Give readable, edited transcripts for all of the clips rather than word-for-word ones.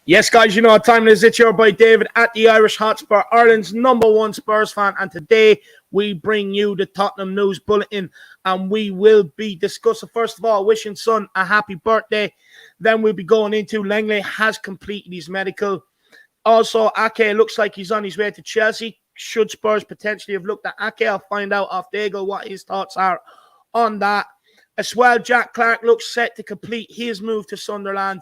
Yes, guys, you know what time it is. It's your boy David at the Irish Hotspur, Ireland's #1 Spurs fan. And today we bring you the Tottenham News Bulletin. And we will be discussing, first of all, wishing Son a happy birthday. Then we'll be going into Lenglet has completed his medical. Also, Ake looks like he's on his way to Chelsea. Should Spurs potentially have looked at Ake? I'll find out off Dago what his thoughts are on that. As well, Jack Clarke looks set to complete his move to Sunderland.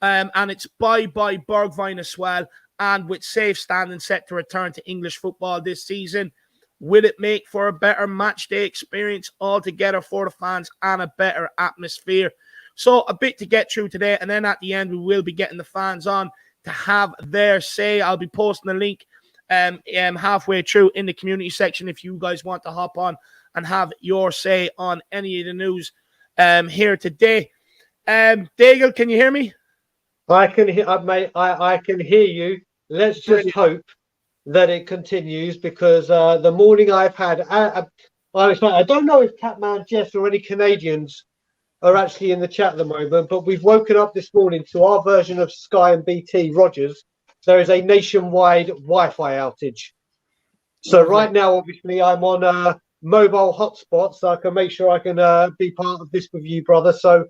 And it's bye-bye Bergwijn as well. And with safe standing set to return to English football this season, will it make for a better match day experience altogether for the fans and a better atmosphere? So a bit to get through today. And then at the end, we will be getting the fans on to have their say. I'll be posting a link halfway through in the community section if you guys want to hop on and have your say on any of the news here today. Daigle, can you hear me? I can hear, mate. I can hear you. Let's just hope that it continues because the morning I've had, I don't know if Catman Jess or any Canadians are actually in the chat at the moment, but we've woken up this morning to our version of Sky and BT Rogers. There is a nationwide Wi-Fi outage. So right now, obviously, I'm on a mobile hotspot, so I can make sure I can be part of this with you, brother. So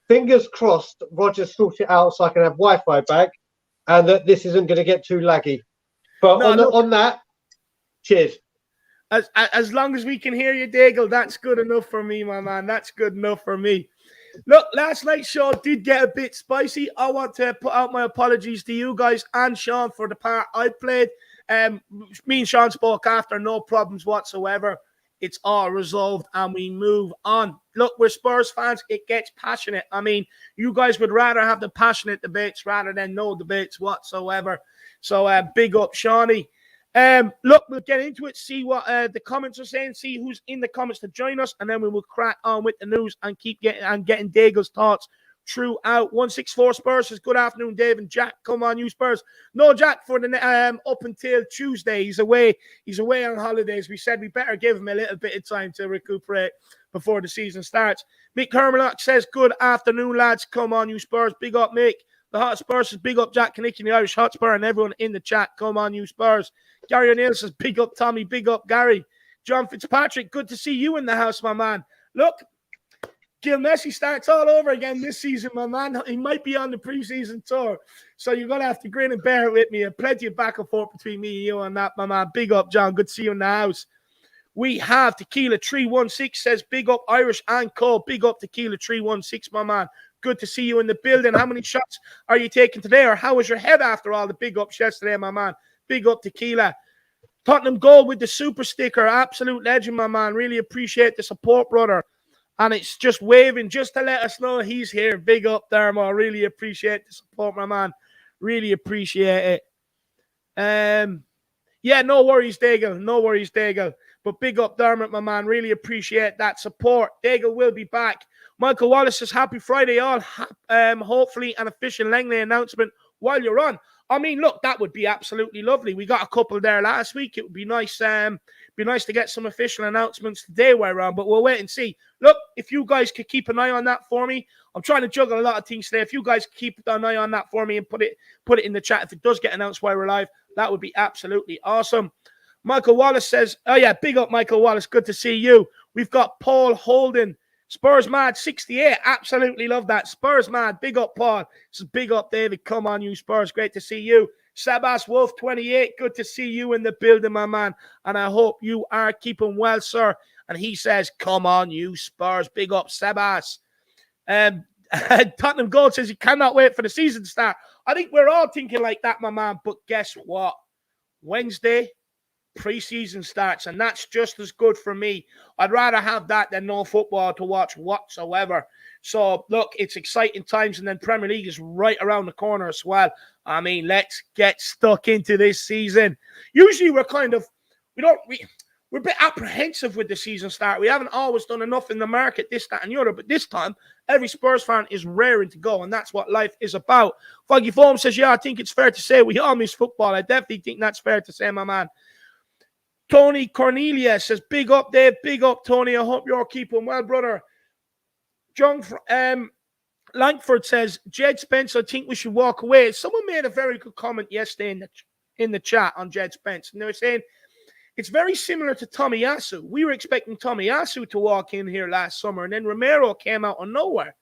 fingers crossed, Rogers sorts it out so I can have Wi-Fi back and that this isn't going to get too laggy. But on that, cheers. As long as we can hear you, Daigle, that's good enough for me, my man. That's good enough for me. Look, last night's show did get a bit spicy. I want to put out my apologies to you guys and Sean for the part I played. Me and Sean spoke after, no problems whatsoever. It's all resolved and we move on. Look, we're Spurs fans. It gets passionate. I mean, you guys would rather have the passionate debates rather than no debates whatsoever. So big up, Shawnee. Look, we'll get into it, see what the comments are saying, see who's in the comments to join us, and then we will crack on with the news and keep getting Daigle's thoughts throughout. 164 Spurs says, good afternoon, Dave and Jack. Come on, you Spurs. No Jack for the up until Tuesday. He's away on holidays. We said we better give him a little bit of time to recuperate before the season starts. Mick Hermanock says, good afternoon, lads. Come on, you Spurs. Big up, Mick. The Hot Spurs says, big up Jack Kinnick and the Irish Hotspur and everyone in the chat. Come on, you Spurs. Gary O'Neill says, big up Tommy, big up Gary. John Fitzpatrick, good to see you in the house, my man. Look, Gil Messi starts all over again this season, my man. He might be on the preseason tour. So you're going to have to grin and bear it with me. Plenty of back and forth between me and you on that, my man. Big up, John. Good to see you in the house. We have Tequila 316 says, big up Irish and Co. Big up Tequila 316, my man. Good to see you in the building. How many shots are you taking today? Or how was your head after all the big ups yesterday, my man? Big up Tequila. Tottenham goal with the super sticker. Absolute legend, my man. Really appreciate the support, brother. And it's just waving just to let us know he's here. Big up, Dermo. Really appreciate the support, my man. Really appreciate it. Yeah, no worries, Daigle. No worries, Daigle. But big up, Dermot, my man. Really appreciate that support. Daigle will be back. Michael Wallace says, happy Friday, all. Hopefully an official Langley announcement while you're on. I mean, look, that would be absolutely lovely. We got a couple there last week. It would be nice to get some official announcements today while we're on, but we'll wait and see. Look, if you guys could keep an eye on that for me. I'm trying to juggle a lot of things today. If you guys keep an eye on that for me and put it in the chat, if it does get announced while we're live, that would be absolutely awesome. Michael Wallace says, oh yeah, big up Michael Wallace. Good to see you. We've got Paul Holden. Spurs Mad 68. Absolutely love that. Spurs Mad. Big up, Paul. This is big up, David. Come on, you Spurs. Great to see you. Sabas Wolf 28. Good to see you in the building, my man. And I hope you are keeping well, sir. And he says, come on, you Spurs. Big up, Sabas. Tottenham Gold says he cannot wait for the season to start. I think we're all thinking like that, my man. But guess what? Wednesday, pre-season starts, and that's just as good for me. I'd rather have that than no football to watch whatsoever. So, look, it's exciting times, and then Premier League is right around the corner as well. I mean, let's get stuck into this season. Usually we're a bit apprehensive with the season start. We haven't always done enough in the market, this, that, and the other, but this time, every Spurs fan is raring to go, and that's what life is about. Foggy Foam says, yeah, I think it's fair to say we all miss football. I definitely think that's fair to say, my man. Tony Cornelia says, big up, Dave. Big up, Tony. I hope you're keeping well, brother. Langford says, Jed Spence, I think we should walk away. Someone made a very good comment yesterday in the chat on Jed Spence, and they were saying it's very similar to Tomiyasu. We were expecting Tomiyasu to walk in here last summer, and then Romero came out of nowhere.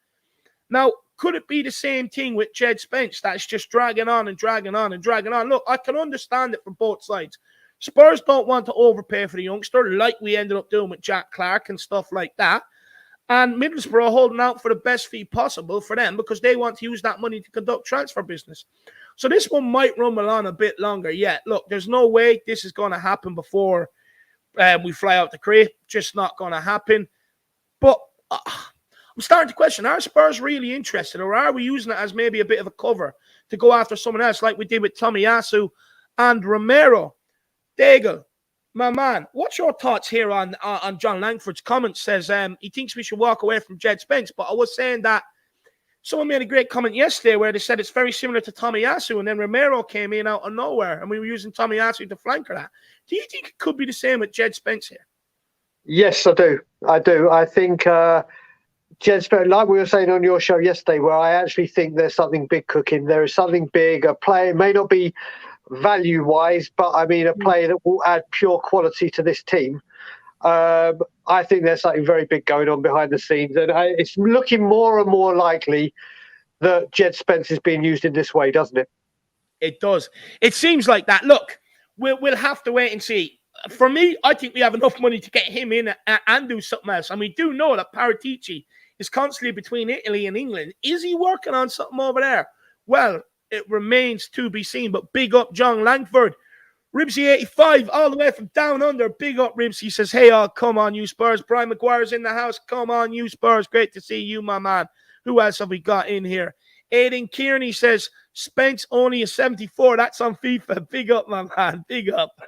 Now, could it be the same thing with Jed Spence that's just dragging on and dragging on and dragging on? Look, I can understand it from both sides. Spurs don't want to overpay for the youngster like we ended up doing with Jack Clarke and stuff like that. And Middlesbrough are holding out for the best fee possible for them because they want to use that money to conduct transfer business. So this one might rumble on a bit longer yet. Look, there's no way this is going to happen before we fly out to Crete. Just not going to happen. But I'm starting to question, are Spurs really interested, or are we using it as maybe a bit of a cover to go after someone else like we did with Tomiyasu and Romero? Daigle, my man, what's your thoughts here on John Langford's comment? Says he thinks we should walk away from Jed Spence, but I was saying that someone made a great comment yesterday where they said it's very similar to Tomiyasu, and then Romero came in out of nowhere, and we were using Tomiyasu to flanker that. Do you think it could be the same with Jed Spence here? Yes, I do. I think Jed Spence, like we were saying on your show yesterday, where I actually think there's something big cooking. There is something big. A player may not be value-wise, but I mean a player that will add pure quality to this team. I think there's something very big going on behind the scenes, and it's looking more and more likely that Jed Spence is being used in this way, doesn't it? It does. It seems like that. Look, we'll have to wait and see. For me, I think we have enough money to get him in and do something else. And we do know that Paratici is constantly between Italy and England. Is he working on something over there? Well, it remains to be seen, but big up John Langford. Ribsy85, all the way from down under. Big up, Ribs. He says, hey, come on, you Spurs. Brian McGuire's in the house. Come on, you Spurs. Great to see you, my man. Who else have we got in here? Aidan Kearney says, Spence only a 74. That's on FIFA. Big up, my man. Big up.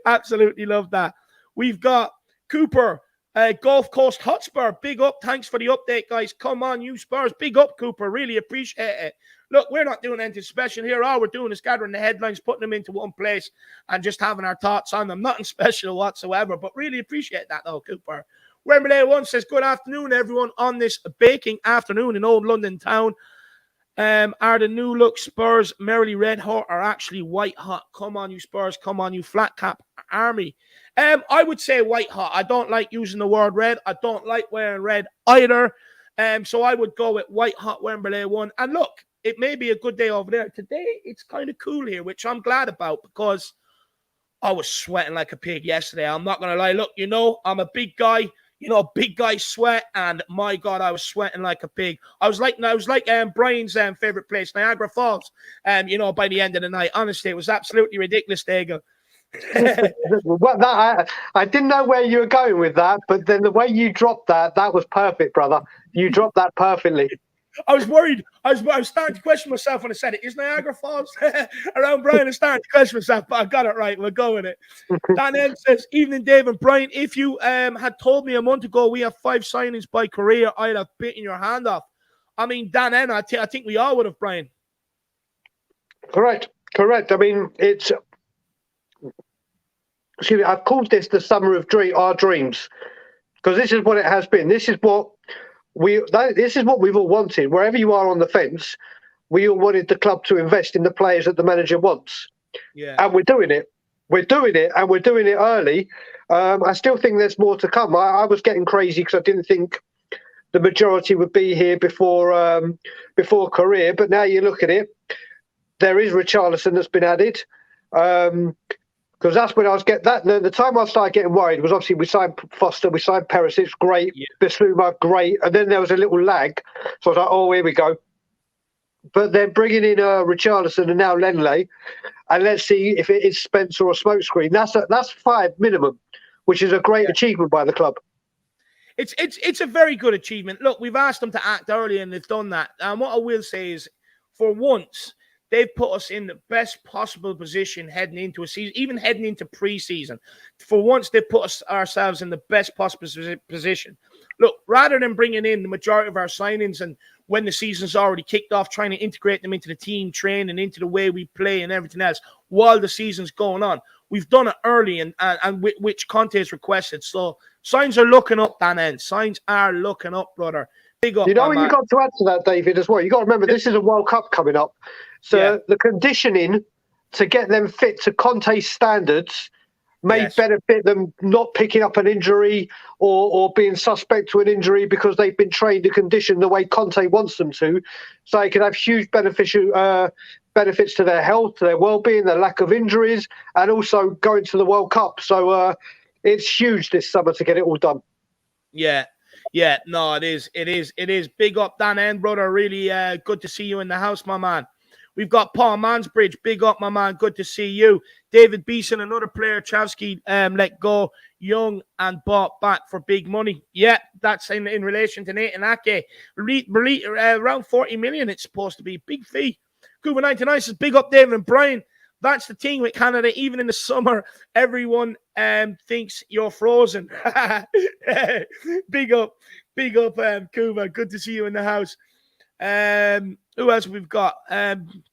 Absolutely love that. We've got Cooper, Gulf Coast Hotspur. Big up. Thanks for the update, guys. Come on, you Spurs. Big up, Cooper. Really appreciate it. Look, we're not doing anything special here. All we're doing is gathering the headlines, putting them into one place, and just having our thoughts on them. Nothing special whatsoever, but really appreciate that, though, Cooper. Wembley 1 says, good afternoon, everyone, on this baking afternoon in old London town. Are the new look Spurs merrily red hot or actually white hot? Come on, you Spurs. Come on, you flat cap army. I would say white hot. I don't like using the word red. I don't like wearing red either. So I would go with white hot Wembley 1. And look, it may be a good day over there. Today, it's kind of cool here, which I'm glad about because I was sweating like a pig yesterday. I'm not going to lie. Look, I'm a big guy. Big guy sweat, and my God, I was sweating like a pig. I was like Brian's favorite place, Niagara Falls. By the end of the night, honestly, it was absolutely ridiculous, Daigle. Well, I didn't know where you were going with that, but then the way you dropped that was perfect, brother. You dropped that perfectly. I was worried. I was starting to question myself when I said it. Is Niagara Falls around Brian? I started to question myself, but I got it right. We'll go with it. Dan M says, evening, Dave and Brian. If you had told me a month ago we have 5 signings by Korea, I'd have bitten your hand off. I mean, Dan M, I think we all would have, Brian. Correct. I mean, it's... Excuse me, I've called this the summer of our dreams because this is what it has been. This is what we've all wanted. Wherever you are on the fence, we all wanted the club to invest in the players that the manager wants. Yeah. And we're doing it. We're doing it, and we're doing it early. I still think there's more to come. I was getting crazy because I didn't think the majority would be here before career. But now you look at it, there is Richarlison that's been added. Because that's when I was the time I started getting worried was obviously we signed Foster, we signed Perisic, great, Bissouma, great, and then there was a little lag. So I was like, oh, here we go. But then bringing in Richarlison and now Lenglet, and let's see if it is Spence or a smokescreen. That's 5 minimum, which is a great achievement by the club. It's a very good achievement. Look, we've asked them to act early and they've done that. And what I will say is, for once, they've put us in the best possible position heading into a season, even heading into pre-season. For once, they've put ourselves in the best possible position. Look, rather than bringing in the majority of our signings and when the season's already kicked off, trying to integrate them into the team training, into the way we play and everything else while the season's going on, we've done it early and which Conte has requested. So signs are looking up, Dan End. Signs are looking up, brother. Big up, you know, man. you got to add to that, David, as well. You got to remember this is a World Cup coming up, so the conditioning to get them fit to Conte's standards may benefit them not picking up an injury or being suspect to an injury because they've been trained to condition the way Conte wants them to. So it can have huge benefits to their health, to their well-being, their lack of injuries, and also going to the World Cup. So it's huge this summer to get it all done. Yeah, no, it is. Big up, Dan End, brother. Really good to see you in the house, my man. We've got Paul Mansbridge. Big up, my man. Good to see you. David Beeson, another player, Chavsky, let go, young and bought back for big money. Yeah, that's in relation to Nathan Ake. Around 40 million it's supposed to be. Big fee. Cuba 99 says, big up, David and Brian. That's the thing with Canada. Even in the summer, everyone thinks you're frozen. Big up, Cuba. Good to see you in the house. Who else we've got?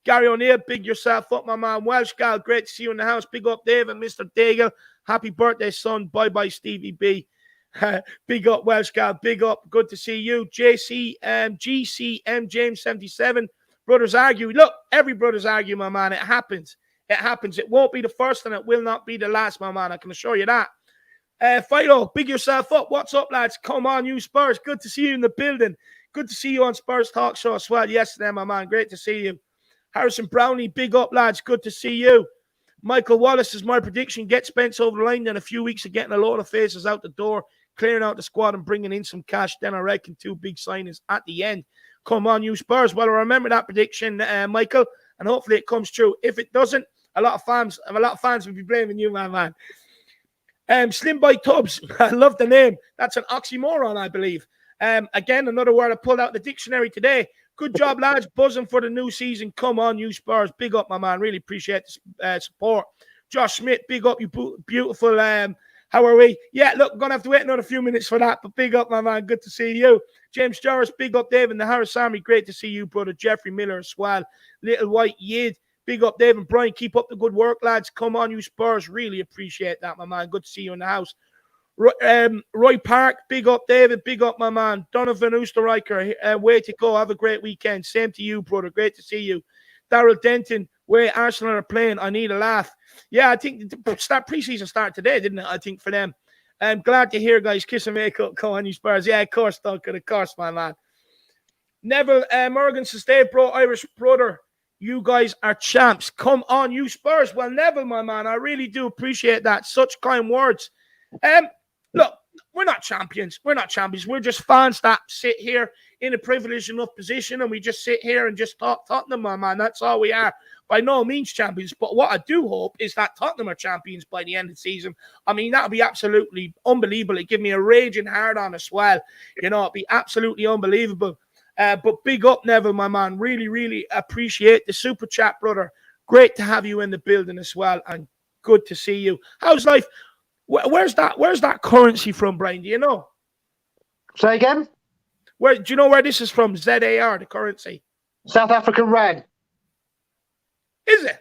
Gary O'Neill, big yourself up, my man. Welsh Gal, great to see you in the house. Big up, Dave and Mr. Daigle. Happy birthday, son. Bye-bye, Stevie B. Big up, Welsh Gal. Big up. Good to see you. GCM James 77. Brothers argue. Look, every brothers argue, my man. It happens. It won't be the first and it will not be the last, my man. I can assure you that. Fido, big yourself up. What's up, lads? Come on, you Spurs. Good to see you in the building. Good to see you on Spurs Talk Show as well yesterday, my man. Great to see you. Harrison Brownie, big up, lads. Good to see you. Michael Wallace is my prediction. Get Spence over the line in a few weeks of getting a lot of faces out the door, clearing out the squad and bringing in some cash. Then I reckon 2 big signings at the end. Come on, you Spurs. Well, I remember that prediction, Michael, and hopefully it comes true. If it doesn't, a lot of fans will be blaming you, my man. Slim by Tubbs. I love the name. That's an oxymoron, I believe. Again, another word I pulled out the dictionary today. Good job, lads. Buzzing for the new season. Come on, you Spurs. Big up, my man. Really appreciate the support. Josh Schmidt, big up, you beautiful. How are we? Yeah, look, I'm going to have to wait another few minutes for that, but big up, my man. Good to see you. James Jarvis, big up, Dave, and the Harris Army. Great to see you, brother. Jeffrey Miller as well. Little White Yid. Big up, Dave and Brian. Keep up the good work, lads. Come on, you Spurs. Really appreciate that, my man. Good to see you in the house. Roy Park, big up, David. Big up, my man. Donovan Oosterreicher, way to go. Have a great weekend. Same to you, brother. Great to see you. Daryl Denton, way Arsenal are playing. I need a laugh. Yeah, I think the preseason started today, didn't it? I think for them. I'm glad to hear, guys. Kiss and make up. Come on, you Spurs. Yeah, of course, Duncan. Of course, my man. Neville Morgan says, Dave, bro, Irish brother. You guys are champs. Come on, you Spurs. Well, Neville, my man, I really do appreciate that. Such kind words. Look, we're not champions. We're just fans that sit here in a privileged enough position and we just sit here and just talk Tottenham, my man. That's all we are. By no means champions. But what I do hope is that Tottenham are champions by the end of the season. I mean, that would be absolutely unbelievable. It'd give me a raging hard on as well. You know, it'd be absolutely unbelievable. But big up, Neville, my man. Really, really appreciate the super chat, brother. Great to have you in the building as well. And good to see you. How's life? Where's that currency from, Brian? Do you know? Say again? Do you know where this is from? ZAR, the currency. South African Rand. Is it?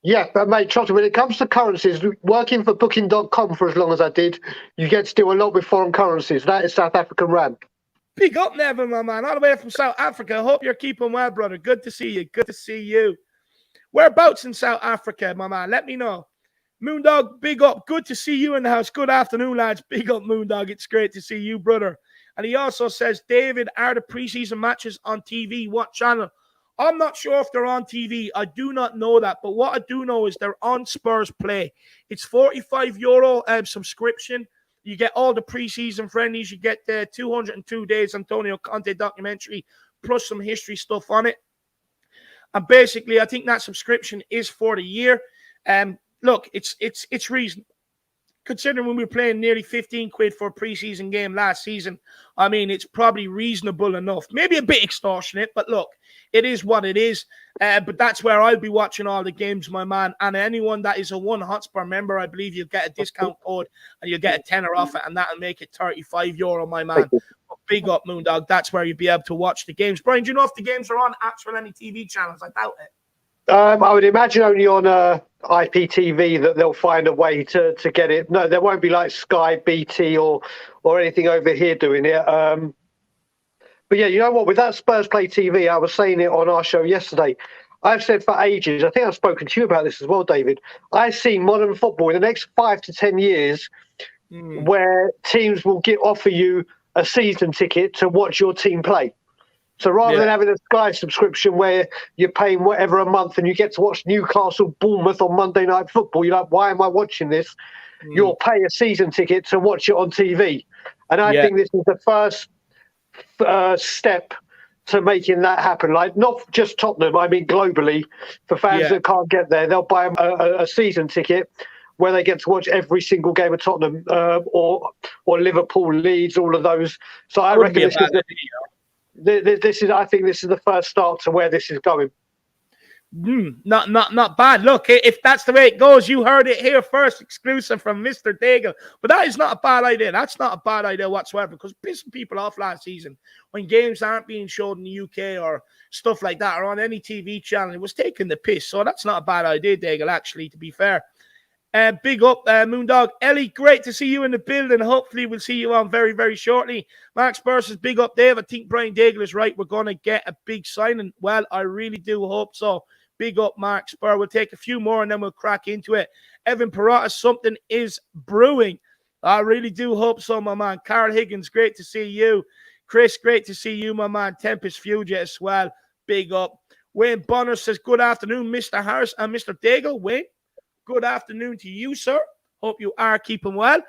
Yeah, but mate, trust me, when it comes to currencies, working for Booking.com for as long as I did, you get to do a lot with foreign currencies. That is South African Rand. Big up, Neville, my man. All the way from South Africa. I hope you're keeping well, brother. Good to see you. Good to see you. Whereabouts in South Africa, my man? Let me know. Moondog, big up. Good to see you in the house. Good afternoon, lads. Big up, Moondog. It's great to see you, brother. And he also says, David, are the preseason matches on TV? What channel? I'm not sure if they're on TV. I do not know that. But what I do know is they're on Spurs Play. It's €45 subscription. You get all the preseason friendlies. You get the 202 Days Antonio Conte documentary, plus some history stuff on it. And basically, I think that subscription is for the year. Look, it's reasonable. Considering when we were playing nearly 15 quid for a preseason game last season, I mean, it's probably reasonable enough. Maybe a bit extortionate, but look, it is what it is. But that's where I'll be watching all the games, my man. And anyone that is a IrishHotspur member, I believe you'll get a discount code and you'll get a tenner off it, and that'll make it €35, my man. But big up, Moondog. That's where you'll be able to watch the games. Brian, do you know if the games are on apps or any TV channels? I doubt it. I would imagine only on IPTV that they'll find a way to get it. No, there won't be like Sky, BT, or anything over here doing it. But yeah, you know what? With that Spurs Play TV, I was saying it on our show yesterday. I've said for ages, I think I've spoken to you about this as well, David. I see modern football in the next 5 to 10 years where teams will offer you a season ticket to watch your team play. So rather than having a Sky subscription where you're paying whatever a month and you get to watch Newcastle, Bournemouth on Monday Night Football, you're like, why am I watching this? You'll pay a season ticket to watch it on TV. And I think this is the first step to making that happen. Like, not just Tottenham, I mean globally, for fans that can't get there, they'll buy a season ticket where they get to watch every single game of Tottenham or Liverpool, Leeds, all of those. So I reckon I think this is the first start to where this is going. Not bad. Look, if that's the way it goes, you heard it here first, exclusive from Mr. Daigle. But that is not a bad idea. That's not a bad idea whatsoever, because pissing people off last season when games aren't being showed in the UK or stuff like that or on any TV channel, it was taking the piss. So that's not a bad idea, Daigle, actually, to be fair. Big up, Moondog. Ellie, great to see you in the building. Hopefully we'll see you on very, very shortly. Mark Spurs says, big up, Dave. I think Brian Daigle is right. We're going to get a big signing. Well, I really do hope so. Big up, Mark Spur. We'll take a few more and then we'll crack into it. Evan Perrotta, something is brewing. I really do hope so, my man. Carl Higgins, great to see you. Chris, great to see you, my man. Tempest Fugia as well. Big up. Wayne Bonner says, good afternoon, Mr. Harris and Mr. Daigle. Wayne, good afternoon to you, sir. Hope you are keeping well.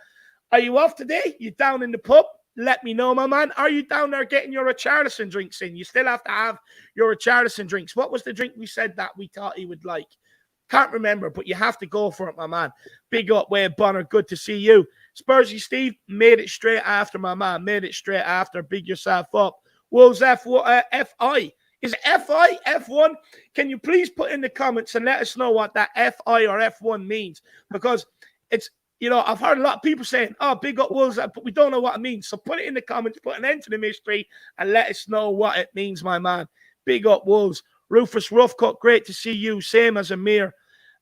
Are you off today? You down in the pub? Let me know, my man. Are you down there getting your Richarlison drinks in? You still have to have your Richarlison drinks. What was the drink we said that we thought he would like? Can't remember, but you have to go for it, my man. Big up, Wayne Bonner. Good to see you. Spursy Steve made it straight after, my man. Made it straight after. Big yourself up. Wolves FI. Is it FI? F1? Can you please put in the comments and let us know what that FI or F1 means? Because it's, you know, I've heard a lot of people saying, oh, big up Wolves, but we don't know what it means. So put it in the comments, put an end to the mystery, and let us know what it means, my man. Big up Wolves. Rufus Roughcut, great to see you. Same as Amir.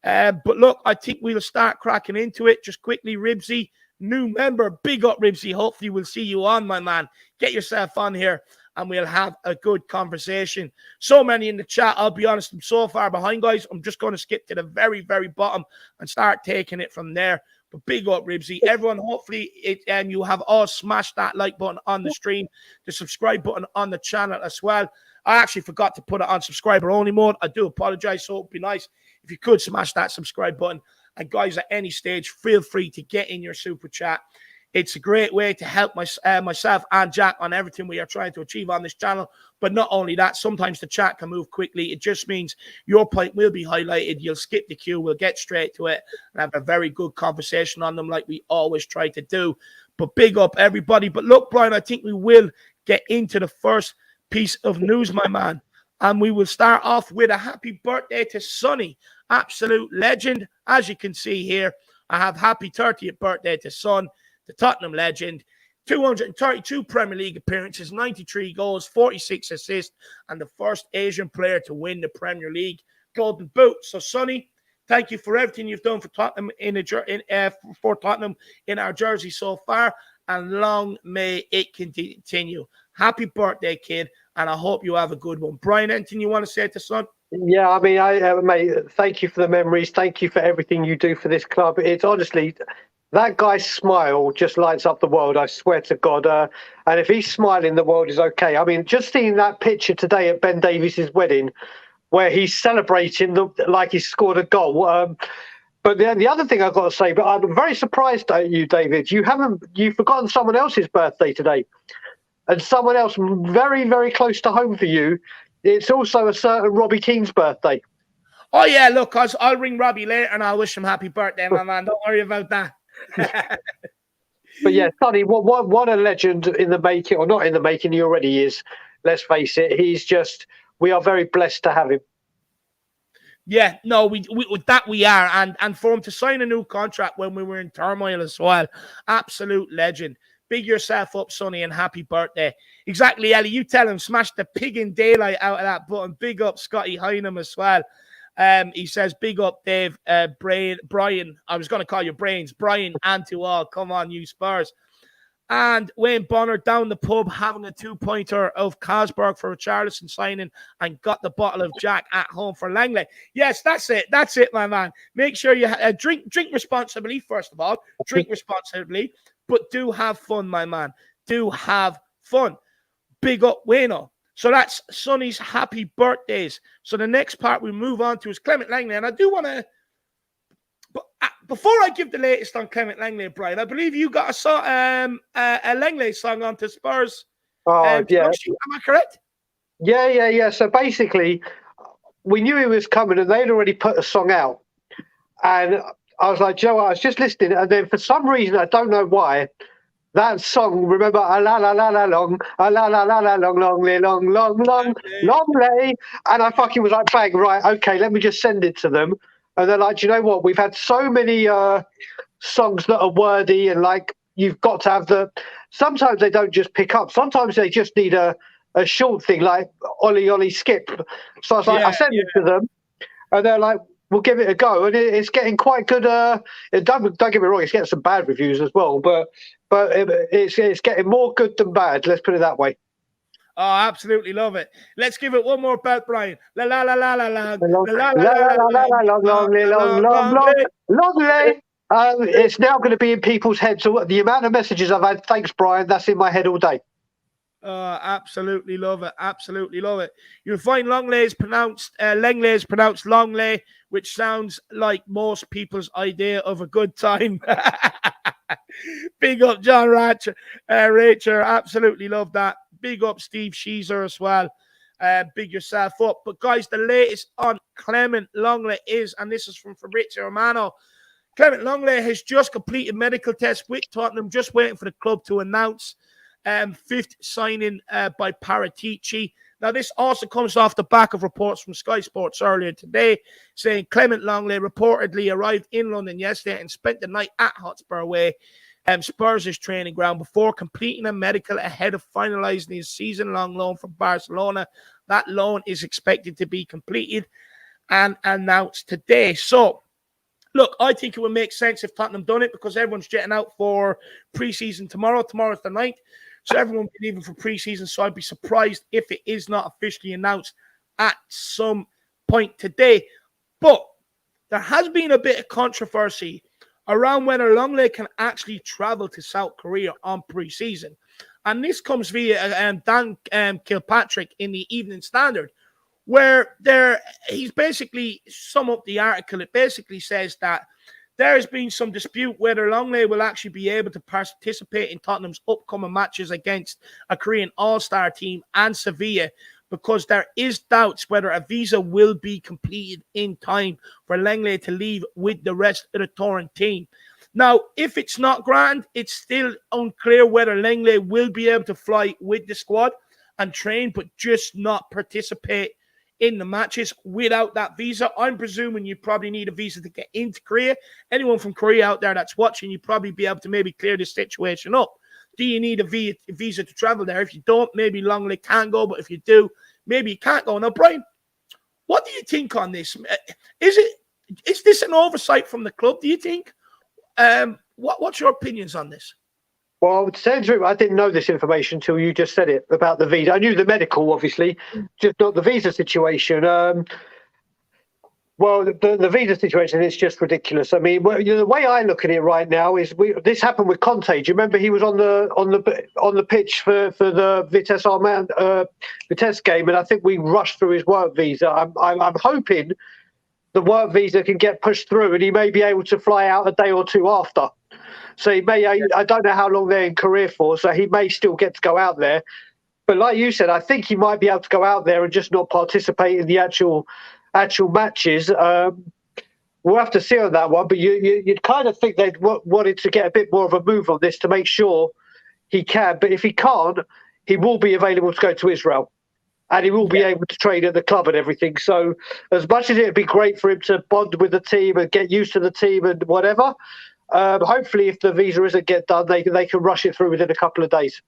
But look, I think we'll start cracking into it. Just quickly, Ribsy, new member. Big up, Ribsy. Hopefully we'll see you on, my man. Get yourself on here, and we'll have a good conversation. So many in the chat. I'll be honest, I'm so far behind, guys. I'm just going to skip to the very, very bottom and start taking it from there. But big up, Ribsy. Everyone, hopefully you have all smashed that like button on the stream, the subscribe button on the channel as well. I actually forgot to put it on subscriber only mode. I do apologize. So it would be nice if you could smash that subscribe button. And guys, at any stage, feel free to get in your super chat. It's a great way to help myself and Jack on everything we are trying to achieve on this channel. But not only that, sometimes the chat can move quickly. It just means your point will be highlighted. You'll skip the queue. We'll get straight to it and have a very good conversation on them like we always try to do. But big up, everybody. But look, Brian, I think we will get into the first piece of news, my man. And we will start off with a happy birthday to Sonny, absolute legend. As you can see here, I have happy 30th birthday to Son, the Tottenham legend. 232 Premier League appearances, 93 goals, 46 assists, and the first Asian player to win the Premier League Golden Boot. So, Sonny, thank you for everything you've done for Tottenham for Tottenham in our jersey so far, and long may it continue. Happy birthday, kid, and I hope you have a good one. Brian, anything you want to say to Son? Yeah, I mean, mate, thank you for the memories. Thank you for everything you do for this club. It's honestly, that guy's smile just lights up the world, I swear to God. And if he's smiling, the world is okay. I mean, just seeing that picture today at Ben Davies' wedding, where he's celebrating like he scored a goal. But the other thing I've got to say, but I'm very surprised at you, David. You've forgotten someone else's birthday today. And someone else very, very close to home for you. It's also a certain Robbie Keane's birthday. Oh, yeah, look, I'll ring Robbie later and I'll wish him happy birthday, my man. Don't worry about that. But yeah, Sonny, what a legend in the making, or not in the making, he already is. Let's face it. We are very blessed to have him. Yeah, no, we are. And for him to sign a new contract when we were in turmoil as well, absolute legend. Big yourself up, Sonny, and happy birthday. Exactly, Ellie. You tell him, smash the pig in daylight out of that button. Big up, Scotty Hynam as well. He says, big up, Dave, Brian. I was going to call you Brains. Brian and to all. Come on, you Spurs. And Wayne Bonner down the pub having a 2-pointer of Carlsberg for Richarlison signing and got the bottle of Jack at home for Lenglet. Yes, that's it. That's it, my man. Make sure you drink responsibly, first of all. Drink responsibly, but do have fun, my man. Do have fun. Big up, Wayno. So that's Sonny's happy birthdays. So the next part we move on to is Clement Lenglet. And I do want to... But before I give the latest on Clement Lenglet, Brian, I believe you got a Lenglet song onto Spurs. Yeah. Am I correct? Yeah. So basically, we knew he was coming and they'd already put a song out. And I was like, Joe, I was just listening. And then for some reason, I don't know why, that song, remember, la la la la long, la la la la long, long lay. And I fucking was like, bang, right, okay, let me just send it to them. And they're like, do you know what? We've had so many songs that are wordy and like you've got to have the. Sometimes they don't just pick up. Sometimes they just need a short thing like Ollie Ollie skip. So I was like, I sent it to them, and they're like, we'll give it a go. And it's getting quite good. Don't get me wrong, it's getting some bad reviews as well, but it's getting more good than bad. Let's put it that way. Oh, absolutely love it. Let's give it one more belt, Brian. La la la la la la la la Lovely. It's now going to be in people's heads. So the amount of messages I've had, thanks, Brian, that's in my head all day. Absolutely love it. Absolutely love it. You'll find Lenglet is pronounced Longley, which sounds like most people's idea of a good time. Big up John Ratcher. Absolutely love that. Big up Steve Sheezer as well. Big yourself up. But guys, the latest on Clement Lenglet is, and this is from Fabrizio Romano, Clement Lenglet has just completed medical tests with Tottenham, just waiting for the club to announce fifth signing by Paratici. Now, this also comes off the back of reports from Sky Sports earlier today, saying Clement Lenglet reportedly arrived in London yesterday and spent the night at Hotspur away, Spurs' training ground, before completing a medical ahead of finalising his season-long loan from Barcelona. That loan is expected to be completed and announced today. So, look, I think it would make sense if Tottenham done it because everyone's jetting out for pre-season tomorrow. Tomorrow's the 9th. So everyone will be leaving for pre-season. So I'd be surprised if it is not officially announced at some point today. But there has been a bit of controversy around whether Lenglet can actually travel to South Korea on pre-season. And this comes via Dan Kilpatrick in the Evening Standard, where he's basically sum up the article. It basically says that there has been some dispute whether Lenglet will actually be able to participate in Tottenham's upcoming matches against a Korean all-star team and Sevilla, because there is doubts whether a visa will be completed in time for Lenglet to leave with the rest of the touring team. Now, if it's not granted, it's still unclear whether Lenglet will be able to fly with the squad and train, but just not participate in the matches without that visa. I'm presuming you probably need a visa to get into Korea. Anyone from Korea out there that's watching, you probably be able to maybe clear this situation up. Do you need a visa to travel there? If you don't, maybe Lenglet can go, but if you do, maybe you can't go. Now, Brian, what do you think on this? Is this an oversight from the club, do you think? What's your opinions on this? Well, to tell you the truth, I didn't know this information until you just said it about the visa. I knew the medical, obviously, just not the visa situation. Well, the visa situation is just ridiculous. I mean, the way I look at it right now is this happened with Conte. Do you remember he was on the pitch for the Vitesse game, and I think we rushed through his work visa. I'm hoping the work visa can get pushed through, and he may be able to fly out a day or two after. So he may, I don't know how long they're in Korea for, so he may still get to go out there. But like you said, I think he might be able to go out there and just not participate in the actual matches. We'll have to see on that one, but you'd kind of think they'd wanted to get a bit more of a move on this to make sure he can. But if he can't, he will be available to go to Israel. And he will be able to train at the club and everything. So as much as it would be great for him to bond with the team and get used to the team and whatever, hopefully if the visa isn't get done, they can rush it through within a couple of days.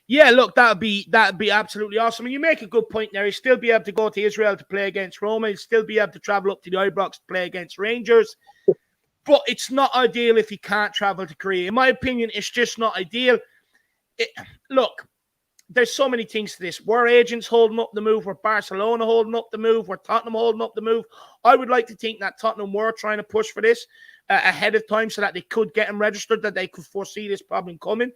Yeah, look, that'd be absolutely awesome. And you make a good point there. He'll still be able to go to Israel to play against Roma. He'll still be able to travel up to the Ibrox to play against Rangers. But it's not ideal if he can't travel to Korea. In my opinion, it's just not ideal. Look, there's so many things to this. Were agents holding up the move? Were Barcelona holding up the move? Were Tottenham holding up the move? I would like to think that Tottenham were trying to push for this ahead of time so that they could get him registered, that they could foresee this problem coming.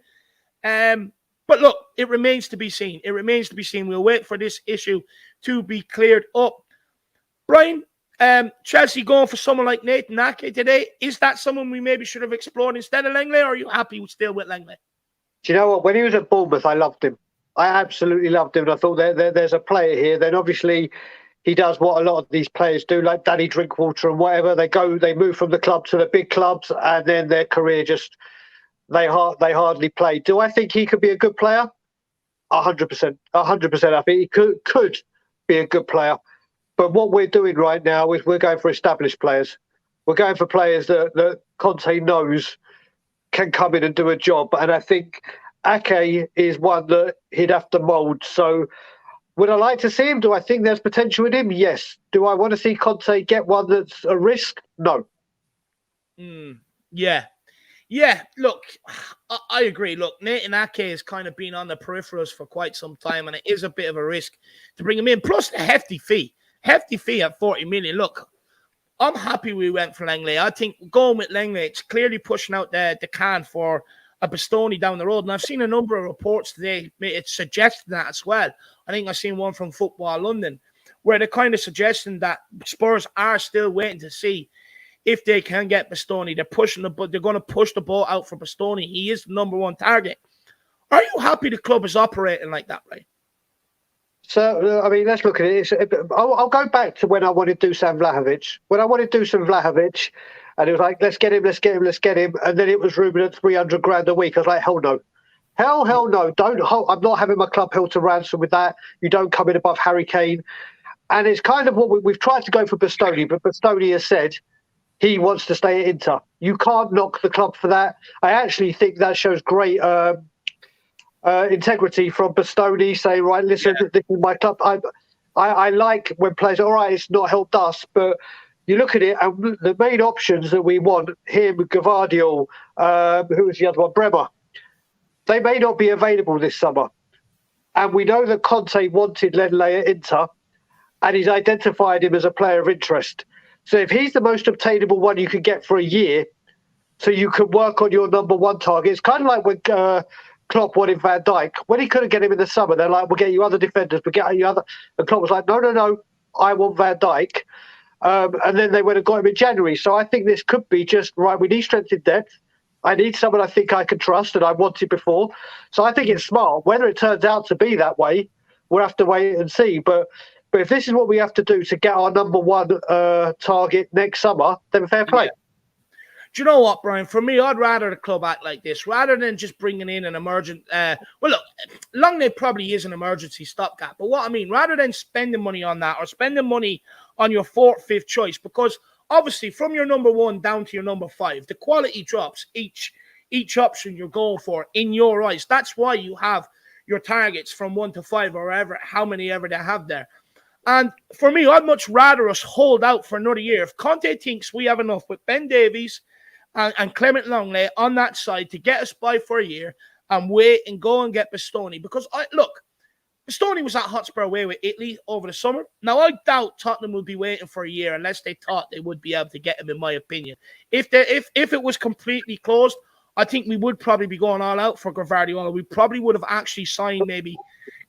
But look, it remains to be seen. It remains to be seen. We'll wait for this issue to be cleared up. Brian, Chelsea going for someone like Nathan Ake today. Is that someone we maybe should have explored instead of Lenglet, or are you happy still with Lenglet? Do you know what? When he was at Bournemouth, I loved him. I absolutely loved him. And I thought there's a player here. Then obviously he does what a lot of these players do, like Danny Drinkwater and whatever. They move from the club to the big clubs, and then their career just... They hardly play. Do I think he could be a good player? 100%. 100%. I think he could be a good player. But what we're doing right now is we're going for established players. We're going for players that Conte knows can come in and do a job. And I think Ake is one that he'd have to mould. So would I like to see him? Do I think there's potential in him? Yes. Do I want to see Conte get one that's a risk? No. Yeah. Yeah, look, I agree. Look, Nathan Ake has kind of been on the peripherals for quite some time, and it is a bit of a risk to bring him in. Plus the hefty fee at 40 million. Look, I'm happy we went for Lenglet. I think going with Lenglet, it's clearly pushing out the can for a Bastoni down the road. And I've seen a number of reports today. It's suggesting that as well. I think I've seen one from Football London where they're kind of suggesting that Spurs are still waiting to see if they can get Bastoni. They're going to push the ball out for Bastoni. He is the number one target. Are you happy the club is operating like that, right? So, I mean, let's look at it. I'll go back to when I wanted Dusan Vlahovic. When I wanted Dusan Vlahovic, and it was like, let's get him. And then it was rumoured at 300 grand a week. I was like, hell no. Hell no. I'm not having my club held to ransom with that. You don't come in above Harry Kane. And it's kind of what we've tried to go for Bastoni, but Bastoni has said he wants to stay at Inter. You can't knock the club for that. I actually think that shows great integrity from Bastoni, saying, right, listen, This is my club. I like when players, all right, it's not helped us, but you look at it, and the main options that we want, him, Gvardiol, who was the other one, Bremer, they may not be available this summer. And we know that Conte wanted Lenglet at Inter, and he's identified him as a player of interest. So if he's the most obtainable one you could get for a year, so you can work on your number one target, it's kind of like when Klopp wanted Van Dijk. When he couldn't get him in the summer, they're like, we'll get you other defenders, we'll get you other... And Klopp was like, no, I want Van Dijk. And then they went and got him in January. So I think this could be just, right, we need strength in depth. I need someone I think I can trust and I wanted before. So I think it's smart. Whether it turns out to be that way, we'll have to wait and see. But if this is what we have to do to get our number one target next summer, then fair play. Yeah. Do you know what, Brian? For me, I'd rather the club act like this rather than just bringing in an emergent. Well, look, Lenglet probably is an emergency stopgap. But what I mean, rather than spending money on that or spending money on your fourth, fifth choice, because obviously from your number one down to your number five, the quality drops each option you're going for in your eyes. That's why you have your targets from 1 to 5 or how many ever they have there. And for me, I'd much rather us hold out for another year. If Conte thinks we have enough with Ben Davies and Clement Lenglet on that side to get us by for a year and wait and go and get Bastoni. Because, Bastoni was at Hotspur away with Italy over the summer. Now, I doubt Tottenham will be waiting for a year unless they thought they would be able to get him, in my opinion. If it was completely closed, I think we would probably be going all out for Gvardiol. We probably would have actually signed maybe...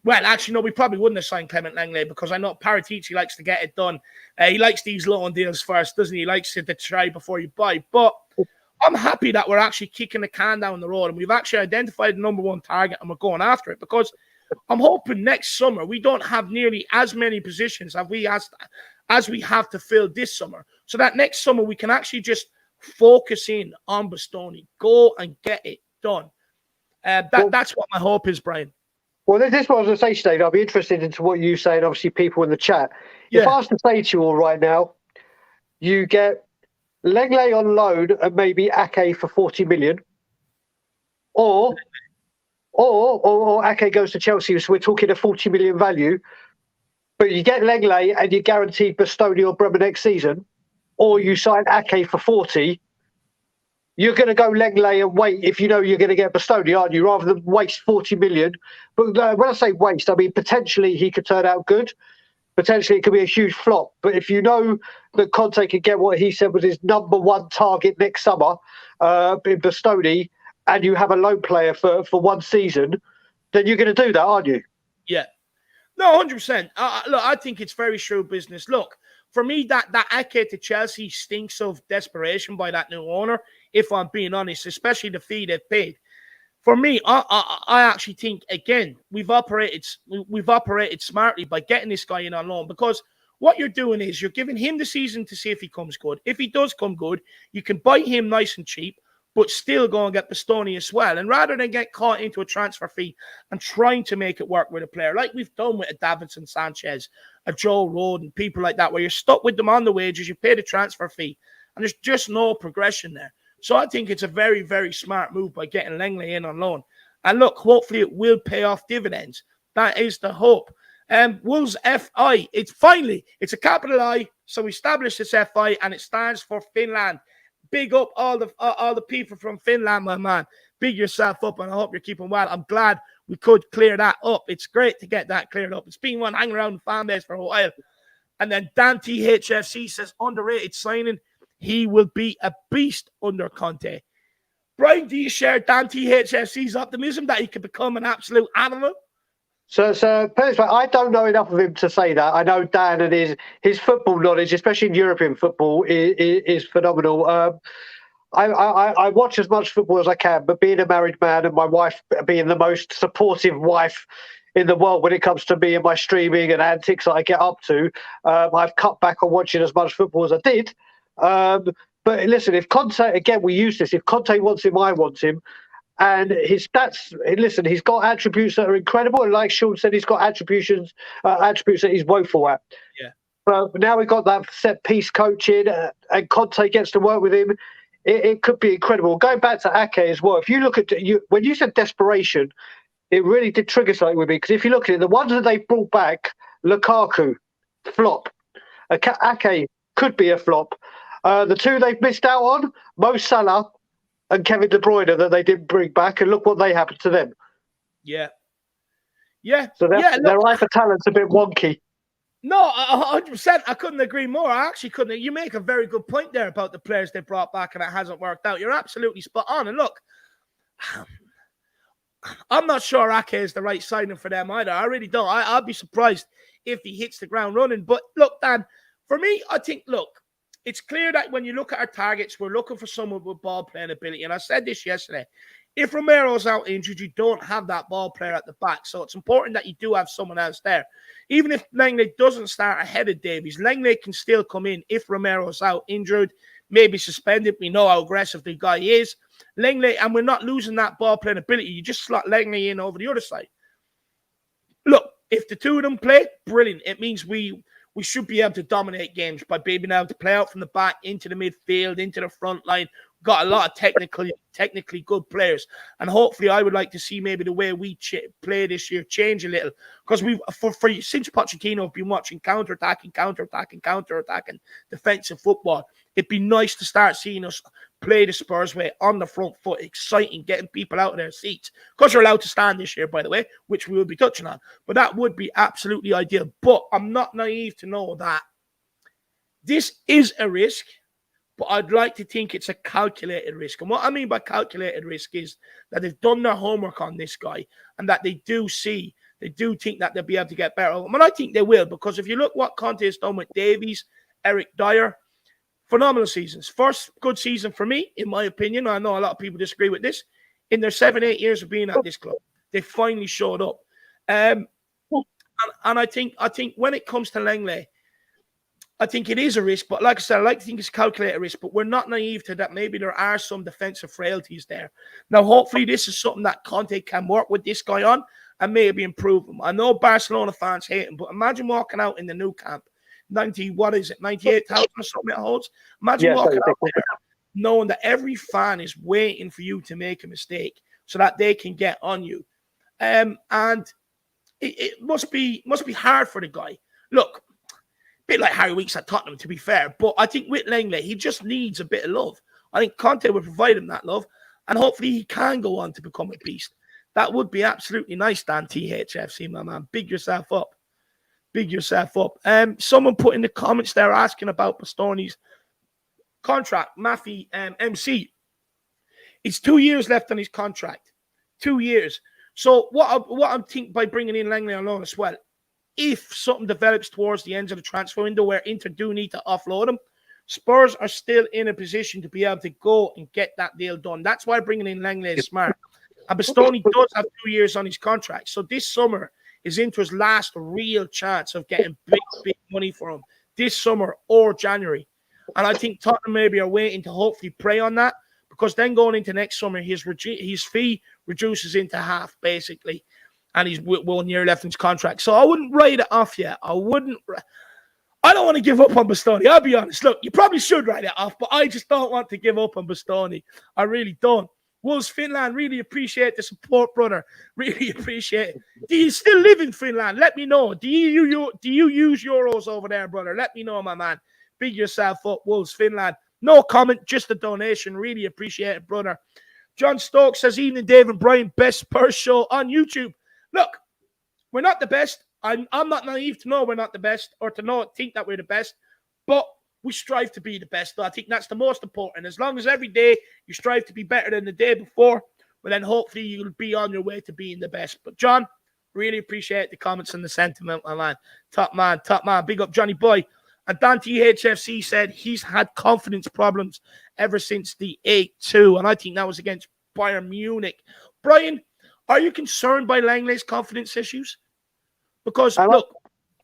Well, actually, no, we probably wouldn't have signed Clement Lenglet because I know Paratici likes to get it done. He likes these loan deals first, doesn't he? He likes it to try before you buy. But I'm happy that we're actually kicking the can down the road and we've actually identified the number one target and we're going after it, because I'm hoping next summer we don't have nearly as many positions as we have to fill this summer, so that next summer we can actually just focus in on Bastoni, go and get it done. That's what my hope is, Brian. Well, this is what I was going to say, Steve. I'll be interested into what you say, and obviously people in the chat. Yeah. If I was to say to you all right now, you get Lenglet on loan and maybe Ake for 40 million, or Or Ake goes to Chelsea, so we're talking a 40 million value. But you get Lenglet and you're guaranteed Bastoni or Bremen next season, or you sign Ake for 40. You're going to go Lenglet and wait if you know you're going to get Bastoni, aren't you? Rather than waste 40 million. But when I say waste, I mean potentially he could turn out good. Potentially it could be a huge flop. But if you know that Conte could get what he said was his number one target next summer in Bastoni, and you have a loan player for one season, then you're going to do that, aren't you? Yeah. No, 100%. Look, I think it's very shrewd business. Look, for me, that Ake to Chelsea stinks of desperation by that new owner, if I'm being honest, especially the fee they've paid. For me, I actually think, again, we've operated smartly by getting this guy in on loan, because what you're doing is you're giving him the season to see if he comes good. If he does come good, you can buy him nice and cheap, but still go and get Bastoni as well. And rather than get caught into a transfer fee and trying to make it work with a player, like we've done with a Davies and Sanchez, a Joe Roden, people like that, where you're stuck with them on the wages, you pay the transfer fee, and there's just no progression there. So I think it's a very, very smart move by getting Lenglet in on loan. And look, hopefully it will pay off dividends. That is the hope. Wolves FI, it's a capital I, so we established this FI, and it stands for Finland. Big up all the people from Finland, my man. Big yourself up, and I hope you're keeping well. I'm glad we could clear that up. It's great to get that cleared up. It's been one hanging around the fan base for a while. And then Dan THFC says, underrated signing. He will be a beast under Conte. Brian, do you share Dan THFC's optimism that he could become an absolute animal? So personally, I don't know enough of him to say that. I know Dan and his football knowledge, especially in European football, is phenomenal. I watch as much football as I can, but being a married man and my wife being the most supportive wife in the world when it comes to me and my streaming and antics that I get up to, I've cut back on watching as much football as I did. But listen, if Conte, again, we use this, if Conte wants him, I want him. And his stats, listen, he's got attributes that are incredible. And like Sean said, he's got attributes that he's woeful at. Yeah. But now we've got that set piece coaching and Conte gets to work with him. It could be incredible. Going back to Ake as well, if you look at when you said desperation, it really did trigger something with me. Because if you look at it, the ones that they brought back, Lukaku, flop. Ake could be a flop. The two they've missed out on, Mo Salah and Kevin De Bruyne, that they didn't bring back, and look what they happened to them. Yeah. So their eye for talent's a bit wonky. No, 100%. I couldn't agree more. I actually couldn't. You make a very good point there about the players they brought back and it hasn't worked out. You're absolutely spot on. And look, I'm not sure Ake is the right signing for them either. I really don't. I'll be surprised if he hits the ground running. But look, Dan, for me, I think, look, it's clear that when you look at our targets, we're looking for someone with ball playing ability. And I said this yesterday. If Romero's out injured, you don't have that ball player at the back. So it's important that you do have someone else there. Even if Lenglet doesn't start ahead of Davies, Lenglet can still come in if Romero's out injured, maybe suspended. We know how aggressive the guy is. Lenglet, and we're not losing that ball playing ability. You just slot Lenglet in over the other side. Look, if the two of them play, brilliant. It means we should be able to dominate games by being able to play out from the back into the midfield, into the front line. We've got a lot of technically good players. And hopefully I would like to see maybe the way we play this year change a little. Because since Pochettino have been watching counter-attacking, defensive football, it'd be nice to start seeing us play the Spurs way on the front foot, exciting, getting people out of their seats. Because they're allowed to stand this year, by the way, which we will be touching on. But that would be absolutely ideal. But I'm not naive to know that this is a risk, but I'd like to think it's a calculated risk. And what I mean by calculated risk is that they've done their homework on this guy and that they do think that they'll be able to get better. And I think they will, because if you look what Conte has done with Davies, Eric Dyer, phenomenal seasons. First good season for me, in my opinion. I know a lot of people disagree with this. In their 7-8 years of being at this club, they finally showed up. And I think when it comes to Lenglet, I think it is a risk, but like I said, I like to think it's a calculated risk, but we're not naive to that. Maybe there are some defensive frailties there. Now, hopefully this is something that Conte can work with this guy on and maybe improve him. I know Barcelona fans hate him, but imagine walking out in the new camp, 98,000 or something it holds. Imagine walking out there knowing that every fan is waiting for you to make a mistake so that they can get on you. And it must be hard for the guy. Look, a bit like Harry Winks at Tottenham, to be fair. But I think with Lenglet, he just needs a bit of love. I think Conte will provide him that love. And hopefully he can go on to become a beast. That would be absolutely nice, Dan THFC, my man. Big yourself up. Big yourself up. Someone put in the comments there asking about Bastoni's contract. Maffey MC. It's 2 years left on his contract. 2 years. So what I'm thinking by bringing in Lenglet on loan as well, if something develops towards the end of the transfer window where Inter do need to offload him, Spurs are still in a position to be able to go and get that deal done. That's why bringing in Lenglet is smart. And Bastoni does have 2 years on his contract. So this summer is Inter's last real chance of getting big money for him this summer or January. And I think Tottenham maybe are waiting to hopefully prey on that, because then going into next summer, his fee reduces into half, basically. And he's 1 year left in his contract. So I wouldn't write it off yet. I don't want to give up on Bastoni. I'll be honest. Look, you probably should write it off, but I just don't want to give up on Bastoni. I really don't. Wolves Finland, really appreciate the support, brother. Really appreciate it. Do you still live in Finland? Let me know. Do you use euros over there, brother? Let me know, my man. Big yourself up, Wolves Finland. No comment, just a donation. Really appreciate it, brother. John Stokes says, evening, Dave and Brian, best Spurs show on YouTube. Look, we're not the best. I'm not naive to know we're not the best, or to think that we're the best, but we strive to be the best. I think that's the most important. As long as every day you strive to be better than the day before, well, then hopefully you'll be on your way to being the best. But John, really appreciate the comments and the sentiment, my man. Top man. Big up, Johnny Boy. And Dante HFC said he's had confidence problems ever since the 8-2, and I think that was against Bayern Munich. Brian, are you concerned by Lenglet's confidence issues? Because, look,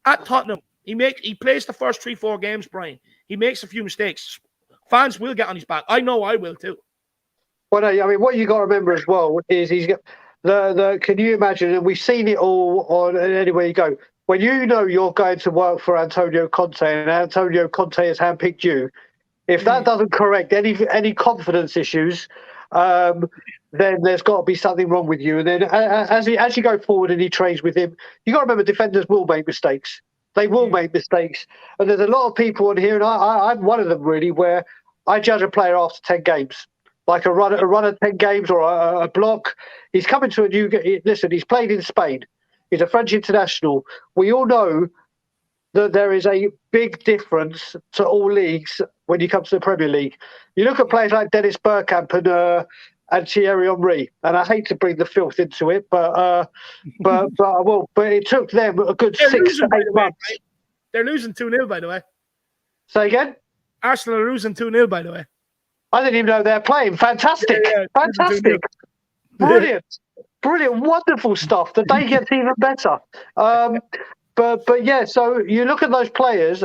at Tottenham, he plays the first 3-4 games, Brian. He makes a few mistakes. Fans will get on his back. I know I will too. Well, I mean, what you got to remember as well is he's got the. Can you imagine? And we've seen it all on anywhere you go. When you know you're going to work for Antonio Conte and Antonio Conte has handpicked you, if that doesn't correct any confidence issues, then there's got to be something wrong with you. And then as you go forward and he trains with him, you got to remember defenders will make mistakes. They will make mistakes. And there's a lot of people on here, and I'm one of them really, where I judge a player after 10 games. Like a run of 10 games or a block. He's coming to a new... Listen, he's played in Spain. He's a French international. We all know that there is a big difference to all leagues when you come to the Premier League. You look at players like Dennis Bergkamp and Thierry Henry, and I hate to bring the filth into it, but it took them a good 6 to 8 months. Right? They're losing 2-0, by the way. Say again? Arsenal are losing 2-0, by the way. I didn't even know they're playing. Fantastic. Yeah, fantastic. Brilliant. Brilliant. Wonderful stuff. The day gets even better. But yeah, so you look at those players,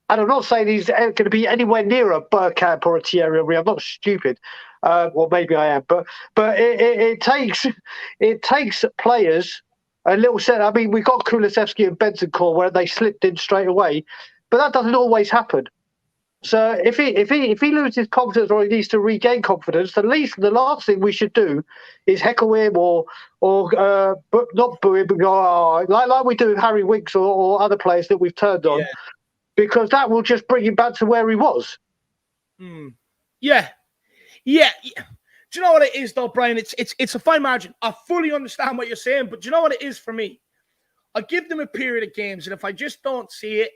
and I'm not saying he's going to be anywhere near a Bergkamp or a Thierry Henry. I'm not stupid. Well, maybe I am. But it takes players a little set. I mean, we got Kulusevski and Bentancur where they slipped in straight away, but that doesn't always happen. So if he loses confidence or he needs to regain confidence, the last thing we should do is heckle him or not boo him, but like we do with Harry Winks or other players that we've turned on, because that will just bring him back to where he was. Yeah. Do you know what it is though, Brian? It's a fine margin. I fully understand what you're saying, but do you know what it is for me? I give them a period of games, and if I just don't see it,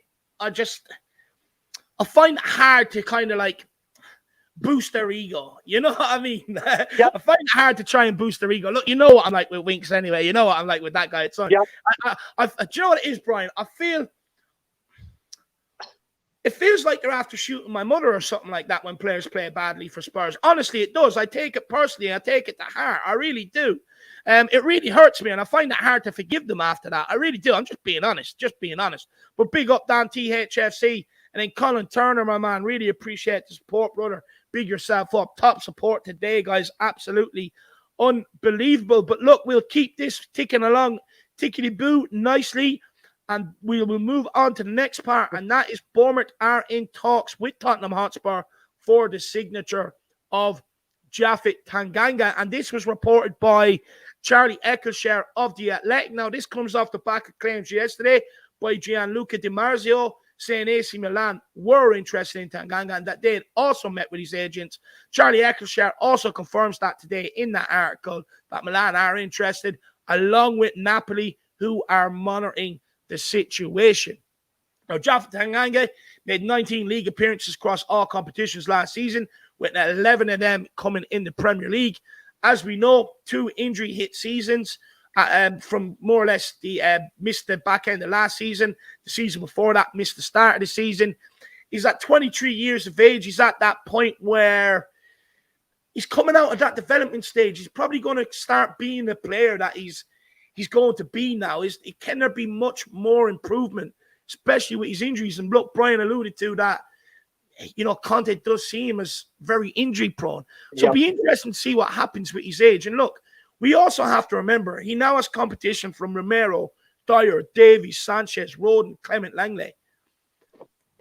I find it hard to kind of like boost their ego. You know what I mean? Yep. I find it hard to try and boost their ego. Look, you know what I'm like with Winks anyway. You know what I'm like with that guy. It's like, do you know what it is, Brian? It feels like they're after shooting my mother or something like that when players play badly for Spurs. Honestly, it does. I take it personally. I take it to heart. I really do. It really hurts me, and I find it hard to forgive them after that. I really do. I'm just being honest. But big up Dan THFC. And then Colin Turner, my man, really appreciate the support, brother. Big yourself up. Top support today, guys. Absolutely unbelievable. But look, we'll keep this ticking along, tickety-boo, nicely. And we will move on to the next part. And that is Bournemouth are in talks with Tottenham Hotspur for the signature of Japhet Tanganga, and this was reported by Charlie Eccleshare of The Athletic. Now, this comes off the back of claims yesterday by Gianluca Di Marzio, saying AC Milan were interested in Tanganga and that they had also met with his agents. Charlie Eccleshare also confirms that today in that article that Milan are interested, along with Napoli, who are monitoring the situation. Now, Japhet Tanganga made 19 league appearances across all competitions last season, with 11 of them coming in the Premier League. As we know, 2 injury-hit seasons from more or less the missed the back end of last season. The season before that, missed the start of the season. He's at 23 years of age. He's at that point where he's coming out of that development stage. He's probably going to start being the player that he's going to be now. Can there be much more improvement, especially with his injuries? And look, Brian alluded to that. You know, Conte does see him as very injury prone. So it'll be interesting to see what happens with his age. And look, we also have to remember, he now has competition from Romero, Dyer, Davies, Sanchez, Rodon, Clement, Lenglet.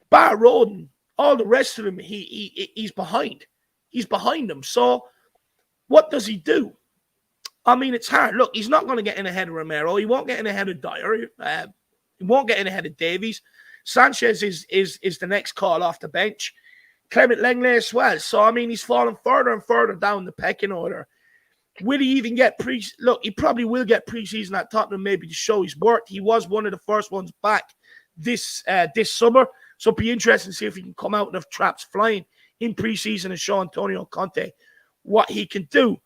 Bar Rodon, all the rest of them, he's behind. He's behind them. So what does he do? I mean, it's hard. Look, he's not going to get in ahead of Romero. He won't get in ahead of Dyer. He won't get in ahead of Davies. Sanchez is the next call off the bench. Clement Lenglet as well. So, I mean, he's falling further and further down the pecking order. Will he even get Look, he probably will get preseason at Tottenham maybe to show his worth. He was one of the first ones back this summer. So it'll be interesting to see if he can come out with traps flying in preseason and show Antonio Conte what he can do.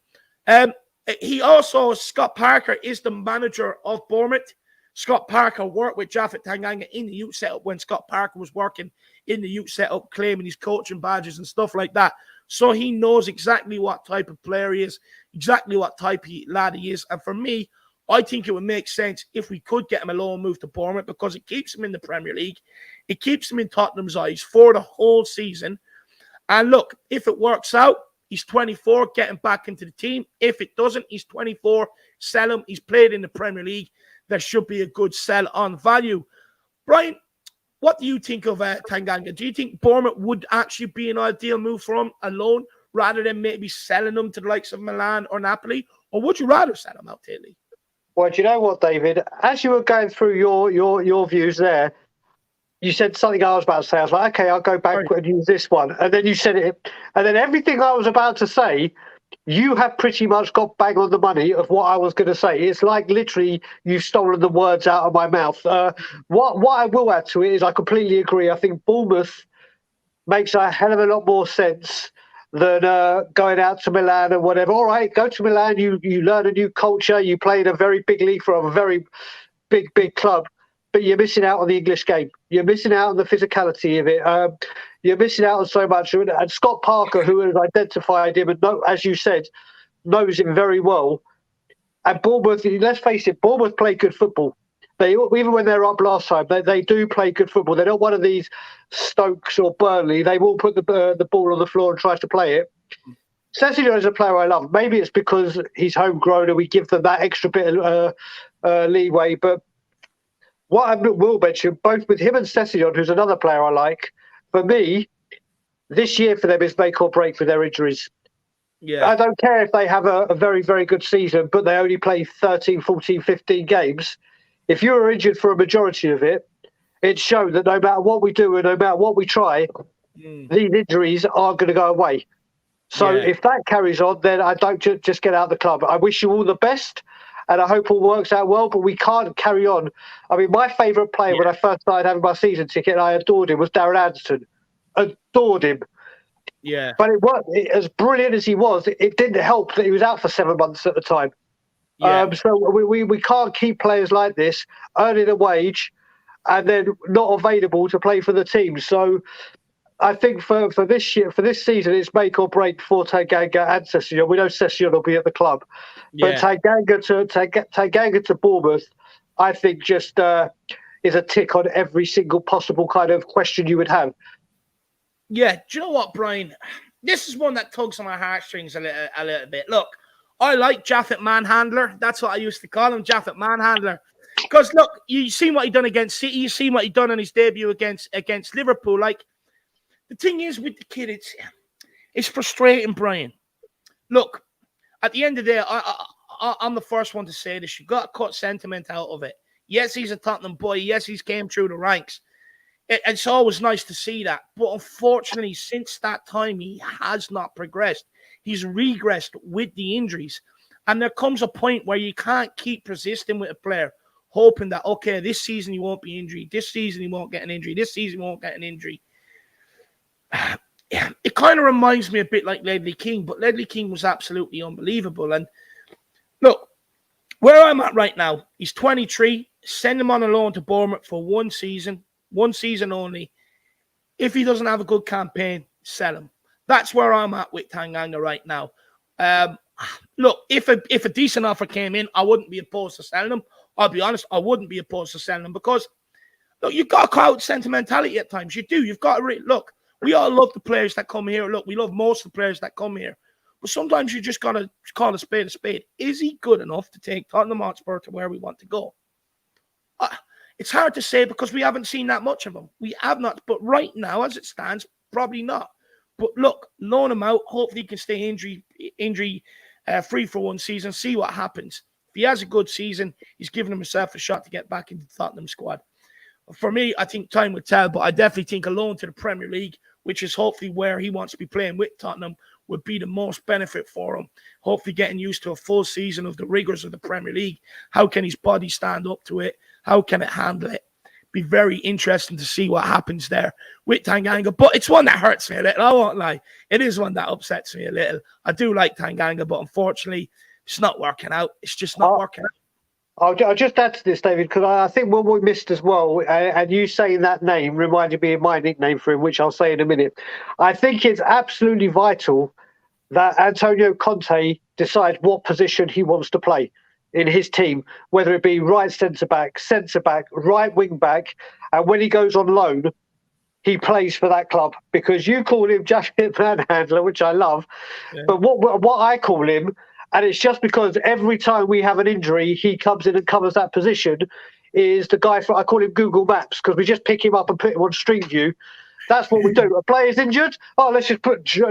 He also, Scott Parker, is the manager of Bournemouth. Scott Parker worked with Japhet Tanganga in the youth setup when Scott Parker was working in the youth setup, claiming his coaching badges and stuff like that. So he knows exactly what type of player he is, exactly what type of lad he is. And for me, I think it would make sense if we could get him a loan move to Bournemouth, because it keeps him in the Premier League. It keeps him in Tottenham's eyes for the whole season. And look, if it works out, he's 24, get him back into the team. If it doesn't, he's 24, sell him. He's played in the Premier League. There should be a good sell on value. Brian, what do you think of Tanganga? Do you think Bournemouth would actually be an ideal move for him alone, rather than maybe selling him to the likes of Milan or Napoli? Or would you rather sell him out, Ellie? Well, do you know what, David? As you were going through your views there, you said something I was about to say. I was like, okay, I'll go back and use this one. And then you said it. And then everything I was about to say, you have pretty much got bang on the money of what I was going to say. It's like literally you've stolen the words out of my mouth. What I will add to it is I completely agree. I think Bournemouth makes a hell of a lot more sense than going out to Milan or whatever. All right, go to Milan, you learn a new culture, you play in a very big league for a very big club, but you're missing out on the English game. You're missing out on the physicality of it. You're missing out on so much. And Scott Parker, who has identified him and, as you said, knows him very well. And Bournemouth, let's face it, Bournemouth play good football. They, even when they're up last time, they do play good football. They're not one of these Stokes or Burnley. They will put the ball on the floor and try to play it. Sessegnon is a player I love. Maybe it's because he's homegrown and we give them that extra bit of leeway. But what I will mention, both with him and Sessegnon, who's another player I like, for me, this year for them is make or break with their injuries. Yeah. I don't care if they have a very, very good season, but they only play 13, 14, 15 games. If you were injured for a majority of it, it's shown that no matter what we do and no matter what we try, these injuries are going to go away. So if that carries on, then I don't just get out of the club. I wish you all the best, and I hope all works out well, but we can't carry on. I mean, my favourite player when I first started having my season ticket, and I adored him, was Darren Anderson. Adored him. Yeah. But as brilliant as he was, it didn't help that he was out for 7 months at the time. Yeah. So we can't keep players like this earning a wage and then not available to play for the team. So I think for this year, for this season, it's make or break for Tanganga and Sessegnon. We know Sessegnon will be at the club, but Tanganga to Bournemouth, I think just is a tick on every single possible kind of question you would have. Yeah, do you know what, Brian? This is one that tugs on my heartstrings a little bit. Look, I like Japhet Manhandler. That's what I used to call him, Japhet Manhandler. Because, look, you've seen what he done against City. You've seen what he done on his debut against Liverpool. Like, the thing is with the kid, it's frustrating, Brian. look, at the end of the day, I'm the first one to say this. You've got to cut sentiment out of it. Yes, he's a Tottenham boy. Yes, he's came through the ranks. It's always nice to see that. But unfortunately, since that time, he has not progressed. He's regressed with the injuries. And there comes a point where you can't keep persisting with a player, hoping that, okay, this season he won't be injured. This season he won't get an injury. This season he won't get an injury. It kind of reminds me a bit like Ledley King, but Ledley King was absolutely unbelievable. And look, where I'm at right now, he's 23. Send him on a loan to Bournemouth for one season only. If he doesn't have a good campaign, sell him. That's where I'm at with Tanganga right now. Look, if a decent offer came in, I wouldn't be opposed to selling him. I'll be honest, I wouldn't be opposed to selling him because, look, you've got to call out sentimentality at times. You do. You've got to look. We all love the players that come here. Look, we love most of the players that come here. But sometimes you just got to call a spade a spade. Is he good enough to take Tottenham Hotspur to where we want to go? It's hard to say because we haven't seen that much of him. We have not. But right now, as it stands, probably not. But look, loan him out. Hopefully he can stay injury free for one season. See what happens. If he has a good season, he's giving himself a shot to get back into the Tottenham squad. For me, I think time will tell, but I definitely think a loan to the Premier League, which is hopefully where he wants to be playing with Tottenham, would be the most benefit for him. Hopefully getting used to a full season of the rigors of the Premier League. How can his body stand up to it? How can it handle it? Be very interesting to see what happens there with Tanganga. But it's one that hurts me a little. I won't lie. It is one that upsets me a little. I do like Tanganga, but unfortunately, it's not working out. It's just not working out. I'll just add to this, David, because I think what we missed as well, and you saying that name reminded me of my nickname for him, which I'll say in a minute. I think it's absolutely vital that Antonio Conte decides what position he wants to play in his team, whether it be right centre-back, right wing-back, and when he goes on loan, he plays for that club. Because you call him jacket manhandler, which I love, but what I call him, and it's just because every time we have an injury, he comes in and covers that position, is the guy I call him Google Maps, because we just pick him up and put him on Street View. That's what we do. A player's injured. Oh, let's just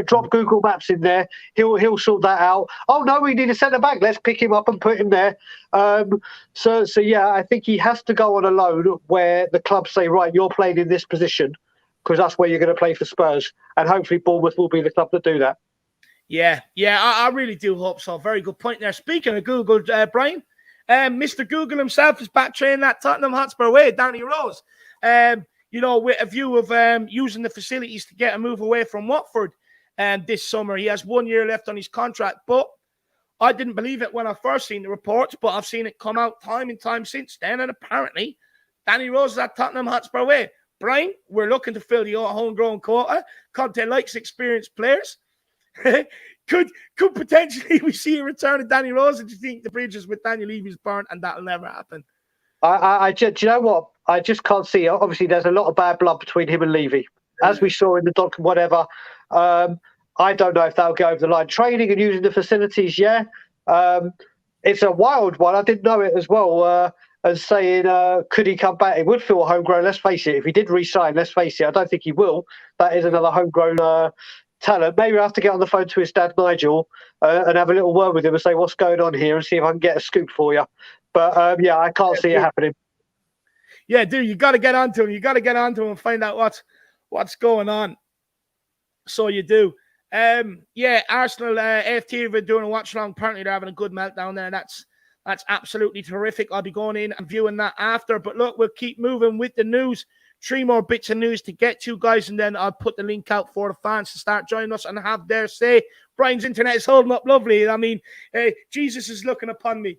drop Google Maps in there. He'll sort that out. Oh no, we need a centre back. Let's pick him up and put him there. So yeah, I think he has to go on a loan where the clubs say, right, you're playing in this position because that's where you're going to play for Spurs, and hopefully Bournemouth will be the club that do that. Yeah, I really do hope so. Very good point there. Speaking of Google, Brian, Mr. Google himself is back training at Tottenham Hotspur way, Danny Rose. With a view of using the facilities to get a move away from Watford this summer. He has 1 year left on his contract, but I didn't believe it when I first seen the reports, but I've seen it come out time and time since then, and apparently Danny Rose is at Tottenham Hotspur way. Brian, we're looking to fill the homegrown quota. Conte likes experienced players. Could potentially we see a return of Danny Rose? Or do you think the bridges with Daniel Levy's burnt and that'll never happen? Do you know what? I just can't see it. Obviously, there's a lot of bad blood between him and Levy, as we saw in the doc, whatever. I don't know if that'll go over the line. Training and using the facilities, yeah. It's a wild one. I didn't know it as well. And saying, could he come back? It would feel homegrown. Let's face it. If he did re-sign, let's face it, I don't think he will. That is another homegrown talent. Maybe I have to get on the phone to his dad, Nigel, and have a little word with him and say, what's going on here, and see if I can get a scoop for you. But, I can't see it happening. Yeah, dude, you got to get onto him. You got to get onto him and find out what's going on. So you do. Arsenal, AFT have been doing a watch-along. Apparently they're having a good meltdown there. That's absolutely terrific. I'll be going in and viewing that after. But look, we'll keep moving with the news. 3 more bits of news to get to, guys, and then I'll put the link out for the fans to start joining us and have their say. Brian's internet is holding up lovely. I mean, Jesus is looking upon me.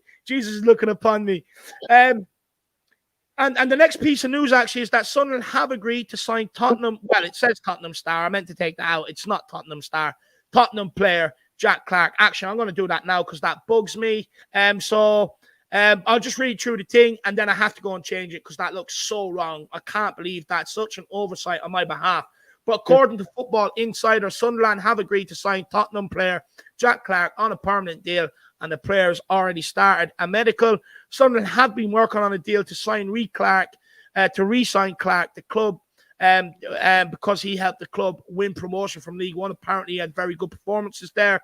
And the next piece of news, actually, is that Sunderland have agreed to sign Tottenham. Well, it says Tottenham star. I meant to take that out. It's not Tottenham star. Tottenham player, Jack Clarke. Actually, I'm going to do that now because that bugs me. I'll just read through the thing, and then I have to go and change it because that looks so wrong. I can't believe that's such an oversight on my behalf. But according to Football Insider, Sunderland have agreed to sign Tottenham player Jack Clarke on a permanent deal, and the player's already started a medical. Sunderland have been working on a deal to sign re-sign Clarke, the club, because he helped the club win promotion from League One. Apparently, he had very good performances there.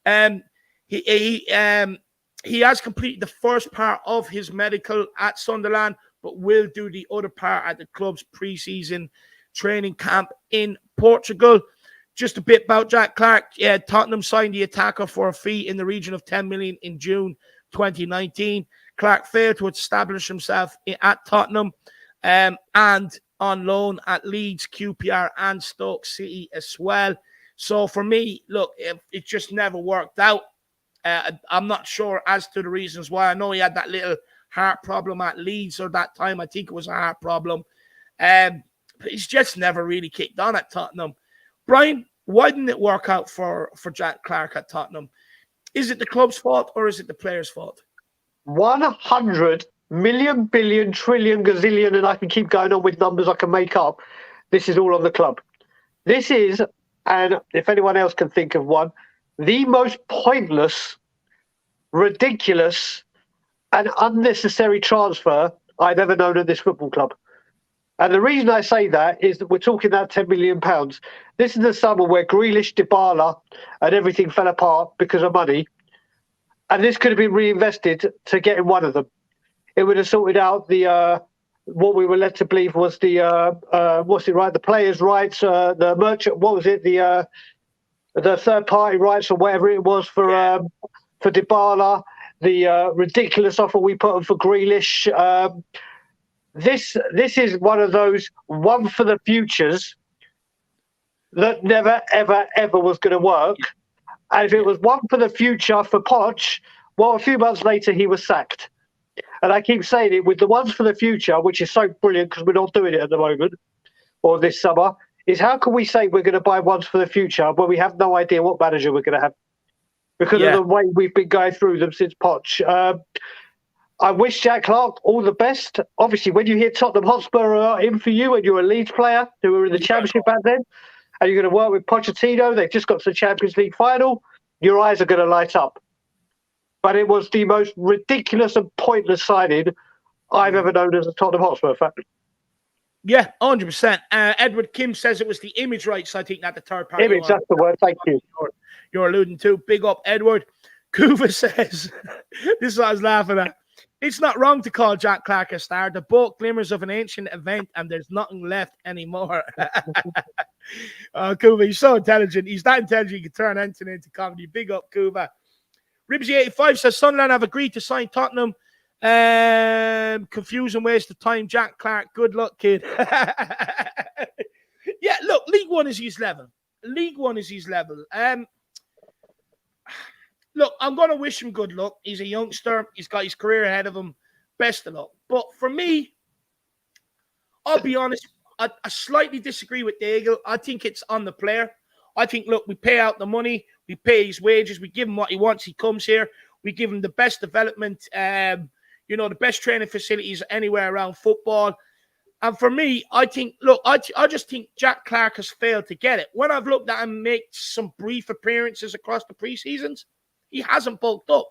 He has completed the first part of his medical at Sunderland, but will do the other part at the club's pre-season training camp in Portugal. Just a bit about Jack Clarke. Tottenham signed the attacker for a fee in the region of 10 million in June 2019. Clarke failed to establish himself at Tottenham and on loan at Leeds, QPR, and Stoke City as well. So for me, look, it just never worked out. I'm not sure as to the reasons why. I know he had that little heart problem at Leeds, or that time I think it was a heart problem. But he's just never really kicked on at Tottenham. Brian, why didn't it work out for Jack Clarke at Tottenham? Is it the club's fault or is it the player's fault? 100 million, billion, trillion, gazillion, and I can keep going on with numbers I can make up. This is all on the club. This is, and if anyone else can think of one, the most pointless, ridiculous, and unnecessary transfer I've ever known at this football club. And the reason I say that is that we're talking about £10 million. This is the summer where Grealish, Dybala, and everything fell apart because of money. And this could have been reinvested to get in one of them. It would have sorted out the what we were led to believe was the the players' rights, the merchant. What was it? The third party rights or whatever it was for Dybala. The ridiculous offer we put on for Grealish. This is one of those one for the futures that never, ever, ever was going to work. And if it was one for the future for Poch, well, a few months later, he was sacked. And I keep saying it with the ones for the future, which is so brilliant because we're not doing it at the moment or this summer, is how can we say we're going to buy ones for the future when we have no idea what manager we're going to have because of the way we've been going through them since Poch. I wish Jack Clarke all the best. Obviously, when you hear Tottenham Hotspur are in for you and you're a Leeds player who were in the Championship back then, and you're going to work with Pochettino, they've just got to the Champions League final, your eyes are going to light up. But it was the most ridiculous and pointless signing I've ever known as a Tottenham Hotspur fan. Yeah, 100%. Edward Kim says it was the image rights, I think, not the third party. Image, that's the word. Thank you. You're alluding to. Big up, Edward. Kuva says, this is what I was laughing at. It's not wrong to call Jack Clarke a star. The boat glimmers of an ancient event and there's nothing left anymore. Kuva, he's so intelligent. He's that intelligent, he can turn anything into comedy. Big up, Kuva. Ribsy85 says, Sunderland have agreed to sign Tottenham. Confusing waste of time. Jack Clarke, good luck, kid. Yeah, look, League One is his level. League One is his level. Look, I'm going to wish him good luck. He's a youngster. He's got his career ahead of him. Best of luck. But for me, I'll be honest, I slightly disagree with Daigle. I think it's on the player. I think, look, we pay out the money. We pay his wages. We give him what he wants. He comes here. We give him the best development, the best training facilities anywhere around football. And for me, I think, look, I just think Jack Clarke has failed to get it. When I've looked at him make some brief appearances across the pre-seasons, he hasn't bulked up.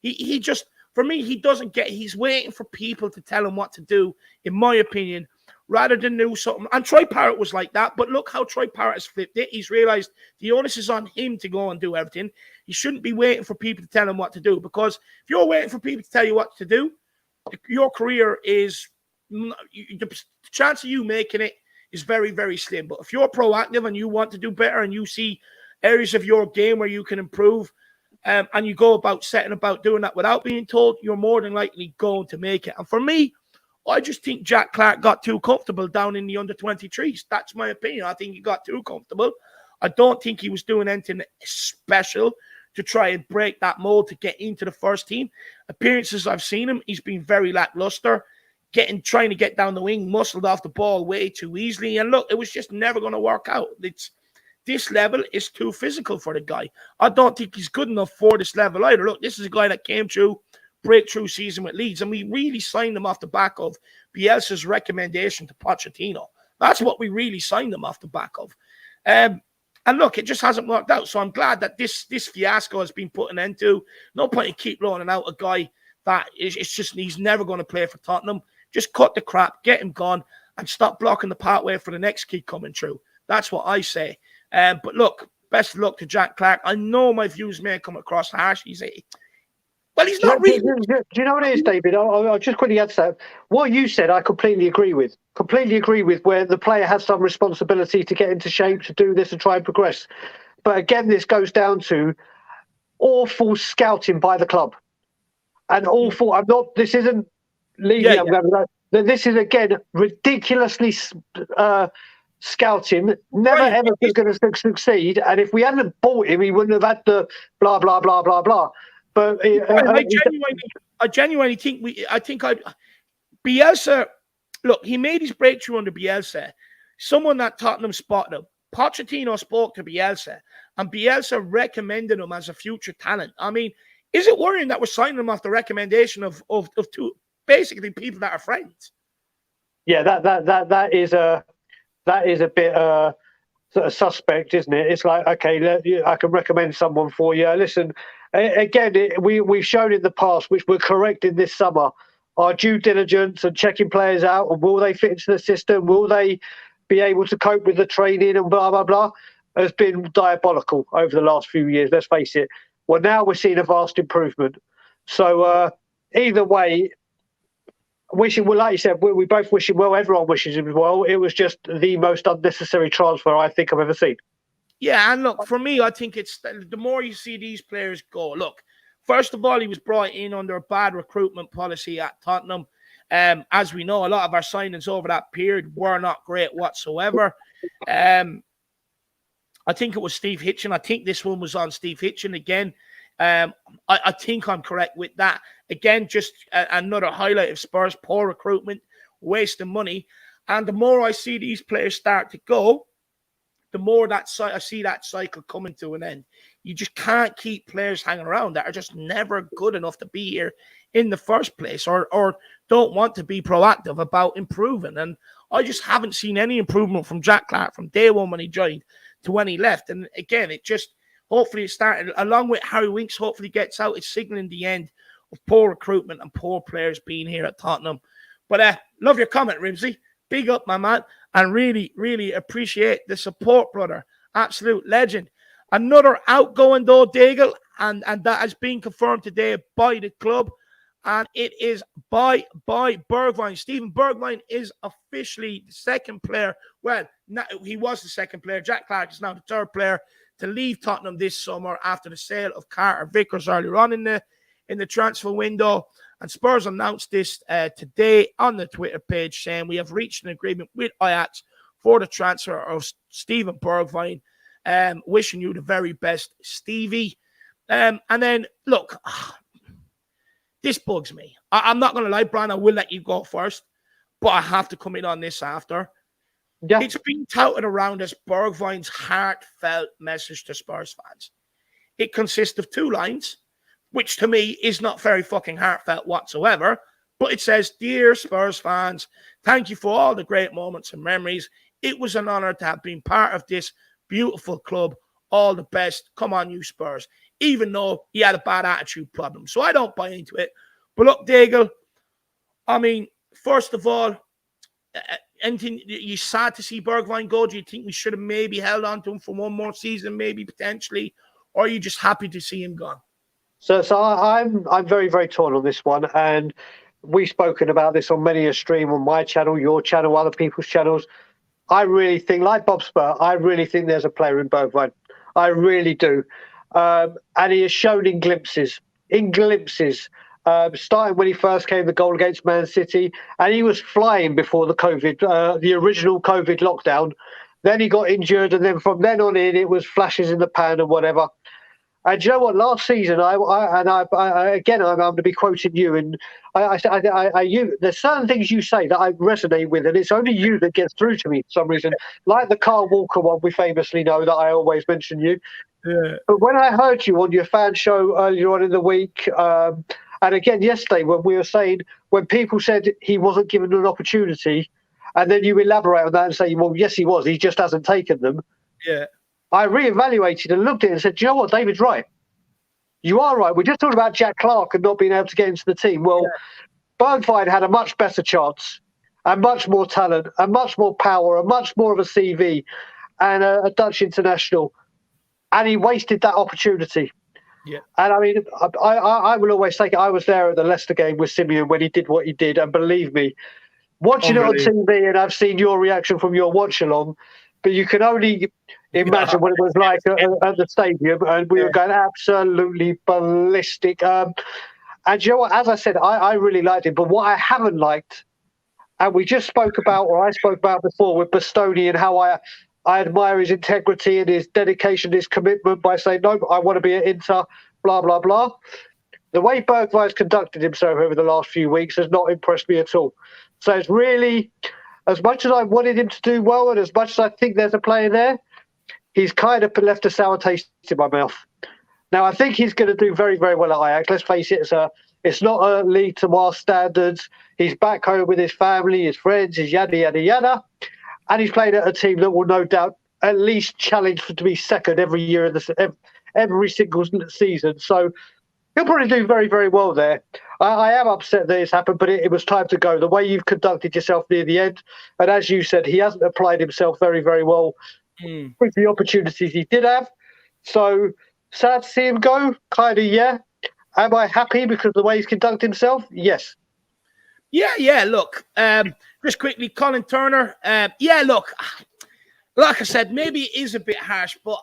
He just, for me, he doesn't get, he's waiting for people to tell him what to do, in my opinion, rather than do something. And Troy Parrott was like that, but look how Troy Parrott has flipped it. He's realized the onus is on him to go and do everything. He shouldn't be waiting for people to tell him what to do, because if you're waiting for people to tell you what to do, your career is, the chance of you making it is very, very slim. But if you're proactive and you want to do better and you see areas of your game where you can improve, and you go about setting about doing that without being told, you're more than likely going to make it. And for me, I just think Jack Clarke got too comfortable down in the under-23s. That's my opinion. I think he got too comfortable. I don't think he was doing anything special to try and break that mold to get into the first team. Appearances I've seen him, he's been very lackluster, trying to get down the wing, muscled off the ball way too easily. And look, it was just never going to work out. This level is too physical for the guy. I don't think he's good enough for this level either. Look, this is a guy that came through breakthrough season with Leeds, and we really signed him off the back of Bielsa's recommendation to Pochettino. That's what we really signed him off the back of. And look, it just hasn't worked out. So I'm glad that this fiasco has been put an end to. No point in keep loaning out a guy that he's never going to play for Tottenham. Just cut the crap, get him gone, and stop blocking the pathway for the next kid coming through. That's what I say. But look, best of luck to Jack Clarke. I know my views may come across harsh. He's not really. Do you know what it is, David? I'll just quickly add to that. What you said, I completely agree with. Completely agree with where the player has some responsibility to get into shape, to do this and try and progress. But again, this goes down to awful scouting by the club. And awful, this isn't leaving. This is, again, ridiculously scouting. Never, ever was going to succeed. And if we hadn't bought him, he wouldn't have had the blah, blah, blah, blah, blah. But I genuinely think Bielsa, look, he made his breakthrough under Bielsa. Someone that Tottenham spotted him. Pochettino spoke to Bielsa, and Bielsa recommended him as a future talent. I mean, is it worrying that we're signing him off the recommendation of two basically people that are friends? Yeah, that is a bit sort of suspect, isn't it? It's like, okay, I can recommend someone for you. Listen, again, we've shown in the past, which we're correcting this summer, our due diligence and checking players out, and will they fit into the system? Will they be able to cope with the training and blah, blah, blah, has been diabolical over the last few years, let's face it. Well, now we're seeing a vast improvement. So either way, wishing well, like you said, we both wish him well. Everyone wishes him well. It was just the most unnecessary transfer I think I've ever seen. Yeah, and look, for me, I think it's the more you see these players go. Look, first of all, he was brought in under a bad recruitment policy at Tottenham. As we know, a lot of our signings over that period were not great whatsoever. I think it was Steve Hitchen. I think this one was on Steve Hitchen again. I think I'm correct with that. Again, just another highlight of Spurs' poor recruitment, wasting money. And the more I see these players start to go, the more that I see that cycle coming to an end. You just can't keep players hanging around that are just never good enough to be here in the first place, or don't want to be proactive about improving. And I just haven't seen any improvement from Jack Clarke from day one when he joined to when he left. And again, it just, hopefully it started, along with Harry Winks, hopefully gets out. It's signaling the end of poor recruitment and poor players being here at Tottenham. But love your comment, Rimsey. Big up, my man. And really, really appreciate the support, brother. Absolute legend. Another outgoing, though, Daigle, and that has been confirmed today by the club. And it is by Bergwijn. Steven Bergwijn is officially the second player. Well, he was the second player. Jack Clarke is now the third player to leave Tottenham this summer after the sale of Carter Vickers earlier on in the transfer window. And Spurs announced this today on the Twitter page, saying we have reached an agreement with Ajax for the transfer of Steven Bergwijn. Wishing you the very best, Stevie. And then, look, this bugs me. I'm not going to lie, Brian, I will let you go first, but I have to come in on this after. Yeah. It's been touted around as Bergwijn's heartfelt message to Spurs fans. It consists of 2 lines, which to me is not very fucking heartfelt whatsoever, but it says, "Dear Spurs fans, thank you for all the great moments and memories. It was an honor to have been part of this beautiful club. All the best. Come on, you Spurs." Even though he had a bad attitude problem. So I don't buy into it. But look, Daigle, I mean, first of all, anything, you sad to see Bergwijn go? Do you think we should have maybe held on to him for one more season, maybe potentially? Or are you just happy to see him gone? So I'm very, very torn on this one. And we've spoken about this on many a stream on my channel, your channel, other people's channels. I really think, like Bob Spur, I really think there's a player in Bergwijn. I really do. And he has shown in glimpses, starting when he first came the goal against Man City, and he was flying before the original COVID lockdown. Then he got injured, and then from then on in, it was flashes in the pan and whatever. And you know what? Last season, I'm going to be quoting you, and there's certain things you say that I resonate with, and it's only you that gets through to me for some reason. Like the Carl Walker one, we famously know that I always mention you. Yeah. But when I heard you on your fan show earlier on in the week, and again yesterday when we were saying, when people said he wasn't given an opportunity, and then you elaborate on that and say, well, yes, he was. He just hasn't taken them. Yeah. I reevaluated and looked at it and said, do you know what? David's right. You are right. We're just talking about Jack Clarke and not being able to get into the team. Well, Bergwijn had a much better chance and much more talent and much more power and much more of a CV and a Dutch international. and he wasted that opportunity. Yeah. And I mean, I will always say I was there at the Leicester game with Simeon when he did what he did, and believe me, watching it on TV, and I've seen your reaction from your watch along, but you can only imagine what it was like at the stadium, and we were going absolutely ballistic. And you know what? As I said, I really liked it, but what I haven't liked, and we just spoke about, or I spoke about before with Bastoni, and how I admire his integrity and his dedication, his commitment by saying, no, I want to be at Inter, blah, blah, blah. The way Bergwijn's conducted himself over the last few weeks has not impressed me at all. So it's really, as much as I wanted him to do well and as much as I think there's a player there, he's kind of left a sour taste in my mouth. Now, I think he's going to do very, very well at Ajax. Let's face it, it's not a league to our standards. He's back home with his family, his friends, his yada, yada, yada. And he's played at a team that will no doubt at least challenge to be second every year, every single season. So he'll probably do very, very well there. I am upset that it's happened, but it was time to go. The way you've conducted yourself near the end, and as you said, he hasn't applied himself very, very well with the opportunities he did have. So sad to see him go, kind of, yeah. Am I happy because of the way he's conducted himself? Yes. Yeah, look, just quickly, Colin Turner. Look, like I said, maybe it is a bit harsh, but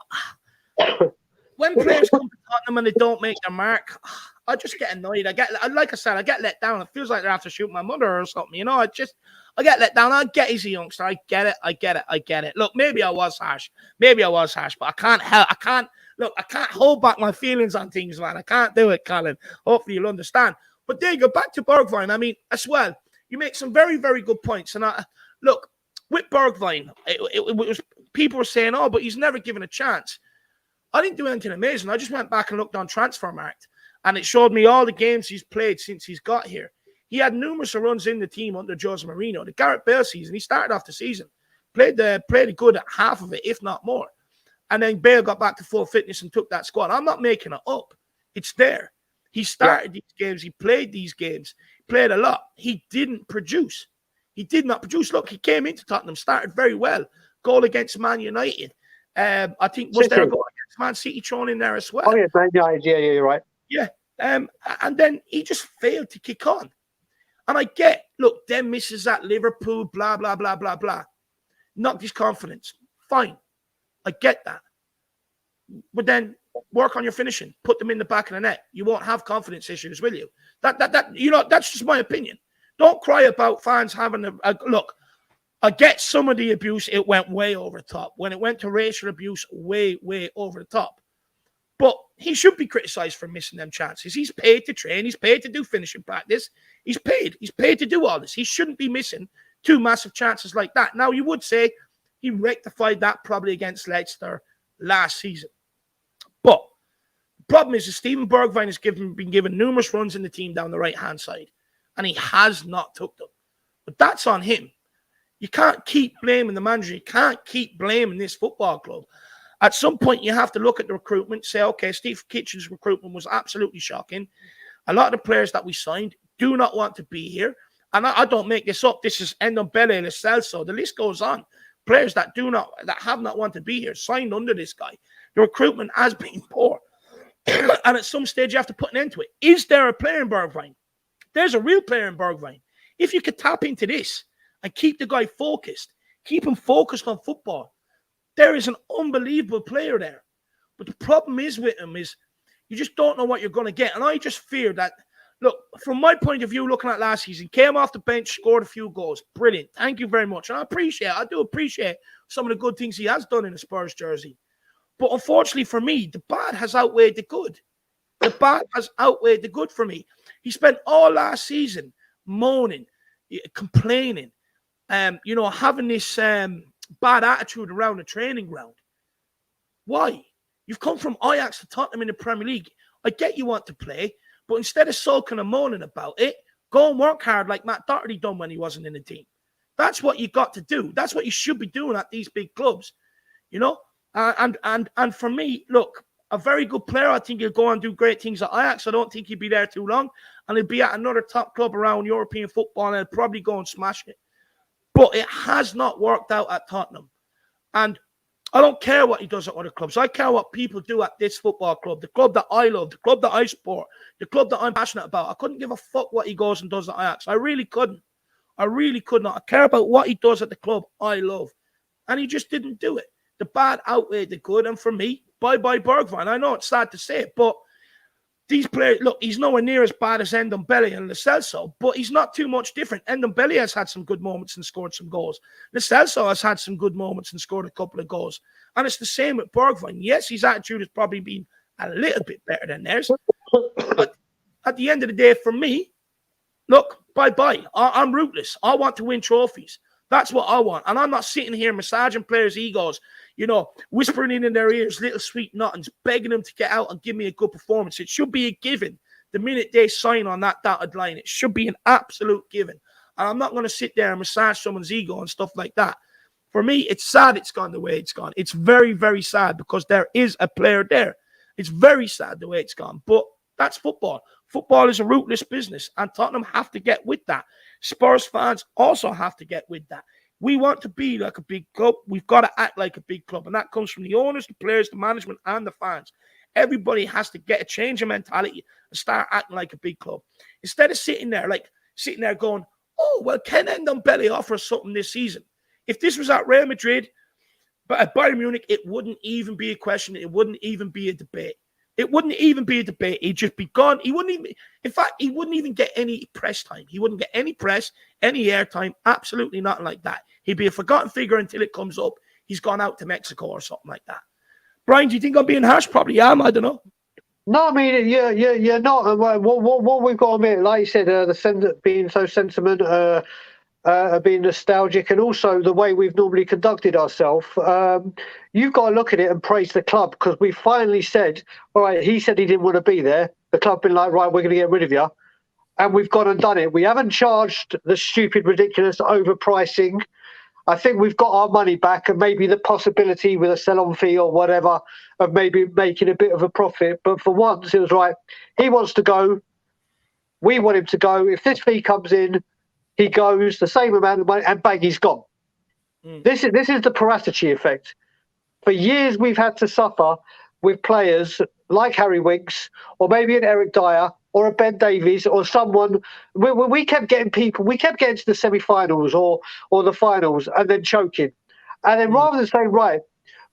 when players come to Tottenham and they don't make their mark, I just get annoyed. I get let down. It feels like they're after shooting my mother or something, you know. I get let down. I get he's a youngster. I get it. Look, maybe I was harsh, but I can't hold back my feelings on things, man. I can't do it, Colin. Hopefully you'll understand. But there you go, back to Bergwijn. I mean, as well, you make some very, very good points. And look, with Bergwijn, it was people were saying, oh, but he's never given a chance. I didn't do anything amazing. I just went back and looked on Transfermarkt, and it showed me all the games he's played since he's got here. He had numerous runs in the team under Jose Mourinho. The Gareth Bale season, he started off the season, played a good half of it, if not more. And then Bale got back to full fitness and took that squad. I'm not making it up. It's there. He started these games. He played these games. Played a lot. He didn't produce. He did not produce. Look, he came into Tottenham, started very well. Goal against Man United. I think, was there a goal against Man City thrown in there as well? Oh, yeah, Man United. Yeah, you're right. Yeah. And then he just failed to kick on. And I get, look, then misses at Liverpool, blah, blah, blah, blah, blah. Knocked his confidence. Fine. I get that. But then work on your finishing. Put them in the back of the net. You won't have confidence issues, will you? That's just my opinion. Don't cry about fans having a look. I get some of the abuse. It went way over the top. When it went to racial abuse, way, way over the top. But he should be criticised for missing them chances. He's paid to train. He's paid to do finishing practice. He's paid. He's paid to do all this. He shouldn't be missing two massive chances like that. Now, you would say he rectified that probably against Leicester last season. But the problem is that Steven Bergwijn has been given numerous runs in the team down the right-hand side, and he has not took them. But that's on him. You can't keep blaming the manager. You can't keep blaming this football club. At some point, you have to look at the recruitment, say, okay, Steve Kitchen's recruitment was absolutely shocking. A lot of the players that we signed do not want to be here. And I don't make this up. This is Ndombele, Lo Celso. The list goes on. Players that have not wanted to be here, signed under this guy. The recruitment has been poor. And at some stage, you have to put an end to it. Is there a player in Bergwijn? There's a real player in Bergwijn. If you could tap into this and keep the guy focused, keep him focused on football, there is an unbelievable player there. But the problem is with him is you just don't know what you're going to get. And I just fear that, look, from my point of view, looking at last season, came off the bench, scored a few goals. Brilliant. Thank you very much. And I do appreciate some of the good things he has done in the Spurs jersey. But unfortunately for me, the bad has outweighed the good. The bad has outweighed the good for me. He spent all last season moaning, complaining, having this bad attitude around the training ground. Why? You've come from Ajax to Tottenham in the Premier League. I get you want to play, but instead of sulking and moaning about it, go and work hard like Matt Doherty done when he wasn't in the team. That's what you got to do. That's what you should be doing at these big clubs, you know? And for me, look, a very good player. I think he'll go and do great things at Ajax. I don't think he'll be there too long. And he'll be at another top club around European football and he'll probably go and smash it. But it has not worked out at Tottenham. And I don't care what he does at other clubs. I care what people do at this football club, the club that I love, the club that I support, the club that I'm passionate about. I couldn't give a fuck what he goes and does at Ajax. I really couldn't. I really could not. I care about what he does at the club I love. And he just didn't do it. The bad outweighed the good. And for me, bye-bye Bergwijn. I know it's sad to say it, but these players, look, he's nowhere near as bad as Ndombele and Lo Celso, but he's not too much different. Ndombele has had some good moments and scored some goals. Lo Celso has had some good moments and scored a couple of goals. And it's the same with Bergwijn. Yes, his attitude has probably been a little bit better than theirs. But at the end of the day, for me, look, bye-bye. I'm ruthless. I want to win trophies. That's what I want. And I'm not sitting here massaging players' egos, whispering in their ears little sweet nothings, begging them to get out and give me a good performance. It should be a given. The minute they sign on that dotted line, it should be an absolute given. And I'm not going to sit there and massage someone's ego and stuff like that. For me, it's sad it's gone the way it's gone. It's very, very sad because there is a player there. It's very sad the way it's gone. But that's football. Football is a ruthless business, and Tottenham have to get with that. Spurs fans also have to get with that. We want to be like a big club. We've got to act like a big club, and that comes from the owners, the players, the management, and the fans. Everybody has to get a change of mentality and start acting like a big club. Instead of sitting there going, oh, well, can Ndombele offer us something this season? If this was at Real Madrid, but at Bayern Munich, it wouldn't even be a question. It wouldn't even be a debate. It wouldn't even be a debate. He'd just be gone. He wouldn't even get any press time. He wouldn't get any press, any airtime, absolutely nothing like that. He'd be a forgotten figure until it comes up. He's gone out to Mexico or something like that. Brian, do you think I'm being harsh? Probably am. I don't know. No, I mean, you're not. What we've got to admit, like you said, being so sentiment, being nostalgic, and also the way we've normally conducted ourselves, you've got to look at it and praise the club, because we finally said, all right, he said he didn't want to be there. The club been like, right, we're going to get rid of you. And we've gone and done it. We haven't charged the stupid, ridiculous overpricing. I think we've got our money back, and maybe the possibility with a sell-on fee or whatever of maybe making a bit of a profit. But for once, it was right. He wants to go. We want him to go. If this fee comes in, he goes, the same amount of money, and bang, he's gone. This is the Paratici effect. For years, we've had to suffer with players like Harry Winks, or maybe an Eric Dyer, or a Ben Davies, or someone. We kept getting people. We kept getting to the semi-finals or the finals, and then choking. And then rather than saying, right,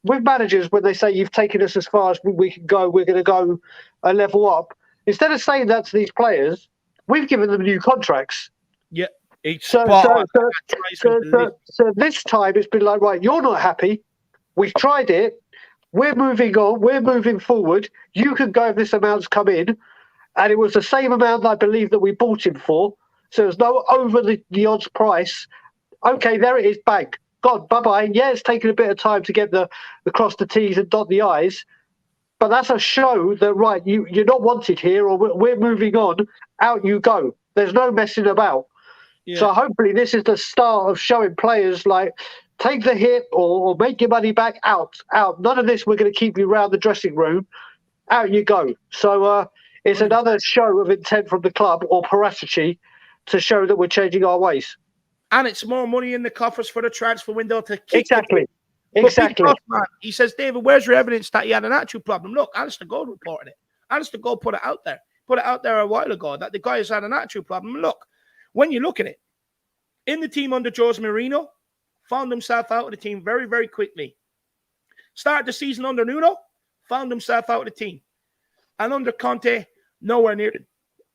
with managers, when they say you've taken us as far as we can go, we're going to go and level up. Instead of saying that to these players, we've given them new contracts. Yeah. So this time it's been like, right, you're not happy. We've tried it. We're moving on. We're moving forward. You can go if this amount's come in. And it was the same amount, I believe, that we bought him for. So there's no over the odds price. Okay, there it is, bang. God, bye-bye. Yeah, it's taken a bit of time to get the cross the T's and dot the I's. But that's a show that, right, you're not wanted here, or we're moving on. Out you go. There's no messing about. Yeah. So hopefully this is the start of showing players, like, take the hit or make your money back, out. None of this, we're going to keep you around the dressing room. Out you go. So it's another show of intent from the club, or Paratici, to show that we're changing our ways. And it's more money in the coffers for the transfer window to keep Exactly. Tough, man. He says, David, where's your evidence that he had an actual problem? Look, Alistair Gold reported it. Alistair Gold put it out there. Put it out there a while ago that the guy has had an actual problem. Look, when you look at it, in the team under Jose Mourinho, found himself out of the team very, very quickly. Started the season under Nuno, found himself out of the team. And under Conte, nowhere near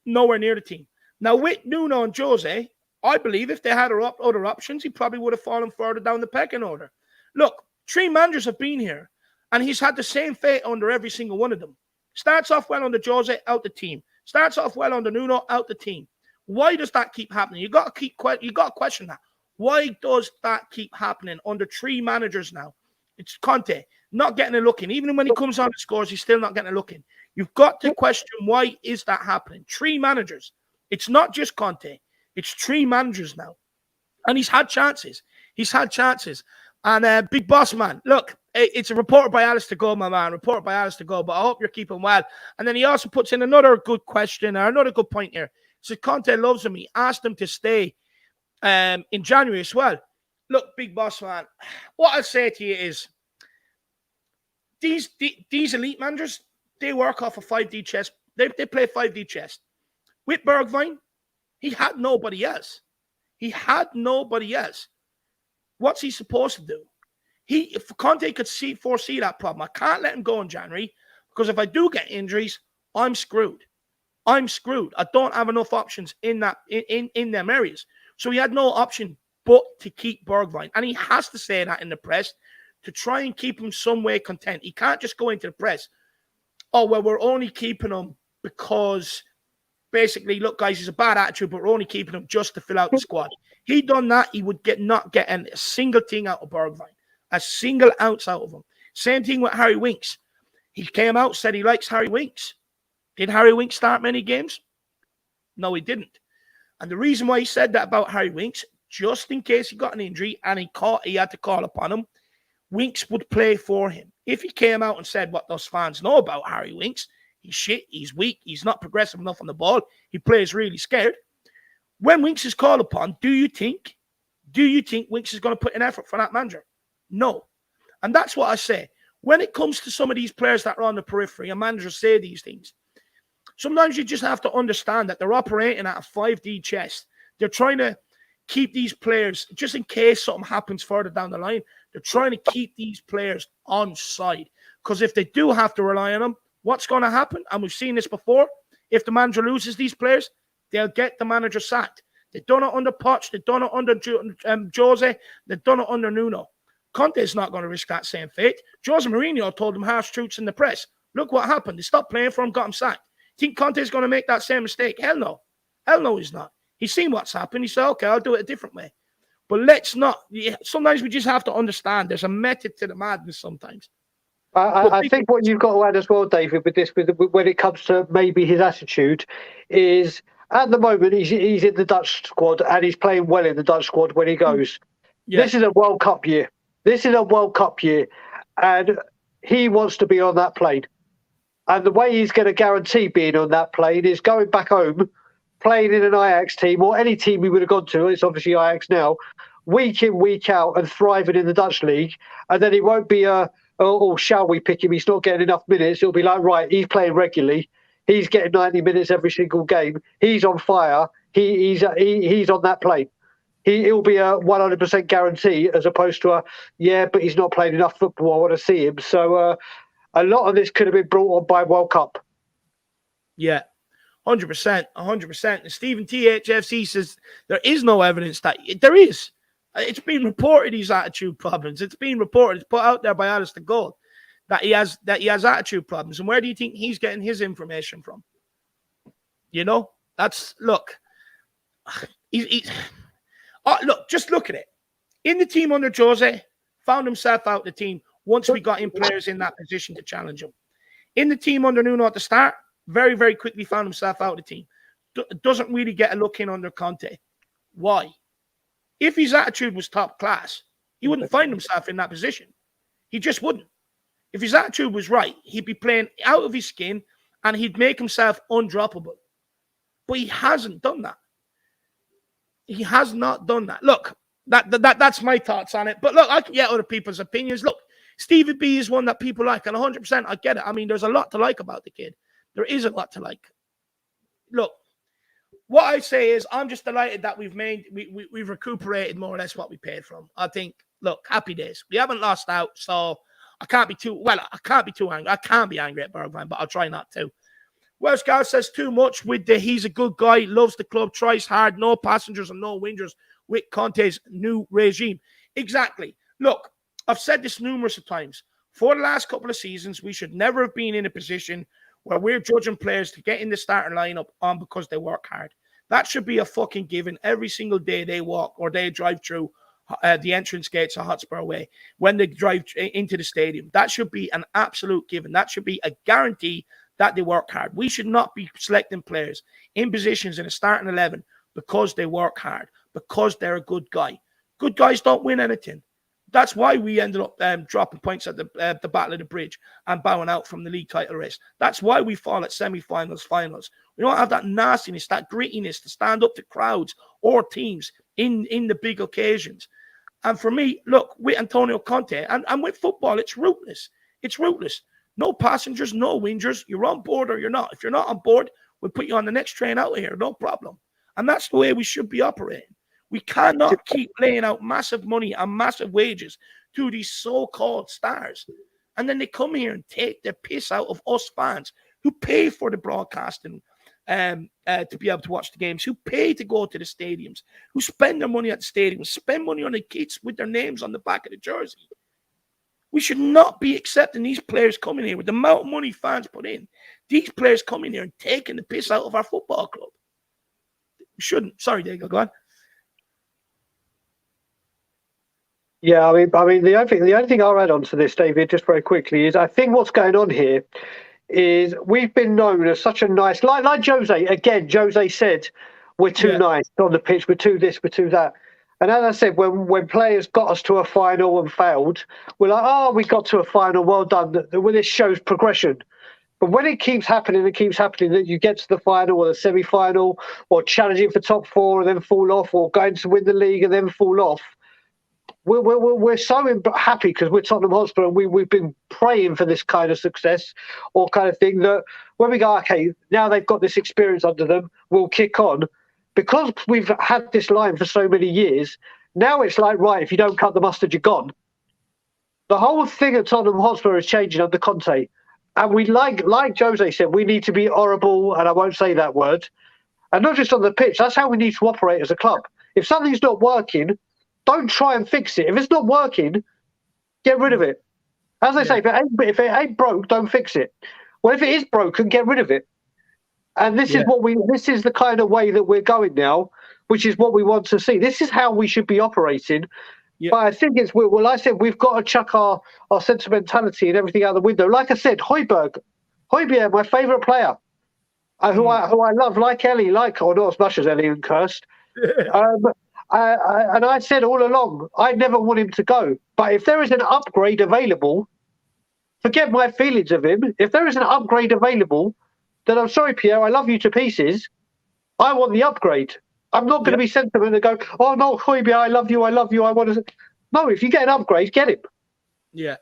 the team. Now, with Nuno and Jose, I believe if they had other options, he probably would have fallen further down the pecking order. Look, 3 managers have been here, and he's had the same fate under every single one of them. Starts off well under Jose, out the team. Starts off well under Nuno, out the team. Why does that keep happening? You got to question that. Why does that keep happening under 3 managers now? It's Conte not getting a look in. Even when he comes on and scores, he's still not getting a look in. You've got to question, why is that happening? 3 managers. It's not just Conte. It's 3 managers now. And he's had chances. And Big Boss Man, look, it's a report by Alistair Gold, my man. Report by Alistair Gold, but I hope you're keeping well. And then he also puts in another good question, or another good point here. So Conte loves him. He asked him to stay in January as well. Look, Big Boss Man, what I'll say to you is, these elite managers, they work off a 5D chess. They play 5D chess. With Bergwijn, he had nobody else. What's he supposed to do? If Conte could foresee that problem, I can't let him go in January, because if I do get injuries, I'm screwed. I don't have enough options in them areas. So he had no option but to keep Bergwijn. And he has to say that in the press to try and keep him some way content. He can't just go into the press, oh, well, we're only keeping him because basically, look, guys, he's a bad attitude, but we're only keeping him just to fill out the squad. He done that, he would not get a single thing out of Bergwijn. A single ounce out of him. Same thing with Harry Winks. He came out, said he likes Harry Winks. Did Harry Winks start many games? No, he didn't. And the reason why he said that about Harry Winks, just in case he got an injury and he had to call upon him, Winks would play for him. If he came out and said what those fans know about Harry Winks, he's shit, he's weak, he's not progressive enough on the ball, he plays really scared. When Winks is called upon, do you think Winks is going to put an effort for that manager? No. And that's what I say. When it comes to some of these players that are on the periphery, and managers say these things, sometimes you just have to understand that they're operating at a 5D chess. They're trying to keep these players, just in case something happens further down the line, they're trying to keep these players on side. Because if they do have to rely on them, what's going to happen? And we've seen this before. If the manager loses these players, they'll get the manager sacked. They've done it under Poch. They've done it under Jose. They've done it under Nuno. Conte is not going to risk that same fate. Jose Mourinho told them harsh truths in the press. Look what happened. They stopped playing for him, got him sacked. Think Conte is going to make that same mistake? Hell no. Hell no, he's not. He's seen what's happened. He said, okay, I'll do it a different way. But let's not. Sometimes we just have to understand there's a method to the madness sometimes. I think what you've got to add as well, David, with this, when it comes to maybe his attitude, is at the moment he's in the Dutch squad and he's playing well in the Dutch squad when he goes. Yeah. This is a World Cup year. And he wants to be on that plane. And the way he's going to guarantee being on that plane is going back home, playing in an Ajax team or any team he would have gone to. It's obviously Ajax now, week in, week out, and thriving in the Dutch league. And then he won't be oh, shall we pick him? He's not getting enough minutes. It'll be like, right, he's playing regularly. He's getting 90 minutes every single game. He's on fire. He's on that plane. He'll be a 100% guarantee, as opposed to but he's not playing enough football. I want to see him. So a lot of this could have been brought on by World Cup. Yeah, 100%. And Stephen THFC says there is no evidence that there is. It's been reported these attitude problems. It's been reported. It's put out there by Alistair Gold that he has attitude problems. And where do you think he's getting his information from? You know, look. Look, just look at it. In the team under Jose, found himself out the team once we got in players in that position to challenge him. In the team under Nuno at the start, very, very quickly found himself out the team. Doesn't really get a look in under Conte. Why? If his attitude was top class, he wouldn't find himself in that position. He just wouldn't. If his attitude was right, he'd be playing out of his skin and he'd make himself undroppable. But he hasn't done that. He has not done that. Look, that's my thoughts on it. But look, I can get other people's opinions. Look, Stevie B is one that people like, and 100% I get it. I mean, there's a lot to like about the kid. There is a lot to like. Look, what I say is I'm just delighted that we've recuperated more or less what we paid for him. I think, look, happy days. We haven't lost out, so I can't be too angry. I can't be angry at Bergwijn, but I'll try not to. Welsh Gal says too much with he's a good guy, loves the club, tries hard, no passengers and no whingers with Conte's new regime. Exactly. Look, I've said this numerous of times. For the last couple of seasons, we should never have been in a position where we're judging players to get in the starting lineup on because they work hard. That should be a fucking given every single day they walk or they drive through the entrance gates of Hotspur Way when they drive into the stadium. That should be an absolute given. That should be a guarantee that they work hard. We should not be selecting players in positions in a starting 11 because they work hard, because they're a good guy. Good guys don't win anything. That's why we ended up dropping points at the Battle of the Bridge and bowing out from the league title race. That's why we fall at semi-finals, finals. We don't have that nastiness, that grittiness to stand up to crowds or teams in the big occasions. And for me, look, with Antonio Conte and with football, it's ruthless. It's Ruthless. No passengers, no whingers. You're on board or you're not. If you're not on board, we'll put you on the next train out of here. No problem. And that's the way we should be operating. We cannot keep laying out massive money and massive wages to these so-called stars. And then they come here and take the piss out of us fans who pay for the broadcasting to be able to watch the games, who pay to go to the stadiums, who spend their money at the stadiums, spend money on the kits with their names on the back of the jersey. We should not be accepting these players coming here with the amount of money fans put in. These players coming here and taking the piss out of our football club. We shouldn't. Sorry, Diego, go on. Yeah, I mean, the only thing I'll add on to this, David, just very quickly, is I think what's going on here is we've been known as such a nice, like Jose. Again, Jose said we're too nice on the pitch, we're too this, we're too that. And as I said, when players got us to a final and failed, we're like, oh, we got to a final, well done. Well, this shows progression. But when it keeps happening, that you get to the final or the semi-final or challenging for top four and then fall off, or going to win the league and then fall off, we're so happy because we're Tottenham Hotspur and we've been praying for this kind of success or kind of thing, that when we go, okay, now they've got this experience under them, we'll kick on. Because we've had this line for so many years, now it's like, right, if you don't cut the mustard, you're gone. The whole thing at Tottenham Hotspur is changing under Conte. And we, like Jose said, we need to be horrible, and I won't say that word. And not just on the pitch, that's how we need to operate as a club. If something's not working, don't try and fix it. If it's not working, get rid of it. As I say, if it ain't broke, don't fix it. Well, if it is broken, get rid of it. And this is this is the kind of way that we're going now, which is what we want to see. This is how we should be operating. Yeah. But I think it's, well, I said, we've got to chuck our sentimentality and everything out the window. Like I said, Højbjerg, my favourite player, who I love, like Ellie, not as much as Ellie and Kirst. And I said all along, I never want him to go. But if there is an upgrade available, forget my feelings of him. If there is an upgrade available, then I'm sorry, Pierre, I love you to pieces. I want the upgrade. I'm not going to be sentimental and go, oh, no, Højbjerg, I love you, I want to... No, if you get an upgrade, get him. Yeah,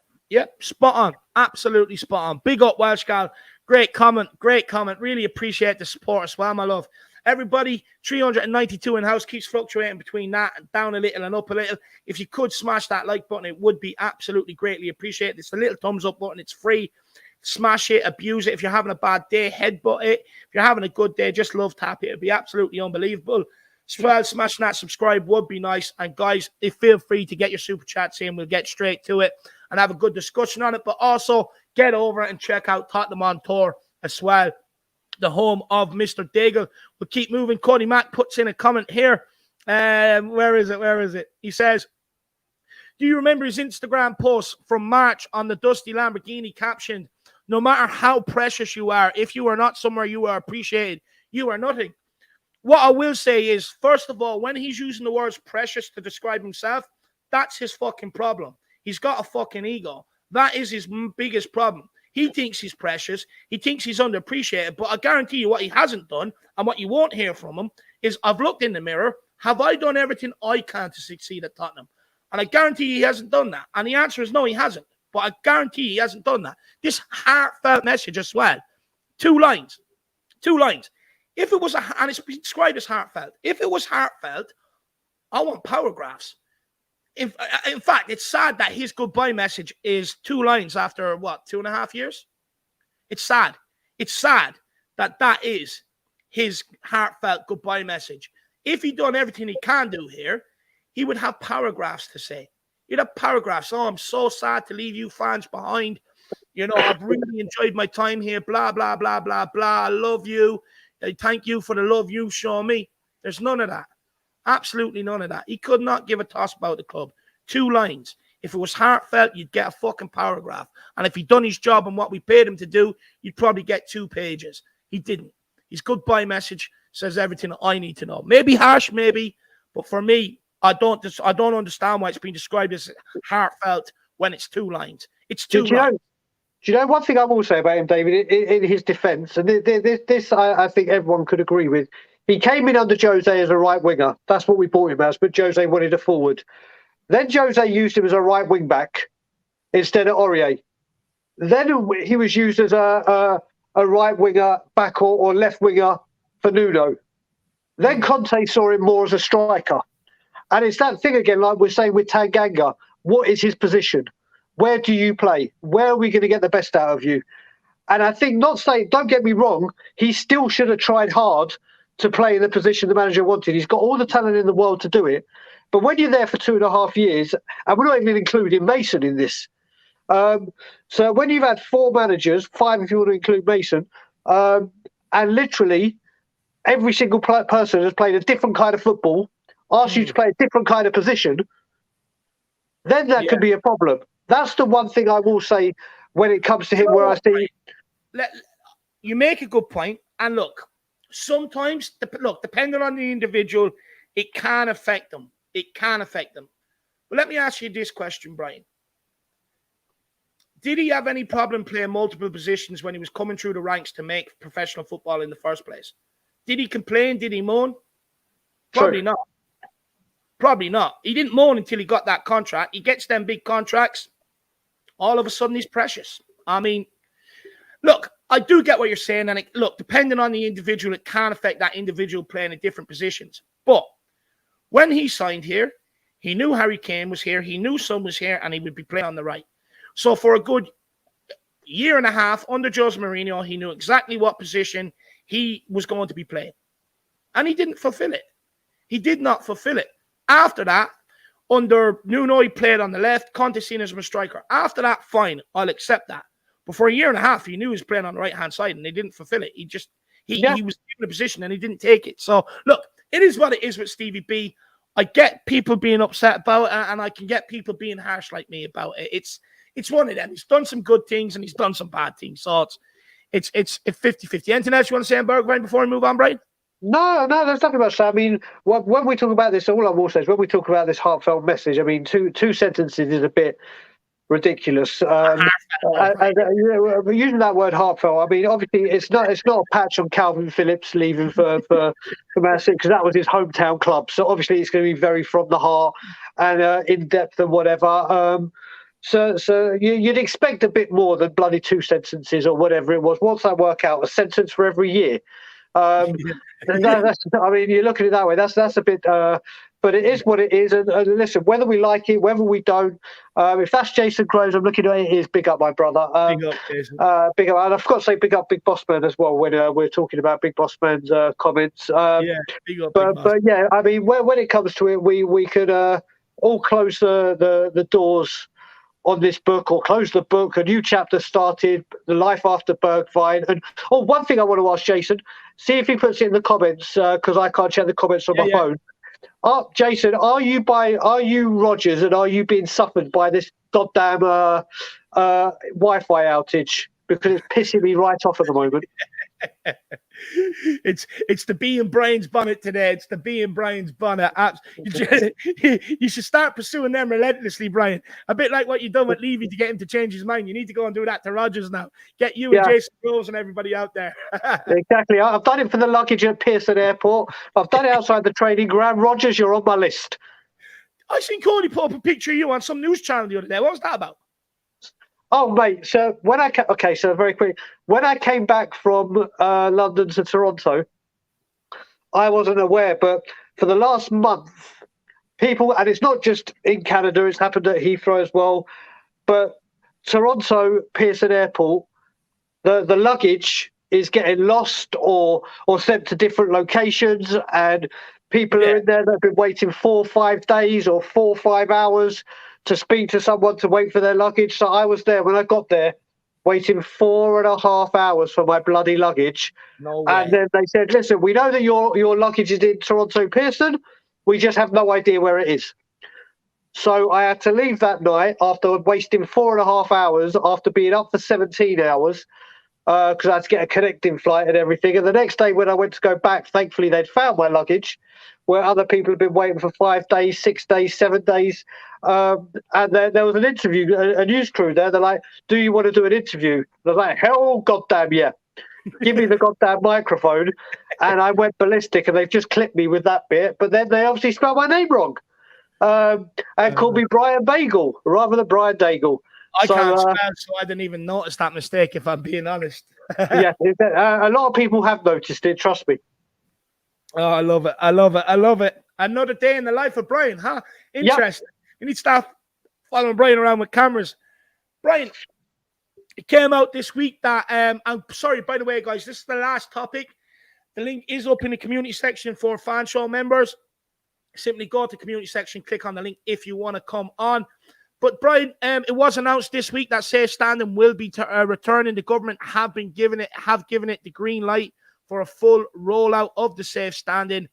spot on. Absolutely spot on. Big up, Welsh gal. Great comment. Really appreciate the support as well, my love. Everybody, 392 in-house, keeps fluctuating between that and down a little and up a little. If you could smash that like button, it would be absolutely greatly appreciated. It's a little thumbs up button. It's free. Smash it, abuse it. If you're having a bad day, headbutt it. If you're having a good day, just love tap it. It'd be absolutely unbelievable. As well, smashing that subscribe would be nice. And guys, feel free to get your super chats in. We'll get straight to it and have a good discussion on it. But also get over and check out Tottenham on Tour as well, the home of Mr. Daigle. We'll keep moving. Cody Mack puts in a comment here. Where is it? He says, do you remember his Instagram post from March on the Dusty Lamborghini captioned, no matter how precious you are, if you are not somewhere you are appreciated, you are nothing. What I will say is, first of all, when he's using the words precious to describe himself, that's his fucking problem. He's got a fucking ego. That is his biggest problem. He thinks he's precious. He thinks he's underappreciated. But I guarantee you what he hasn't done and what you won't hear from him is, I've looked in the mirror. Have I done everything I can to succeed at Tottenham? And I guarantee he hasn't done that. And the answer is no, he hasn't. But I guarantee he hasn't done that. This heartfelt message as well. Two lines. If it was and it's described as heartfelt. If it was heartfelt, I want paragraphs. In fact, it's sad that his goodbye message is 2 lines after, 2.5 years? It's sad. It's sad that is his heartfelt goodbye message. If he'd done everything he can do here, he would have paragraphs to say. You'd have paragraphs. Oh, I'm so sad to leave you fans behind. I've really enjoyed my time here. Blah, blah, blah, blah, blah. I love you. Thank you for the love you show me. There's none of that. Absolutely none of that. He could not give a toss about the club. 2 lines. If it was heartfelt, you'd get a fucking paragraph. And if he'd done his job and what we paid him to do, you'd probably get 2 pages. He didn't. His goodbye message says everything I need to know. Maybe harsh, maybe. But for me, I don't understand why it's been described as heartfelt when it's 2 lines. It's 2 lines. Do you know one thing I will say about him, David, in his defence, and this I think everyone could agree with. He came in under Jose as a right winger. That's what we bought him as, but Jose wanted a forward. Then Jose used him as a right wing back instead of Aurier. Then he was used as a right winger back or left winger for Nuno. Then Conte saw him more as a striker. And it's that thing again, like we're saying with Tanganga. What is his position? Where do you play? Where are we going to get the best out of you? And I think, don't get me wrong, he still should have tried hard to play in the position the manager wanted. He's got all the talent in the world to do it. But when you're there for 2.5 years, and we're not even including Mason in this, so when you've had 4 managers, 5 if you want to include Mason, and literally every single person has played a different kind of football, asked you to play a different kind of position, then that could be a problem. That's the one thing I will say when it comes to him, where I see... You make a good point. And look, sometimes, depending on the individual, it can affect them. It can affect them. But let me ask you this question, Brian. Did he have any problem playing multiple positions when he was coming through the ranks to make professional football in the first place? Did he complain? Did he moan? Probably not. Probably not. He didn't moan until he got that contract. He gets them big contracts. All of a sudden, he's precious. I mean, look, I do get what you're saying. And depending on the individual, it can affect that individual playing in different positions. But when he signed here, he knew Harry Kane was here. He knew Son was here, and he would be playing on the right. So for a good 1.5 years under Jose Mourinho, he knew exactly what position he was going to be playing. And he didn't fulfill it. He did not fulfill it. After that, under Nuno, he played on the left. Conte seen as a striker. After that, fine, I'll accept that. But for 1.5 years, he knew he was playing on the right-hand side, and they didn't fulfill it. He was given a position, and he didn't take it. So, look, it is what it is with Stevie B. I get people being upset about it, and I can get people being harsh like me about it. It's one of them. He's done some good things, and he's done some bad things. So it's 50-50. Anything else you want to say on Bergwijn before we move on, Brian? No, there's nothing much. I mean, when we talk about this, all I will say is when we talk about this heartfelt message, I mean, two sentences is a bit ridiculous. Using that word heartfelt, I mean, obviously it's not a patch on Calvin Phillips leaving for Man City, because that was his hometown club. So obviously it's going to be very from the heart and in depth and whatever. So you'd expect a bit more than bloody 2 sentences or whatever it was. Once I work out a sentence for every year. I mean, you look at it that way. That's a bit, but it is what it is. And listen, whether we like it, whether we don't, if that's Jason Groves, I'm looking at it. Is big up, my brother. Big up, Jason. Big up, and I've got to say, big up, Big Boss Man as well. When we're talking about Big Boss Man's comments, big up. But yeah, I mean, when it comes to it, we could all close the doors on this book, or close the book. A new chapter started, the life after Bergwijn. And one thing I want to ask Jason, see if he puts it in the comments, because I can't check the comments on my phone. Jason, are you Rodgers, and are you being suffered by this goddamn Wi-Fi outage? Because it's pissing me right off at the moment. It's the bee and Brian's bonnet today. It's the bee and Brian's bonnet. You should start pursuing them relentlessly, Brian. A bit like what you've done with Levy to get him to change his mind. You need to go and do that to Rodgers now. Get you and Jason Groves and everybody out there. Exactly. I've done it for the luggage at Pearson Airport. I've done it outside the training ground. Rodgers, you're on my list. I seen Cody put up a picture of you on some news channel the other day. What was that about? Oh, mate. So so very quick. When I came back from London to Toronto, I wasn't aware, but for the last month, people, and it's not just in Canada, it's happened at Heathrow as well, but Toronto Pearson Airport, the luggage is getting lost or sent to different locations, and people are in there that have been waiting 4 or 5 days or 4 or 5 hours to speak to someone to wait for their luggage. So I was there when I got there, waiting 4.5 hours for my bloody luggage. No way. And then they said, listen, we know that your luggage is in Toronto Pearson. We just have no idea where it is. So I had to leave that night after wasting 4.5 hours, after being up for 17 hours, because I had to get a connecting flight and everything. And the next day when I went to go back, thankfully they'd found my luggage, where other people had been waiting for 5 days, 6 days, 7 days. And there was an interview, a news crew there. They're like, do you want to do an interview? I was like, hell, goddamn, yeah. Give me the goddamn microphone. And I went ballistic, and they've just clipped me with that bit. But then they obviously spelled my name wrong and called me Brian Bagel rather than Brian Daigle. I can't spell, so I didn't even notice that mistake, if I'm being honest. Yeah, a lot of people have noticed it, trust me. Oh, I love it. I love it. I love it. Another day in the life of Brian, huh? Interesting. Yep. You need to start following Brian around with cameras. Brian, it came out this week that, I'm sorry, by the way, guys, this is the last topic. The link is up in the community section for fan show members. Simply go to the community section, click on the link if you want to come on. But Brian, it was announced this week that safe standing will be returning. The government have given it the green light for a full rollout of the safe standing,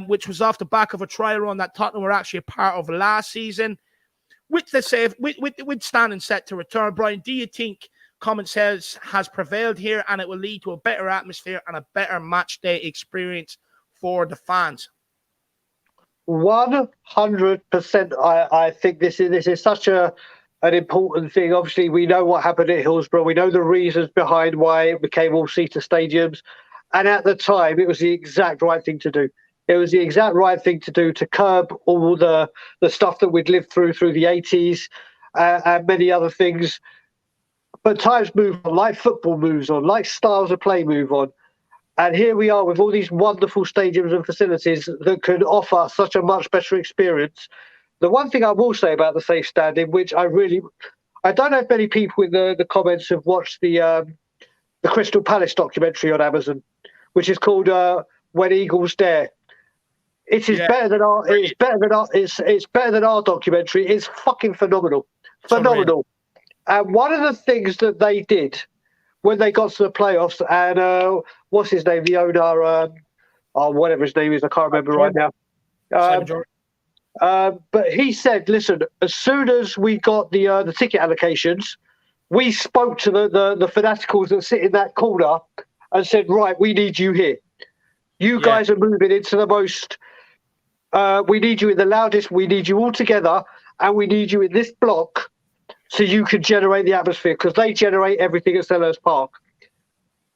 which was off the back of a trial run that Tottenham were actually a part of last season. With standing set to return, Brian, do you think common sense has prevailed here and it will lead to a better atmosphere and a better match day experience for the fans? 100%. I think this is such an important thing. Obviously, we know what happened at Hillsborough. We know the reasons behind why it became all-seater stadiums. And at the time, it was the exact right thing to do. It was the exact right thing to do to curb all the stuff that we'd lived through the 80s and many other things. But times move on, like football moves on, like styles of play move on. And here we are with all these wonderful stadiums and facilities that can offer such a much better experience. The one thing I will say about the safe standing, which I don't know if many people in the comments have watched the Crystal Palace documentary on Amazon, which is called When Eagles Dare. It is better than our. It's better than our documentary. It's fucking phenomenal, phenomenal. And one of the things that they did when they got to the playoffs, and what's his name, the owner, whatever his name is, I can't remember right now. But he said, listen, as soon as we got the ticket allocations, we spoke to the fanaticals that sit in that corner and said, right, we need you here. You guys are moving into the most, we need you in the loudest, we need you all together, and we need you in this block so you can generate the atmosphere, because they generate everything at Selhurst Park.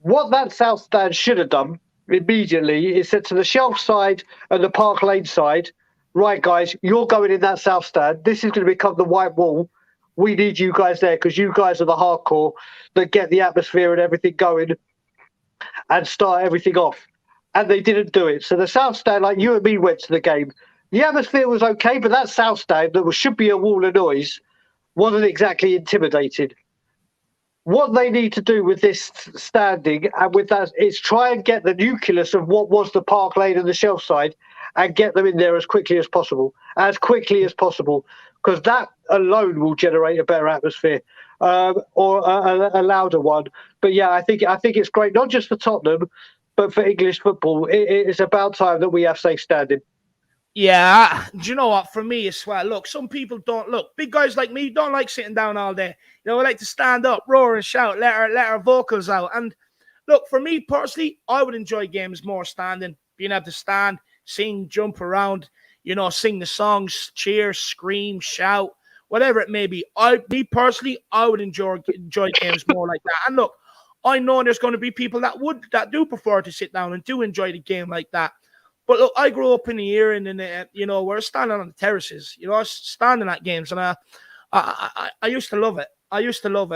What that South Stand should have done immediately is said to the Shelf side and the Park Lane side, right, guys, you're going in that South Stand. This is going to become the white wall. We need you guys there because you guys are the hardcore that get the atmosphere and everything going and start everything off. And they didn't do it. So the South Stand, like you and me went to the game, the atmosphere was okay, but that South Stand that should be a wall of noise wasn't exactly intimidated. What they need to do with this standing and with that is try and get the nucleus of what was the Park Lane and the Shelf side and get them in there as quickly as possible, because that alone will generate a better atmosphere or a louder one. But yeah, I think it's great, not just for Tottenham, but for English football. It's about time that we have safe standing. Yeah, do you know what? For me as well, look, some people big guys like me don't like sitting down all day. You know, we like to stand up, roar and shout, let our vocals out. And look, for me personally, I would enjoy games more standing, being able to stand, sing, jump around, you know, sing the songs, cheer, scream, shout, whatever it may be. Me personally, I would enjoy games more like that. And look, I know there's going to be people that do prefer to sit down and do enjoy the game like that. But look, I grew up in the era, and you know, we're standing on the terraces. You know, I was standing at games, and I used to love it.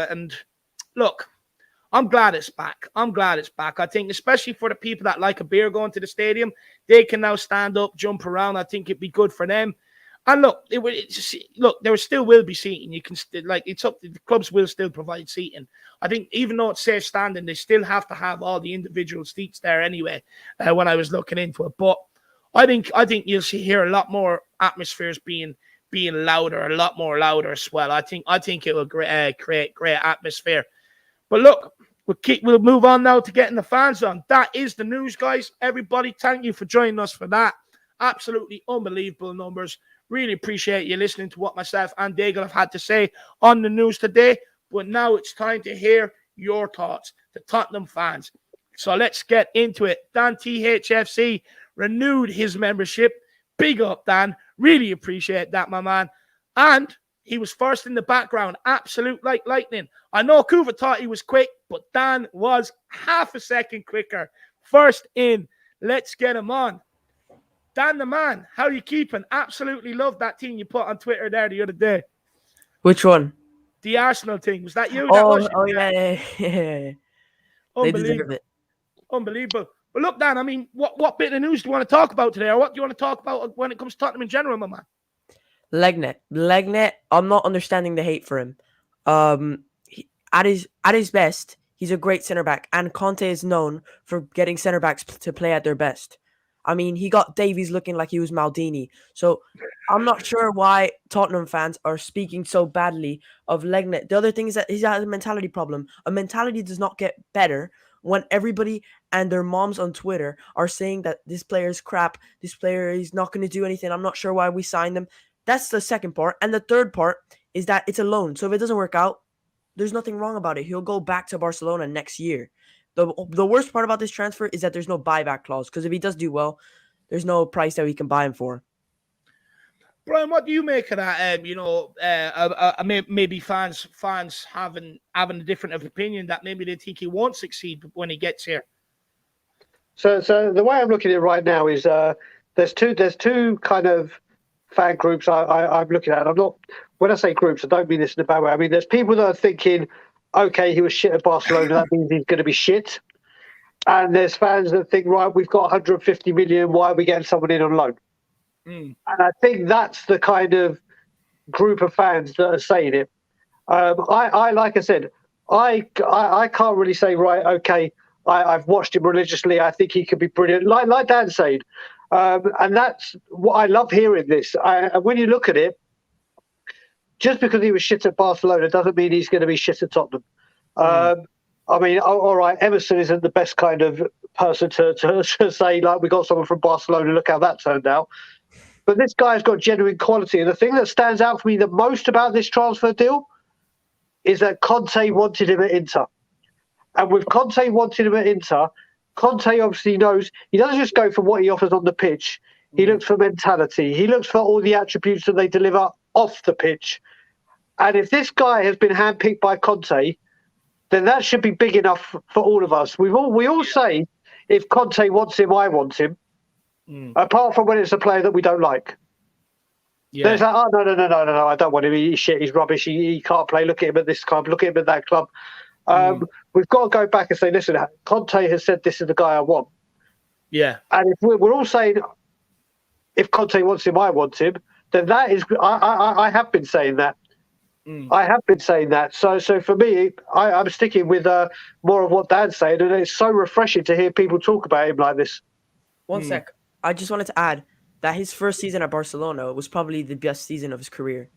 And look, I'm glad it's back. I think, especially for the people that like a beer going to the stadium, they can now stand up, jump around. I think it'd be good for them. And look, there still will be seating. You can still, it's up. The clubs will still provide seating. I think even though it's safe standing, they still have to have all the individual seats there anyway. When I was looking into it, but I think you'll hear a lot more atmospheres being louder, a lot more louder as well. I think it will create great atmosphere. But look, we'll move on now to getting the fans on. That is the news, guys. Everybody, thank you for joining us for that. Absolutely unbelievable numbers. Really appreciate you listening to what myself and Daigle have had to say on the news today. But now it's time to hear your thoughts, the Tottenham fans. So let's get into it. Dan THFC renewed his membership. Big up, Dan. Really appreciate that, my man. And he was first in the background. Absolute like lightning. I know Kuva thought he was quick, but Dan was half a second quicker. First in. Let's get him on. Dan the man, how are you keeping? Absolutely love that thing you put on Twitter there the other day. Which one? The Arsenal thing. Was that you? That Oh, was you? yeah. They deserve Unbelievable. it. Unbelievable. Well, look, Dan, I mean, what bit of news do you want to talk about today? Or what do you want to talk about when it comes to Tottenham in general, my man? Lenglet, I'm not understanding the hate for him. At his best, he's a great center back, and Conte is known for getting center backs to play at their best. I mean, he got Davies looking like he was Maldini. So I'm not sure why Tottenham fans are speaking so badly of Lenglet. The other thing is that he has a mentality problem. A mentality does not get better when everybody and their moms on Twitter are saying that this player is crap, this player is not going to do anything, I'm not sure why we signed him. That's the second part. And the third part is that it's a loan. So if it doesn't work out, there's nothing wrong about it. He'll go back to Barcelona next year. The worst part about this transfer is that there's no buyback clause, because if he does do well, there's no price that we can buy him for. Brian, what do you make of that? Maybe fans having a different opinion, that maybe they think he won't succeed when he gets here. So the way I'm looking at it right now is there's two kind of fan groups I'm looking at. I'm not, when I say groups, I don't mean this in a bad way. I mean, there's people that are thinking, okay, he was shit at Barcelona, that means he's going to be shit. And there's fans that think, right, we've got 150 million, why are we getting someone in on loan? And I think that's the kind of group of fans that are saying it. I like I said, I can't really say, right, okay, I've watched him religiously, I think he could be brilliant, like Dan said. And that's what I love hearing this. And when you look at it, just because he was shit at Barcelona doesn't mean he's going to be shit at Tottenham. I mean, all right, Emerson isn't the best kind of person to say, like, we got someone from Barcelona, look how that turned out. But this guy's got genuine quality. And the thing that stands out for me the most about this transfer deal is that Conte wanted him at Inter. And with Conte wanting him at Inter, Conte obviously knows he doesn't just go for what he offers on the pitch. He looks for mentality. He looks for all the attributes that they deliver off the pitch. And if this guy has been handpicked by Conte, then that should be big enough for all of us. We all say, if Conte wants him, I want him. Apart from when it's a player that we don't like. Yeah. There's like, oh, no, I don't want him. He's shit. He's rubbish. He can't play. Look at him at this club. Look at him at that club. We've got to go back and say, listen, Conte has said this is the guy I want. Yeah. And if we're all saying, if Conte wants him, I want him, then that is, I have been saying that. I have been saying that. So for me, I'm sticking with more of what Dan's saying, and it's so refreshing to hear people talk about him like this. One sec. I just wanted to add that his first season at Barcelona was probably the best season of his career.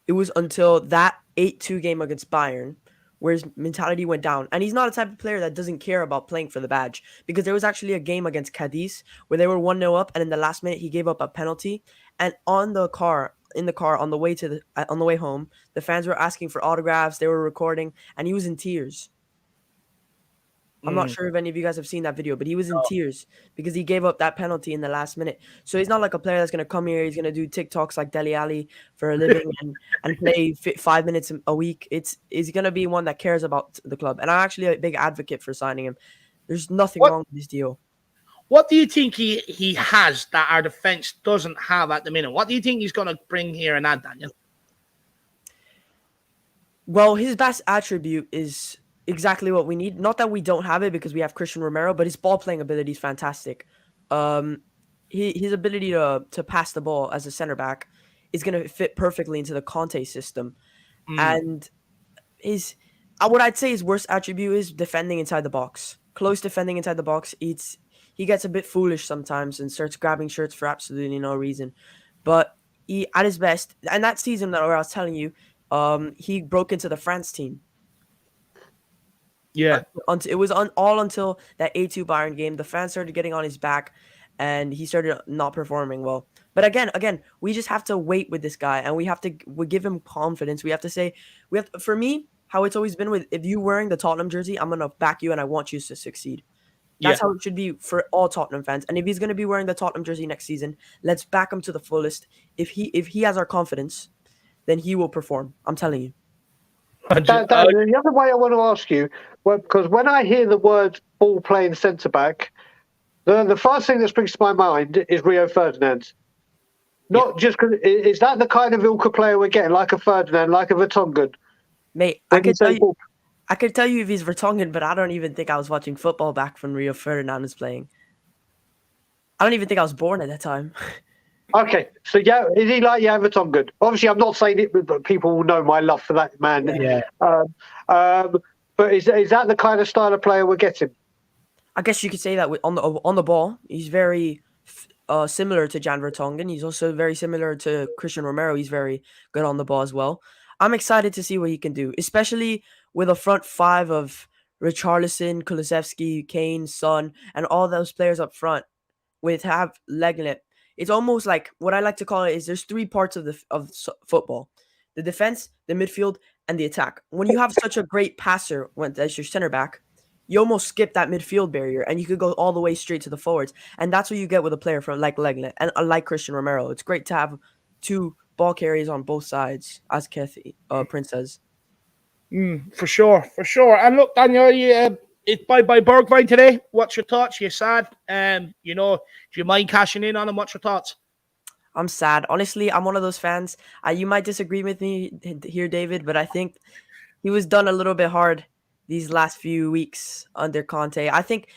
It was until that 8-2 game against Bayern where his mentality went down. And he's not a type of player that doesn't care about playing for the badge, because there was actually a game against Cadiz where they were 1-0 up, and in the last minute he gave up a penalty. And in the car on the way home, the fans were asking for autographs, they were recording, and he was in tears. I'm not sure if any of you guys have seen that video, but he was in tears because he gave up that penalty in the last minute. So he's not like a player that's going to come here, he's going to do TikToks like Dele Alli for a living and play 5 minutes a week. He's going to be one that cares about the club. And I'm actually a big advocate for signing him. There's nothing wrong with this deal. What do you think he has that our defense doesn't have at the minute? What do you think he's going to bring here and add, Daniel? Well, his best attribute is exactly what we need. Not that we don't have it because we have Christian Romero, but his ball playing ability is fantastic. His ability to pass the ball as a center back is going to fit perfectly into the Conte system. And what I'd say his worst attribute is defending inside the box. Close defending inside the box. He gets a bit foolish sometimes and starts grabbing shirts for absolutely no reason. But he, at his best, and that season where I was telling you, he broke into the France team. Yeah. It was all until that 8-2 Bayern game. The fans started getting on his back, and he started not performing well. But again, we just have to wait with this guy, and we give him confidence. We have to say, for me, how it's always been with, if you're wearing the Tottenham jersey, I'm going to back you, and I want you to succeed. That's how it should be for all Tottenham fans. And if he's going to be wearing the Tottenham jersey next season, let's back him to the fullest. If he has our confidence, then he will perform. I'm telling you. The other way I want to ask you, because when I hear the word ball playing centre back, the first thing that springs to my mind is Rio Ferdinand. Not just because is that the kind of Ilka player we're getting, like a Ferdinand, like a Vertonghen? Mate, When you say ball- I could tell you if he's Vertonghen, but I don't even think I was watching football back when Rio Ferdinand was playing. I don't even think I was born at that time. Okay, so yeah, is he like Vertonghen? Obviously, I'm not saying it, but people will know my love for that man. Yeah. But is that the kind of style of player we're getting? I guess you could say that on the ball, he's very similar to Jan Vertonghen. He's also very similar to Christian Romero. He's very good on the ball as well. I'm excited to see what he can do, especially with a front five of Richarlison, Kulusevski, Kane, Son, and all those players up front. With have Lenglet, it's almost like what I like to call it is there's three parts of football: the defense, the midfield, and the attack. When you have such a great passer as your center back, you almost skip that midfield barrier and you could go all the way straight to the forwards. And that's what you get with a player from like Lenglet and like Christian Romero. It's great to have two ball carriers on both sides, as Kathy Prince says. For sure. And look, Daniel, it's bye Bergwijn today. What's your thoughts? You're sad. Do you mind cashing in on him? What's your thoughts? I'm sad. Honestly, I'm one of those fans. You might disagree with me here, David, but I think he was done a little bit hard these last few weeks under Conte. I think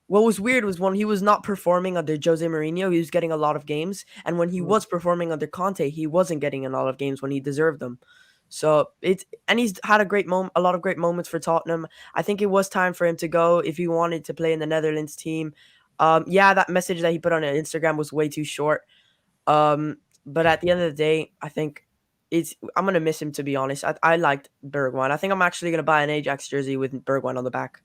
what was weird was when he was not performing under Jose Mourinho, he was getting a lot of games. And when he was performing under Conte, he wasn't getting a lot of games when he deserved them. So he's had a lot of great moments for Tottenham. I think it was time for him to go if he wanted to play in the Netherlands team. That message that he put on Instagram was way too short. But at the end of the day, I think I'm gonna miss him, to be honest. I liked Bergwijn. I think I'm actually gonna buy an Ajax jersey with Bergwijn on the back.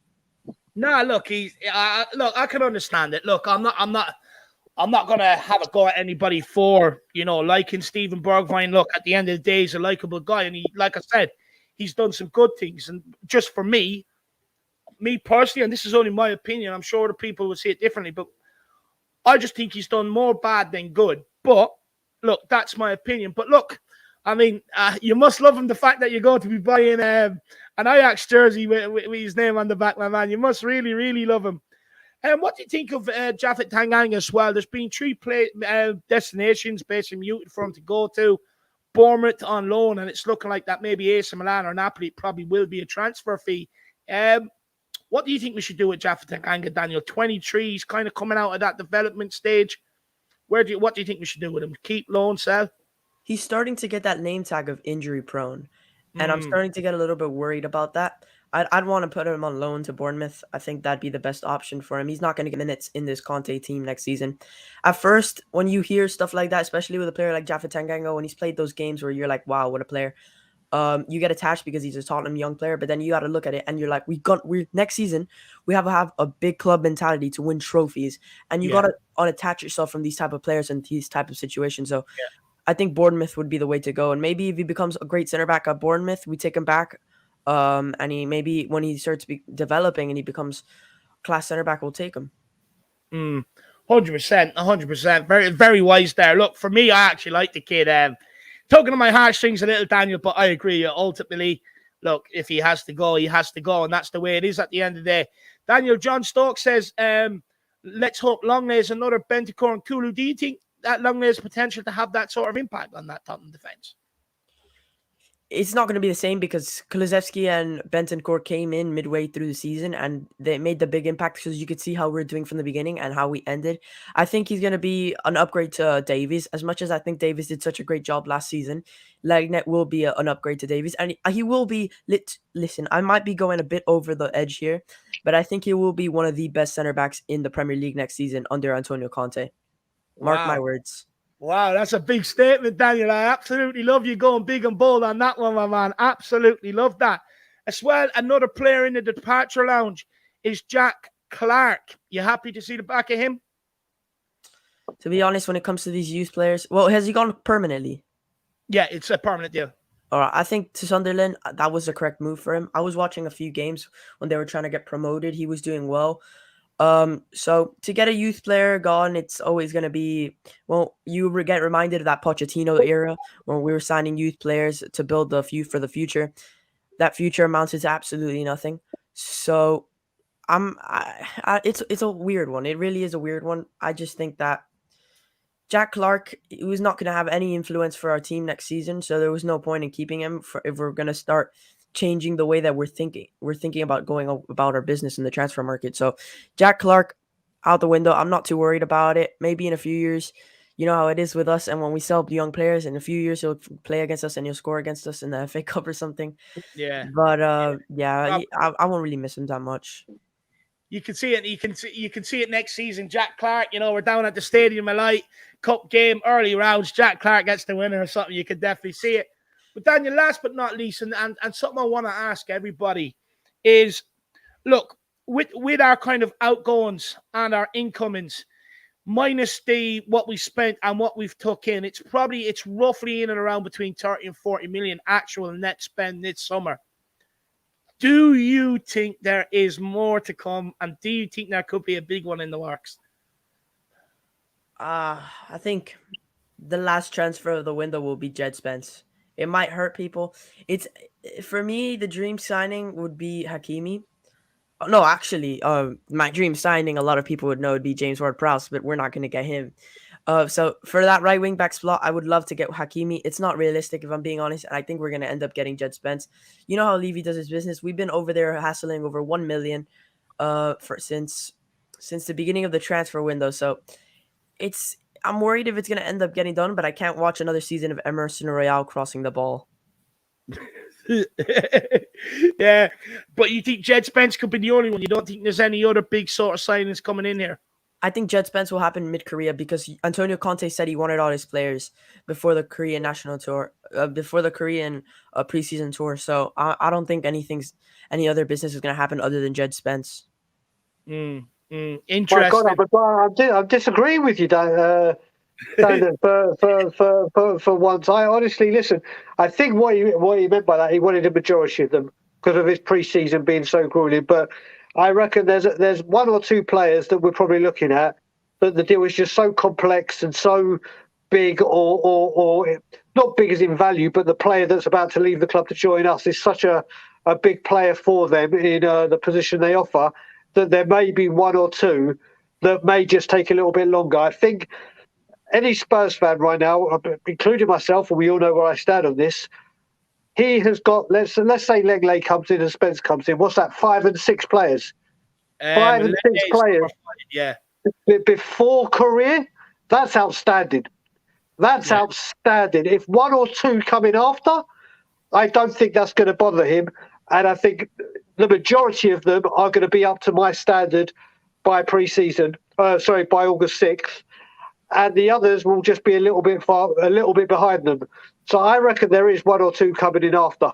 Nah, look, I can understand it. Look, I'm not gonna have a go at anybody for liking Steven Bergwijn. Look, at the end of the day, he's a likable guy, and he, like I said, he's done some good things. And just for me personally, and this is only my opinion, I'm sure the people will see it differently, but I just think he's done more bad than good. But look, that's my opinion. But look, I mean, you must love him, the fact that you're going to be buying an Ajax jersey with his name on the back, my man. You must really, really love him. And what do you think of Japhet Tanganga as well? There's been three destinations basically muted for him to go to. Bournemouth on loan, and it's looking like that maybe AC Milan or Napoli probably will be a transfer fee. What do you think we should do with Japhet Tanganga, Daniel? 23, he's kind of coming out of that development stage. What do you think we should do with him? Keep, loan, sell? He's starting to get that name tag of injury prone, and I'm starting to get a little bit worried about that. I'd want to put him on loan to Bournemouth. I think that'd be the best option for him. He's not going to get minutes in this Conte team next season. At first, when you hear stuff like that, especially with a player like Japhet Tanganga, when he's played those games where you're like, wow, what a player. You get attached because he's a Tottenham young player, but then you got to look at it and you're like, next season we have a big club mentality to win trophies, and you got to unattach yourself from these type of players and these type of situations. So I think Bournemouth would be the way to go, and maybe if he becomes a great center back at Bournemouth, we take him back, and maybe when he starts developing and he becomes class center back, we'll take him. 100%. Very, very wise there. Look, for me, I actually like the kid. Tugging on my heartstrings a little, Daniel, but I agree. Ultimately, look, if he has to go, he has to go, and that's the way it is at the end of the day. Daniel, John Stokes says, let's hope Longley is another Bentancur and Kulu. Do you think that Longley has potential to have that sort of impact on that Tottenham defence? It's not going to be the same because Kulusevski and Bentancur came in midway through the season and they made the big impact because you could see how we're doing from the beginning and how we ended. I think he's going to be an upgrade to Davies. As much as I think Davies did such a great job last season, Lenglet will be an upgrade to Davies. And he will be, listen, I might be going a bit over the edge here, but I think he will be one of the best center backs in the Premier League next season under Antonio Conte. Mark my words. Wow, that's a big statement, Daniel. I absolutely love you going big and bold on that one, my man. Absolutely love that. As well, another player in the departure lounge is Jack Clarke. You happy to see the back of him? To be honest, when it comes to these youth players, well, has he gone permanently? Yeah, it's a permanent deal. All right, I think to Sunderland, that was the correct move for him. I was watching a few games when they were trying to get promoted. He was doing well. So to get a youth player gone, it's always going to be, well, you get reminded of that Pochettino era when we were signing youth players to build the few for the future. That future amounted to absolutely nothing. So it's a weird one. It really is a weird one. I just think that Jack Clarke, he was not going to have any influence for our team next season, so there was no point in keeping him if we're going to start changing the way that we're thinking. We're thinking about going about our business in the transfer market. So Jack Clarke out the window. I'm not too worried about it. Maybe in a few years, you know how it is with us, and when we sell young players, in a few years he'll play against us and he'll score against us in the FA Cup or something. Yeah. But I won't really miss him that much. You can see it. You can see it next season. Jack Clarke, we're down at the Stadium of Light Cup game, early rounds. Jack Clarke gets the winner or something. You can definitely see it. But Daniel, last but not least, and something I want to ask everybody is, look, with our kind of outgoings and our incomings, minus what we spent and what we've took in, it's roughly in and around between 30 and 40 million actual net spend this summer. Do you think there is more to come, and do you think there could be a big one in the works? I think the last transfer of the window will be Jed Spence. It might hurt people. For me, the dream signing would be Hakimi. No, actually, my dream signing, a lot of people would know, would be James Ward-Prowse, but we're not going to get him. So for that right wing back slot, I would love to get Hakimi. It's not realistic, if I'm being honest, and I think we're going to end up getting Jed Spence. You know how Levy does his business. We've been over there hassling over 1 million since the beginning of the transfer window. So I'm worried if it's going to end up getting done, but I can't watch another season of Emerson Royale crossing the ball. Yeah, but you think Jed Spence could be the only one? You don't think there's any other big sort of signings coming in here? I think Jed Spence will happen mid-Korea because Antonio Conte said he wanted all his players before the Korean national tour, before the Korean preseason tour. So I don't think any other business is going to happen other than Jed Spence. Interesting. My God, I'm disagreeing with you, Dan. For once, I honestly listen. I think what he meant by that, he wanted a majority of them because of his pre-season being so grueling. But I reckon there's one or two players that we're probably looking at that the deal is just so complex and so big, or not big as in value, but the player that's about to leave the club to join us is such a big player for them in the position they offer that there may be one or two that may just take a little bit longer. I think any Spurs fan right now, including myself, and we all know where I stand on this, he has got, let's say Lenglet comes in and Spence comes in. What's that, 5 and 6 players? 5 and 6 players before career? That's outstanding. That's outstanding. If one or two come in after, I don't think that's going to bother him. And I think the majority of them are going to be up to my standard by pre-season, by August 6th. And the others will just be a little bit behind them. So I reckon there is one or two coming in after.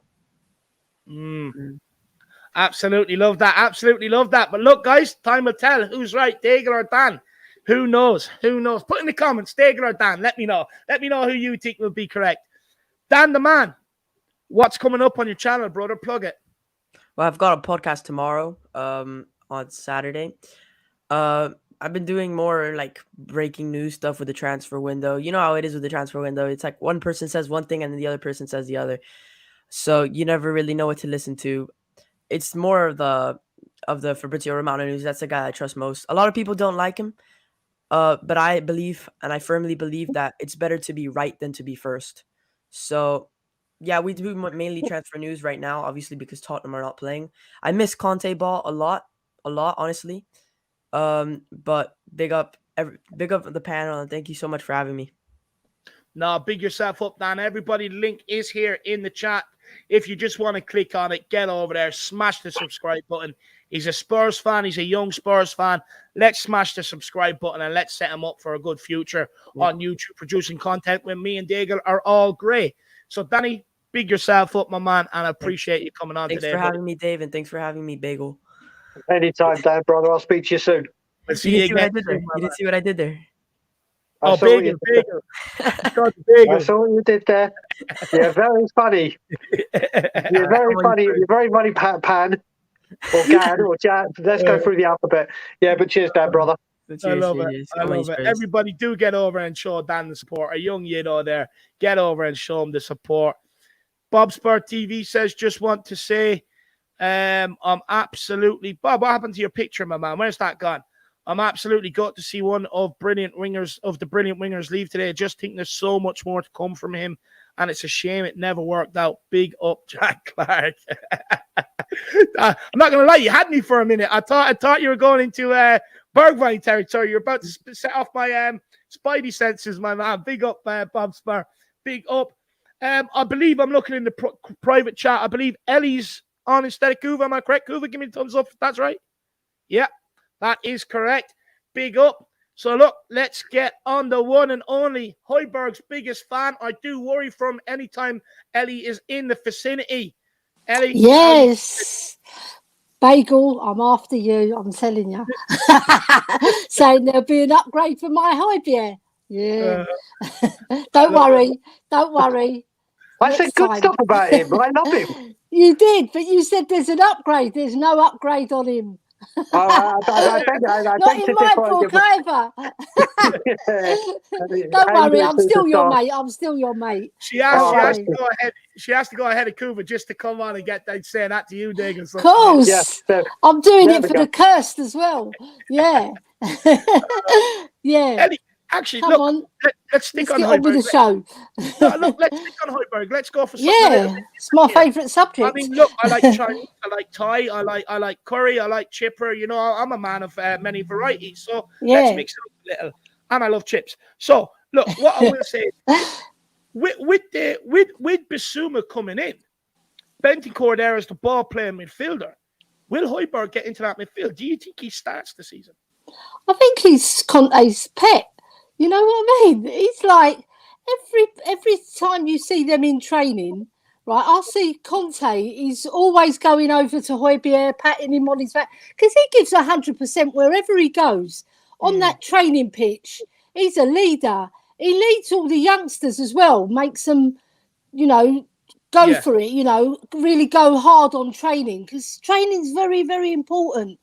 Absolutely love that. Absolutely love that. But look, guys, time will tell who's right, Daigle or Dan. Who knows? Who knows? Put in the comments, Daigle or Dan. Let me know. Let me know who you think will be correct. Dan the man, what's coming up on your channel, brother? Plug it. Well, I've got a podcast tomorrow on Saturday. I've been doing more like breaking news stuff with the transfer window. You know how it is with the transfer window. It's like one person says one thing and then the other person says the other. So you never really know what to listen to. It's more of the Fabrizio Romano news. That's the guy I trust most. A lot of people don't like him. But I believe, and I firmly believe, that it's better to be right than to be first. So yeah, we do mainly transfer news right now, obviously, because Tottenham are not playing. I miss Conte ball a lot, honestly. But big up the panel, and thank you so much for having me. No, big yourself up, Dan. Everybody, the link is here in the chat. If you just want to click on it, get over there, smash the subscribe button. He's a Spurs fan. He's a young Spurs fan. Let's smash the subscribe button and let's set him up for a good future on YouTube, producing content when me and Daigle are all great. So, Danny, big yourself up, my man, and I appreciate you coming on today. Thanks for having me, Dave, and thanks for having me, Bagel. Anytime, Dan, brother. I'll speak to you soon. We'll see you again. You didn't see what I did there. Oh, Bagel. I saw what you did there. Yeah, very funny. You're very funny. You're very funny, Pan. Or Gad, or Jad. Let's go through the alphabet. Yeah, but cheers, Dan, brother. I love it. I love it. Everybody do get over and show Dan the support. A young Yido there. Get over and show him the support. Bob Spur TV says, just want to say, I'm absolutely... Bob, what happened to your picture, my man? Where's that gone? I'm absolutely got to see one of the brilliant wingers leave today. I just think there's so much more to come from him, and it's a shame it never worked out. Big up, Jack Clarke. I'm not gonna lie, you had me for a minute. I thought you were going into Bergwijn territory. You're about to set off my spidey senses, my man. Big up, Bob Spur. Big up. I believe I'm looking in the private chat. I believe Ellie's on instead of Kuva. Am I correct, Kuva? Give me a thumbs up if that's right. Yeah. That is correct. Big up. So, look, let's get on the one and only Højbjerg's biggest fan. I do worry from any time Ellie is in the vicinity. Ellie? Yes. Bagel, I'm after you. I'm telling you. Saying there'll be an upgrade for my Højbjerg. Yeah. Don't worry. I said good stuff about him. I love him. You did, but you said there's an upgrade. There's no upgrade on him. I Not in my book either. Don't worry, I'm still your mate. She has to go ahead. She has to go ahead of Kuva just to come on and get that saying that to you, Dig. Of course, I'm doing it for the cursed as well. Yeah, yeah. Eddie, actually, come on. Let's stick on Højbjerg. With the show. Look, let's stick on Højbjerg. Let's go for something. Yeah, it's my favourite subject. I mean, look, I like Chinese, I like Thai, I like curry, I like chipper. You know, I'm a man of many varieties. So let's mix it up a little. And I love chips. So look, what I will say is, with Bissouma coming in, Bentancur there as the ball playing midfielder. Will Højbjerg get into that midfield? Do you think he starts the season? I think he's Conte's pet. You know what I mean? It's like every time you see them in training, right? I see Conte is always going over to Højbjerg, patting him on his back because he gives 100% wherever he goes on that training pitch. He's a leader. He leads all the youngsters as well, makes them, go for it. Really go hard on training because training is very, very important.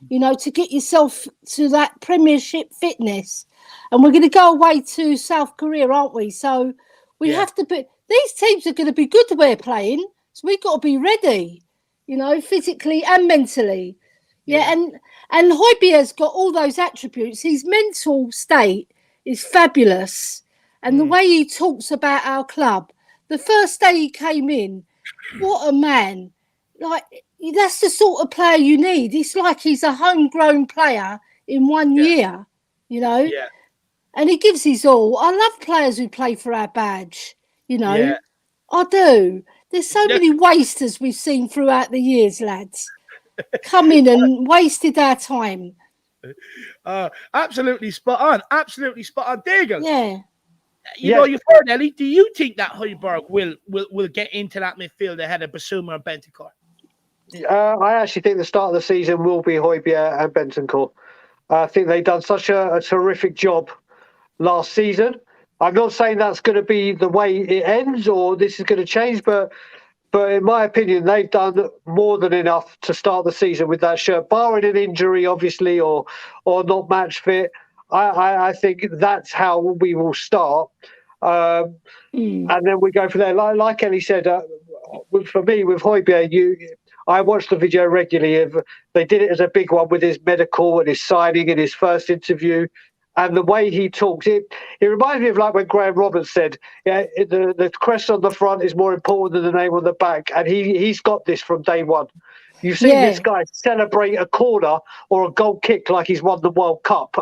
To get yourself to that Premiership fitness. And we're going to go away to South Korea, aren't we? So we have to be... These teams are going to be good the way they're playing. So we've got to be ready, physically and mentally. Yeah. And Højbjerg's got all those attributes. His mental state is fabulous. And the way he talks about our club, the first day he came in, what a man. Like... That's the sort of player you need. It's like he's a homegrown player in 1 year, Yeah. And he gives his all. I love players who play for our badge, Yeah. I do. There's so many wasters we've seen throughout the years, lads. Come in and wasted our time. Absolutely spot on. Absolutely spot on. There you go. Yeah. You've heard, Ellie. Do you think that Højbjerg will get into that midfield ahead of Bissouma and Bentancur? I actually think the start of the season will be Højbjerg and Bentancur. I think they've done such a terrific job last season. I'm not saying that's going to be the way it ends or this is going to change, but in my opinion, they've done more than enough to start the season with that shirt, barring an injury, obviously, or not match fit. I think that's how we will start. And then we go from there. Like Ellie said, for me, with Højbjerg, I watched the video regularly. They did it as a big one with his medical and his signing and his first interview. And the way he talks, it reminds me of like when Graham Roberts said, the crest on the front is more important than the name on the back. And he's got this from day one. You've seen this guy celebrate a corner or a goal kick like he's won the World Cup.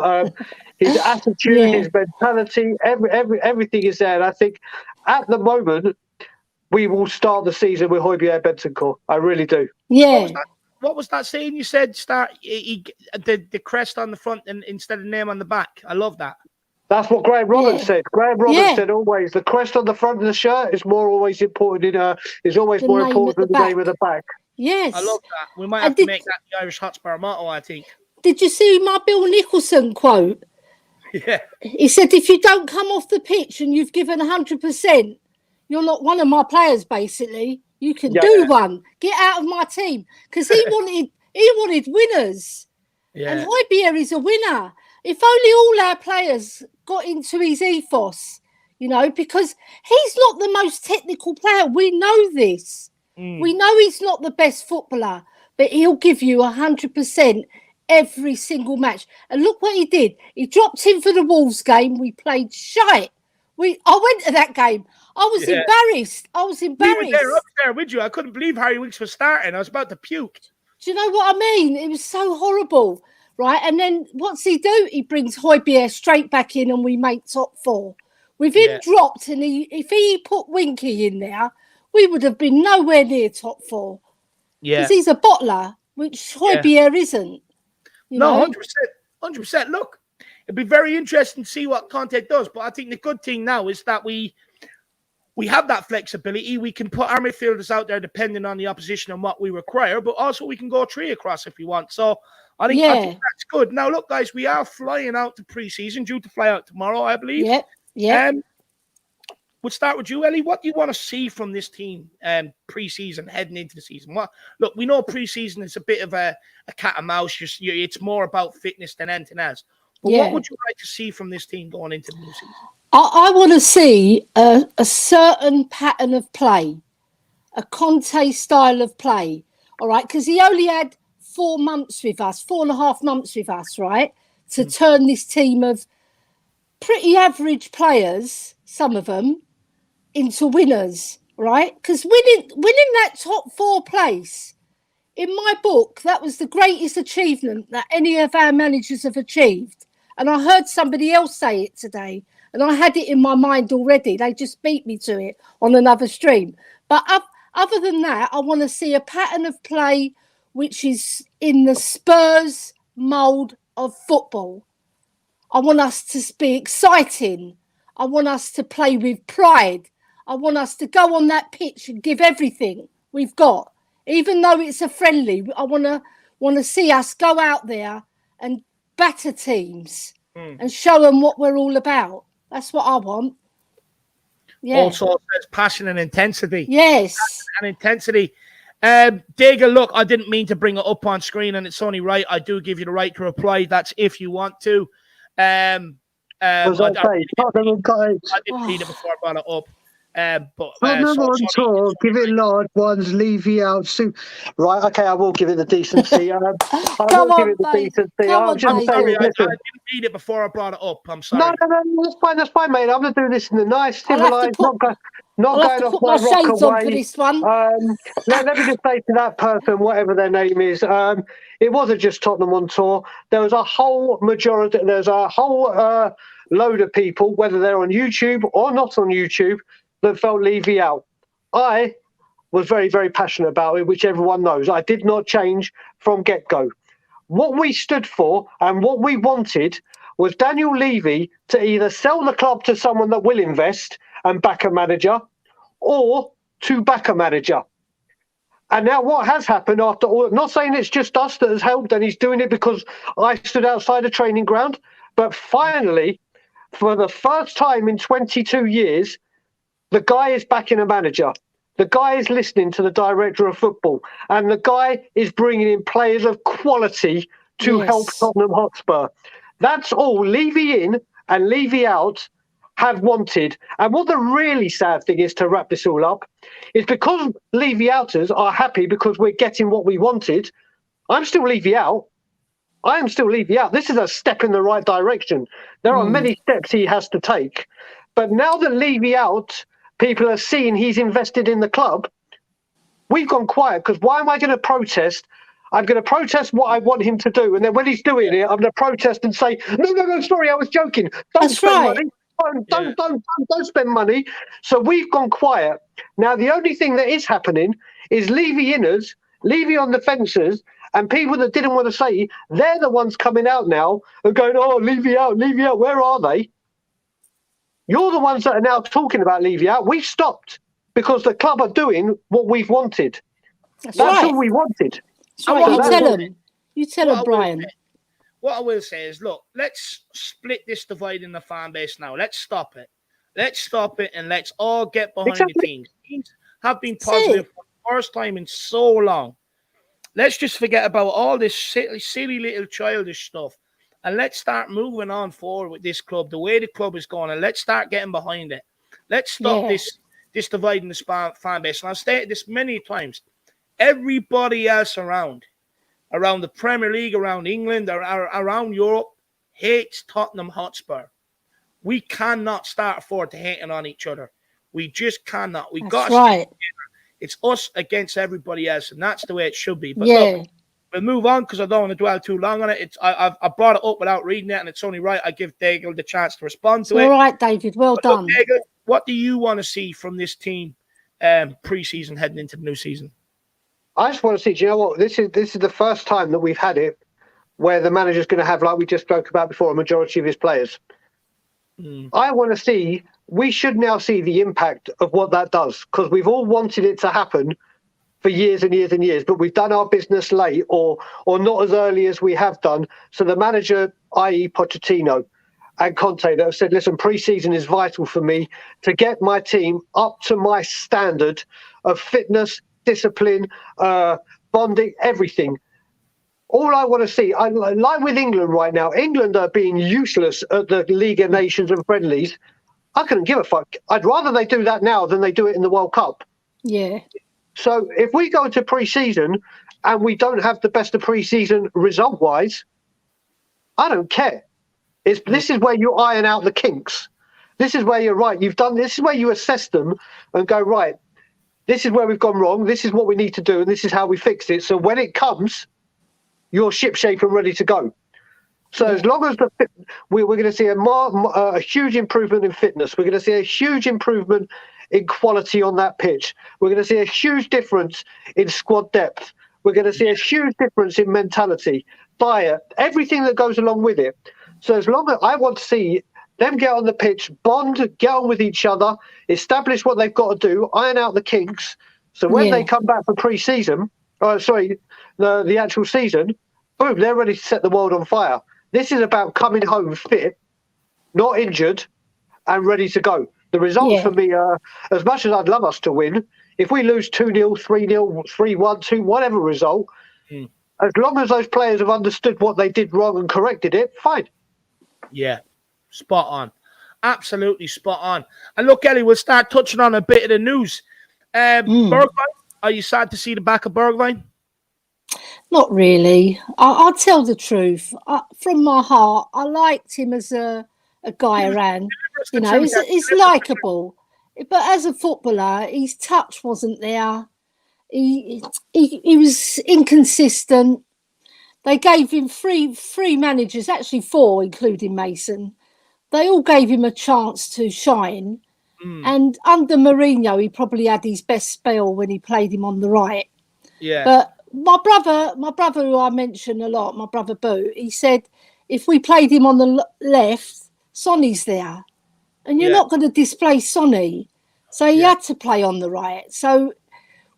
His attitude, his mentality, everything is there. And I think at the moment, we will start the season with Højbjerg and Bentancur. I really do. Yeah. What was that saying you said? Start the crest on the front and instead of name on the back. I love that. That's what Graham Roberts said. Graham Roberts said always the crest on the front of the shirt is always important is always more important than the name of the back. Yes. I love that. We might have to make that the IrishHotspur motto, I think. Did you see my Bill Nicholson quote? Yeah. He said, if you don't come off the pitch and you've given 100%, you're not one of my players, basically. You can do one. Get out of my team. Because he wanted winners. Yeah. And Højbjerg is a winner. If only all our players got into his ethos, because he's not the most technical player. We know this. We know he's not the best footballer, but he'll give you 100% every single match. And look what he did. He dropped in for the Wolves game. We played shite. I went to that game. I was embarrassed. I was embarrassed. We were up there with you. I couldn't believe Harry Winks was starting. I was about to puke. Do you know what I mean? It was so horrible, right? And then what's he do? He brings Højbjerg straight back in and we make top 4. With him dropped, and if he put Winky in there, we would have been nowhere near top 4. Yeah. Because he's a bottler, which Højbjerg isn't. No, 100%. Look, it'd be very interesting to see what Conte does. But I think the good thing now is that we have that flexibility. We can put our midfielders out there depending on the opposition and what we require, but also we can go 3 across if we want. So I think that's good. Now, look, guys, we are flying out to pre-season, due to fly out tomorrow, I believe. Yeah. We'll start with you, Ellie. What do you want to see from this team pre-season, heading into the season? Look, we know pre-season is a bit of a cat and mouse. It's more about fitness than anything else. But what would you like to see from this team going into the new season? I want to see a certain pattern of play, a Conte style of play, all right? Because he only had 4.5 months with us, right, to turn this team of pretty average players, some of them, into winners, right? Because winning that top 4 place, in my book, that was the greatest achievement that any of our managers have achieved. And I heard somebody else say it today, and I had it in my mind already. They just beat me to it on another stream. But other than that, I want to see a pattern of play which is in the Spurs mould of football. I want us to be exciting. I want us to play with pride. I want us to go on that pitch and give everything we've got. Even though it's a friendly, I want to see us go out there and batter teams and show them what we're all about. That's what I want. Yeah. Also says passion and intensity. Yes. Passion and intensity. Digger, look, I didn't mean to bring it up on screen, and it's only right. I do give you the right to reply. That's if you want to. I didn't read it before I brought it up. But give it large ones, leave you out soon. Right, okay, I will give it the decency. I didn't read it before I brought it up. I'm sorry. No, that's fine, mate. I'm gonna do this in the nice, civilized, not going off my rock away. For this one. Let me just say to that person, whatever their name is, it wasn't just Tottenham on tour. There was a whole load of people, whether they're on YouTube or not on YouTube, that felt Levy out. I was very, very passionate about it, which everyone knows. I did not change from get-go. What we stood for and what we wanted was Daniel Levy to either sell the club to someone that will invest and back a manager, or to back a manager. And now what has happened after all, not saying it's just us that has helped, and he's doing it because I stood outside a training ground, but finally, for the first time in 22 years, the guy is backing a manager. The guy is listening to the director of football, and the guy is bringing in players of quality to help Tottenham Hotspur. That's all Levy in and Levy out have wanted. And what the really sad thing is, to wrap this all up, is because Levy outers are happy because we're getting what we wanted, I'm still Levy out. I am still Levy out. This is a step in the right direction. There are many steps he has to take. But now that Levy out, people are seeing he's invested in the club, we've gone quiet, because why am I going to protest? I'm going to protest what I want him to do. And then when he's doing it, I'm going to protest and say, no, sorry, I was joking. Don't spend money. Don't spend money. So we've gone quiet. Now, the only thing that is happening is Levy inners, Levy on the fences, and people that didn't want to say, they're the ones coming out now and going, oh, Levy out, where are they? You're the ones that are now talking about Levy out. We've stopped because the club are doing what we've wanted. That's all we wanted. You tell them, Brian. What I will say is, look, let's split this divide in the fan base now. Let's stop it. And let's all get behind the teams. Teams have been positive for the first time in so long. Let's just forget about all this silly little childish stuff. And let's start moving on forward with this club, the way the club is going, and let's start getting behind it. Let's stop this divide in the fan base. And I've stated this many times. Everybody else around around the Premier League, around England, or around Europe hates Tottenham Hotspur. We cannot start forward to hating on each other. We just cannot. We got right. It's us against everybody else, and that's the way it should be. But yeah. look, we'll move on because I don't want to dwell too long on it. I brought it up without reading it, and it's only right I give Daigle the chance to respond to it. All right, David. Well But done. look, Daigle, what do you want to see from this team pre-season heading into the new season? I just want to see, do you know what? This is the first time that we've had it where the manager's going to have, like we just spoke about before, a majority of his players. I want to see, we should now see the impact of what that does, because we've all wanted it to happen for years and years and years, but we've done our business late or not as early as we have done. So the manager, i.e. Pochettino and Conte, that have said, listen, pre-season is vital for me to get my team up to my standard of fitness, discipline, bonding, everything. All I want to see, like with England right now, England are being useless at the League of Nations and friendlies. I couldn't give a fuck. I'd rather they do that now than they do it in the World Cup. Yeah. So if we go into pre-season and we don't have the best of pre-season result-wise, I don't care. This is where you iron out the kinks. This is where you're right. This is where you assess them and go, right, this is where we've gone wrong. This is what we need to do. And this is how we fix it. So when it comes, you're shipshape and ready to go. So as long as we're going to see a huge improvement in fitness, we're going to see a huge improvement in quality on that pitch. We're going to see a huge difference in squad depth. We're going to see a huge difference in mentality, diet, everything that goes along with it. So as long as I want to see them get on the pitch, bond, get on with each other, establish what they've got to do, iron out the kinks. So when they come back for pre-season, the actual season, boom, they're ready to set the world on fire. This is about coming home fit, not injured, and ready to go. The results for me are, as much as I'd love us to win, if we lose 2-0, 3-0, 3-1, 2, whatever result, as long as those players have understood what they did wrong and corrected it, fine. Yeah, spot on. Absolutely spot on. And look, Ellie, we'll start touching on a bit of the news. Bergwijn, are you sad to see the back of Bergwijn? Not really. I'll tell the truth. From my heart, I liked him as a guy around. You know, he's likeable. But as a footballer, his touch wasn't there. He was inconsistent. They gave him three managers, actually 4, including Mason. They all gave him a chance to shine. And under Mourinho, he probably had his best spell when he played him on the right. Yeah. But my brother, who I mention a lot, my brother Boo, he said if we played him on the left, Sonny's there, and you're not going to displace Sonny, so he had to play on the right. So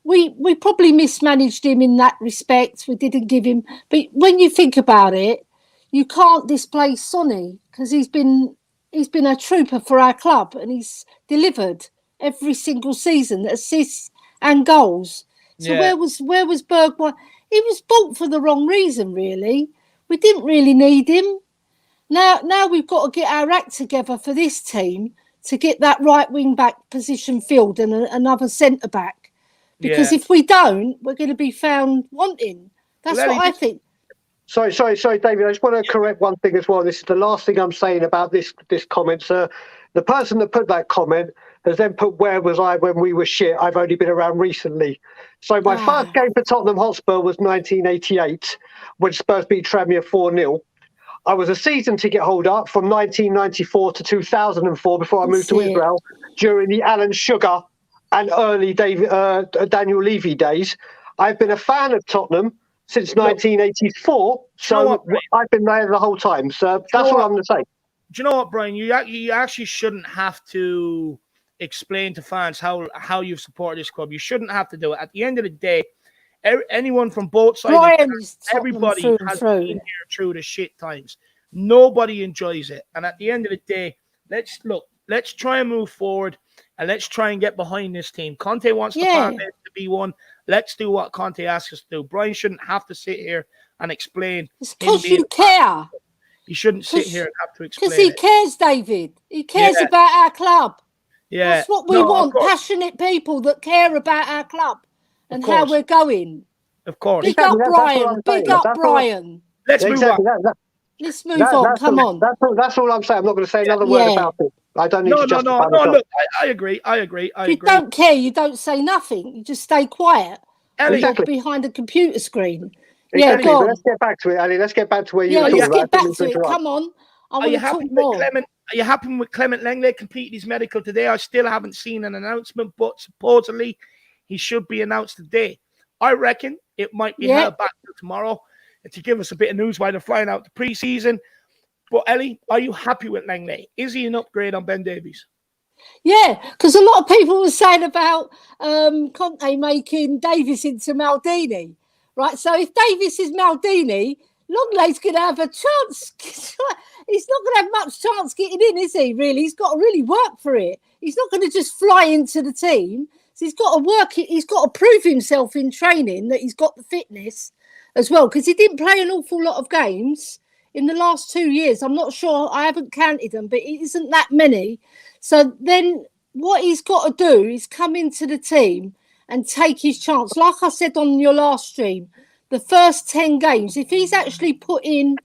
we probably mismanaged him in that respect. We didn't give him, but when you think about it, you can't displace Sonny because he's been a trooper for our club and he's delivered every single season, assists and goals. So where was Bergwijn? He was bought for the wrong reason, really. We didn't really need him. Now we've got to get our act together for this team to get that right wing back position filled and another centre back. Because if we don't, we're going to be found wanting. That's what I think. Sorry, David. I just want to correct one thing as well. This is the last thing I'm saying about this comment, sir. The person that put that comment has then put, where was I when we were shit? I've only been around recently. So my first game for Tottenham Hotspur was 1988 when Spurs beat Tranmere 4-0. I was a season ticket holder from 1994 to 2004 before I moved to Israel during the Alan Sugar and early Daniel Levy days. I've been a fan of Tottenham since 1984, so I've been there the whole time. So that's all I'm going to say. Do you know what, Brian? You actually shouldn't have to explain to fans how you've supported this club. You shouldn't have to do it. At the end of the day, anyone from both sides, everybody has been here through the shit times. Nobody enjoys it. And at the end of the day, let's try and move forward and let's try and get behind this team. Conte wants the fan base to be one. Let's do what Conte asks us to do. Brian shouldn't have to sit here and explain. It's because you care. He shouldn't sit here and have to explain. Because he cares, David. He cares about our club. Yeah. That's what we want. Passionate people that care about our club and how we're going. Of course. Big Exactly, up that's what I'm Brian. Big saying. up That's Brian. Let's move Exactly. on. Let's move on. Come on. That's all I'm saying. I'm not going to say another word about it. I don't need to justify myself. Look, I agree. If you don't care, you don't say nothing. You just stay quiet. Ellie, You're behind a computer screen. Exactly, Yeah, go but on. let's get back to it, Ellie. Let's get back to where you were let's talking get about. back to it. Come on. I want to talk more. Are you happy with Clement Lenglet completing his medical today? I still haven't seen an announcement, but supposedly he should be announced today. I reckon it might be held back till tomorrow to give us a bit of news while they're flying out the pre-season. But Ellie, are you happy with Lenglet? Is he an upgrade on Ben Davies? Yeah, because a lot of people were saying about Conte making Davies into Maldini, right? So if Davies is Maldini, Lenglet's going to have a chance. He's not going to have much chance getting in, is he, really? He's got to really work for it. He's not going to just fly into the team. So he's got to work. He's got to prove himself in training that he's got the fitness as well, because he didn't play an awful lot of games in the last 2 years. I'm not sure. I haven't counted them, but it isn't that many. So then what he's got to do is come into the team and take his chance. Like I said on your last stream, the first 10 games, if he's actually put in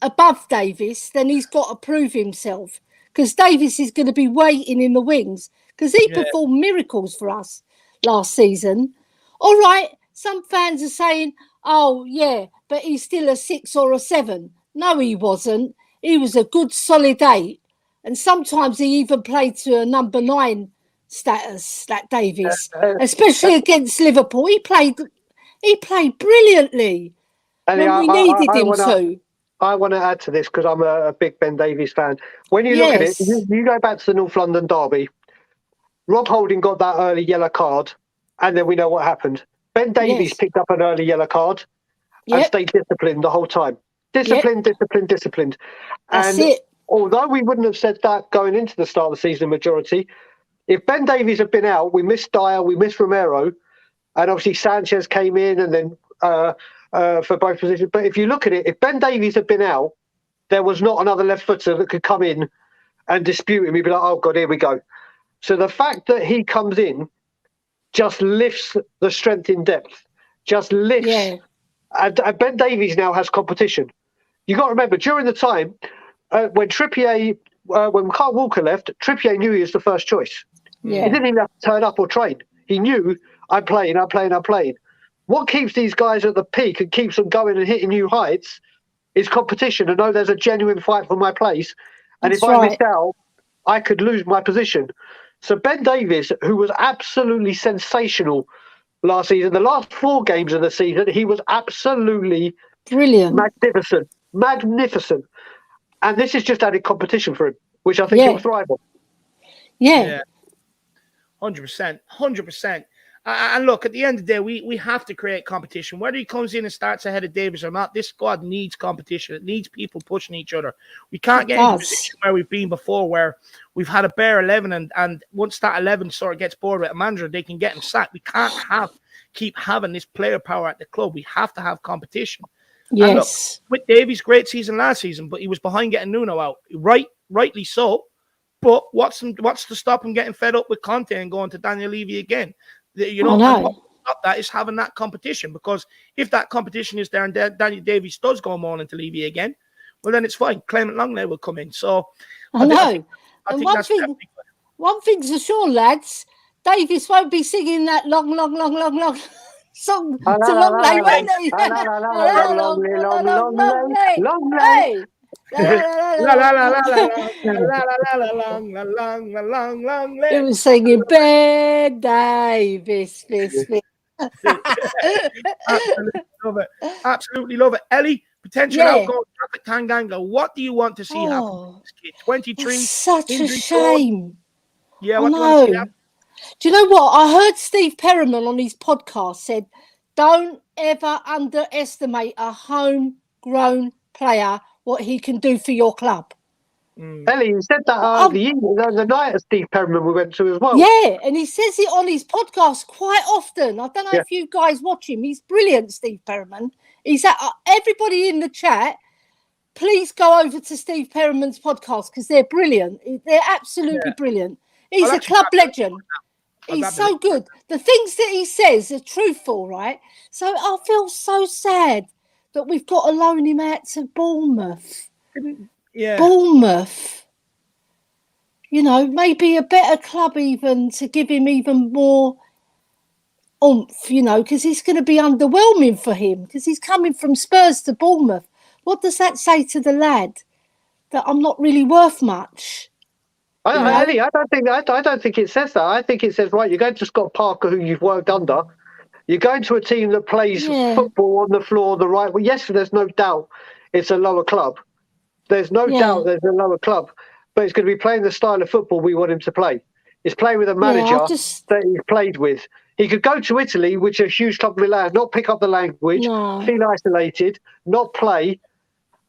above Davies, then he's got to prove himself, because Davies is going to be waiting in the wings, because he performed miracles for us last season. All right, some fans are saying, oh, yeah, but he's still a 6 or a 7. No, he wasn't. He was a good solid 8. And sometimes he even played to a number 9 status, that Davies, especially against Liverpool. He played brilliantly when we needed him to. I want to add to this because I'm a big Ben Davies fan. When you look at it, you go back to the North London derby. Rob Holding got that early yellow card, and then we know what happened. Ben Davies picked up an early yellow card and stayed disciplined the whole time. Disciplined. That's and it. Although we wouldn't have said that going into the start of the season, majority, if Ben Davies had been out, we missed Dyer, we missed Romero, and obviously Sanchez came in and then for both positions. But if you look at it, if Ben Davies had been out, there was not another left footer that could come in and dispute him. He'd be like, oh, God, here we go. So the fact that he comes in just lifts the strength in depth, just lifts. Yeah. And Ben Davies now has competition. You got to remember, during the time, when Carl Walker left, Trippier knew he was the first choice. Yeah. He didn't even have to turn up or train. He knew, I'm playing. What keeps these guys at the peak and keeps them going and hitting new heights is competition. I know there's a genuine fight for my place. And if I missed out, I could lose my position. So Ben Davies, who was absolutely sensational last season, the last 4 games of the season, he was absolutely brilliant, magnificent. And this has just added competition for him, which I think he'll thrive on. Yeah. 100%. And look, at the end of the day, we have to create competition. Whether he comes in and starts ahead of Davies or not, this squad needs competition. It needs people pushing each other. We can't get into a position where we've been before, where we've had a bare 11 and once that 11 sort of gets bored with a manager, they can get him sacked. We can't keep having this player power at the club. We have to have competition. Yes. And look, with Davies, great season last season, but he was behind getting Nuno out. Rightly so. But what's to stop him getting fed up with Conte and going to Daniel Levy again? You know, and what stop that is having that competition, because if that competition is there and Daniel Davies does go more into Levy again, well, then it's fine. Clement Lenglet will come in. So I know. One thing's for sure, lads, Davies won't be singing that long song to Lenglet, won't he? Long. It was singing Ben Davies. Absolutely love it. Ellie, potential outgoing traffic Tanganga. What do you want to see happen to this kid? 23. Such a shame. Yeah, what do you want to see happen? Do you know what? I heard Steve Perriman on his podcast said, don't ever underestimate a homegrown player, what he can do for your club. Ellie, you said that the night of Steve Perriman we went to as well. Yeah, and he says it on his podcast quite often. I don't know if you guys watch him. He's brilliant, Steve Perriman. He's at everybody in the chat. Please go over to Steve Perriman's podcast because they're brilliant. They're absolutely brilliant. He's a club legend. He's so good. The things that he says are truthful, right? So I feel so sad that we've got to loan him out to Bournemouth. Yeah. Bournemouth. You know, maybe a better club even to give him even more oomph, you know, because it's going to be underwhelming for him because he's coming from Spurs to Bournemouth. What does that say to the lad? That I'm not really worth much. Ellie, I don't think it says that. I think it says, right, you're going to Scott Parker, who you've worked under. You're going to a team that plays football on the floor the right way. Yes, there's no doubt it's a lower club. There's no doubt there's a lower club. But it's going to be playing the style of football we want him to play. It's playing with a manager that he's played with. He could go to Italy, which is a huge club in Milan, not pick up the language, feel isolated, not play,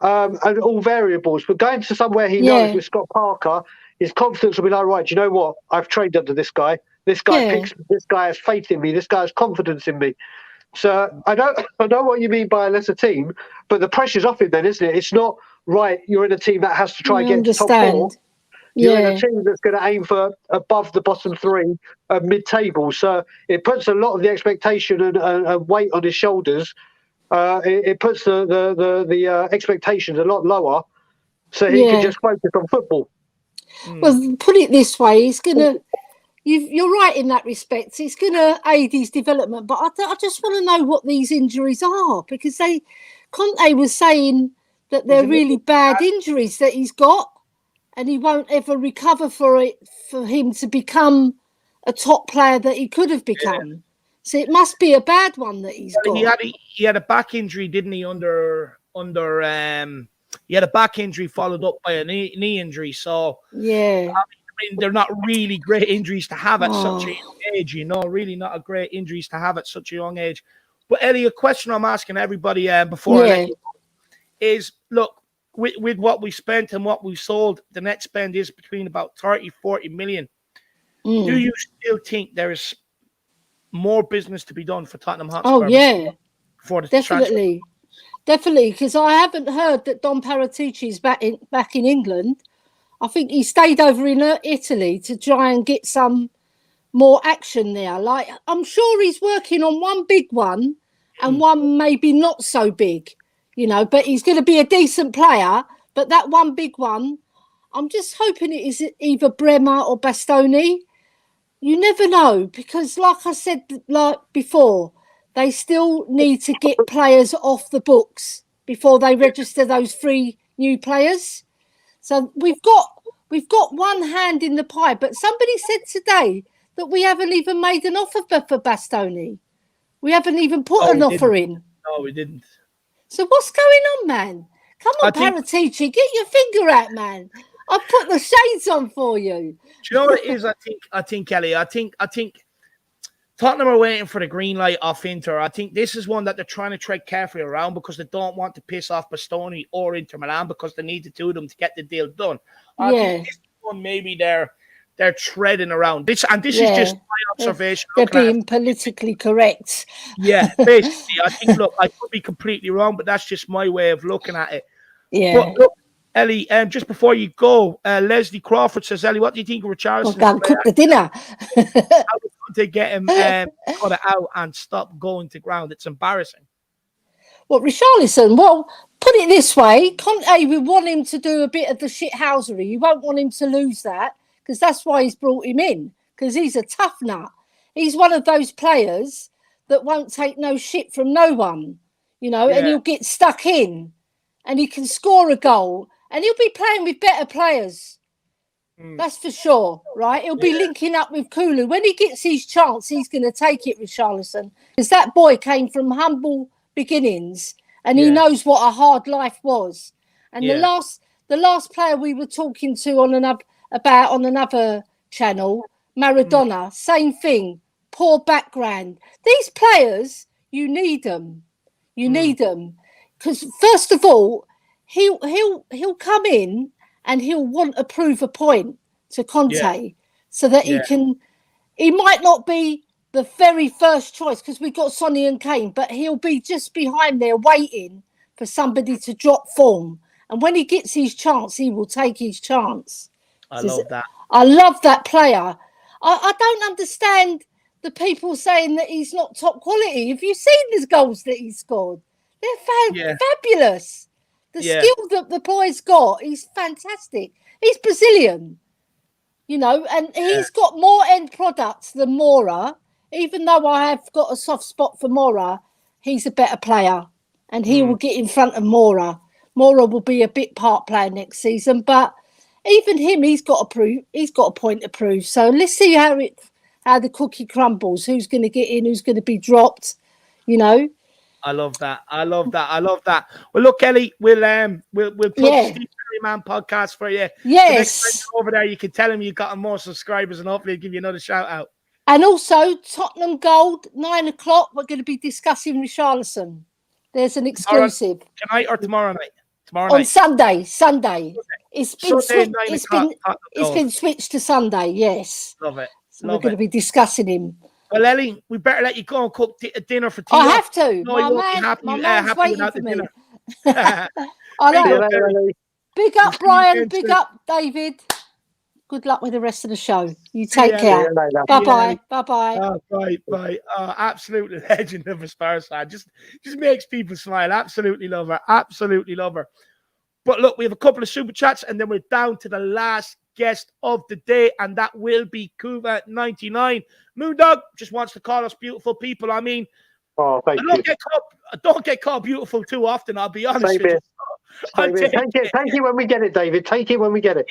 and all variables. But going to somewhere he knows with Scott Parker, his confidence will be like, right, do you know what? I've trained under this guy. This guy picks me. This guy has faith in me. This guy has confidence in me. So I know what you mean by a lesser team, but the pressure's off him then, isn't it? It's not, right, you're in a team that has to try and get to top four. You're in a team that's going to aim for above the bottom three, mid-table. So it puts a lot of the expectation and weight on his shoulders. It puts the expectations a lot lower, so he can just focus on football. Well, put it this way, he's going to... You're right in that respect. It's going to aid his development, but I just want to know what these injuries are because Conte was saying that they're really bad injuries that he's got, and he won't ever recover for him to become a top player that he could have become. Yeah. So it must be a bad one that he's got. He had a back injury, didn't he? He had a back injury followed up by a knee injury. So yeah. I mean, they're not really great injuries to have at such a young age, you know, really not a great injuries to have at such a young age. But Ellie, a question I'm asking everybody before I let you go is, look, with what we spent and what we sold, the net spend is between about 30-40 million. Do you still think there is more business to be done for Tottenham Hotspur? Oh, yeah. For the definitely. transfer? Definitely, because I haven't heard that Don Paratici's back in England. I think he stayed over in Italy to try and get some more action there. Like, I'm sure he's working on one big one and one maybe not so big, you know, but he's going to be a decent player. But that one big one, I'm just hoping it is either Bremer or Bastoni. You never know, because like I said before, they still need to get players off the books before they register those 3 new players. So we've got one hand in the pie, but somebody said today that we haven't even made an offer for Bastoni. We haven't even put an offer in. No, we didn't. So what's going on, man? Come on, Paratici, get your finger out, man. I've put the shades on for you. Do you know what it is? I think, Ellie, I think Tottenham are waiting for the green light off Inter. I think this is one that they're trying to tread carefully around because they don't want to piss off Bastoni or Inter Milan because they need the 2 of them to get the deal done. I think this one maybe they're treading around. This is just my observation. They're being politically correct. Yeah, basically. I think, look, I could be completely wrong, but that's just my way of looking at it. Yeah. But look, Ellie, just before you go, Leslie Crawford says, Ellie, what do you think of Richarlison? I'll go and cook the dinner. How to get him cut it out and stop going to ground? It's embarrassing. Well, Richarlison, put it this way, Conte would want him to do a bit of the shithousery. You won't want him to lose that because that's why he's brought him in, because he's a tough nut. He's one of those players that won't take no shit from no one, you know, and he'll get stuck in and he can score a goal and he'll be playing with better players. That's for sure, right? He'll be linking up with Kulu. When he gets his chance, he's going to take it, Richarlison, because that boy came from humble beginnings and he knows what a hard life was. And the last player we were talking to on another channel, Maradona, same thing, poor background. These players, you need them. You need them because first of all, he'll come in and he'll want to prove a point to Conte so that he might not be the very first choice because we've got Sonny and Kane, but he'll be just behind there waiting for somebody to drop form. And when he gets his chance, he will take his chance. I love that. I love that player. I don't understand the people saying that he's not top quality. Have you seen the goals that he scored? They're fabulous. The skill that the boy's got, he's fantastic. He's Brazilian, you know, and he's got more end products than Moura. Even though I have got a soft spot for Moura, he's a better player, and he will get in front of Moura. Moura will be a bit part player next season, but even him, he's got to prove. He's got a point to prove. So let's see how the cookie crumbles. Who's going to get in? Who's going to be dropped? You know. I love that. Well, look, Ellie, we'll plug Steve Man podcast for you. Yes. So next time you're over there, you can tell him you've got more subscribers, and hopefully he'll give you another shout out. And also Tottenham Gold, 9:00. We're going to be discussing Richarlison. There's an exclusive. Tonight or tomorrow night? On Sunday. It's been switched to Sunday. Yes. Love it. So we're going to be discussing him. Well, Ellie, we better let you go and cook dinner for Tina. I have to. No, my man's waiting for me. I know. Big up, Brian. Big up, David. Good luck with the rest of the show. You take care. Bye-bye. Bye-bye. Oh, bye. Oh, absolute legend of a Spurs fan. Just makes people smile. Absolutely love her. But look, we have a couple of super chats, and then we're down to the last guest of the day, and that will be Kuva99. Moondog just wants to call us beautiful people. I mean, thank you. I don't get called beautiful too often, I'll be honest with you. Take it when we get it, David. Take it when we get it.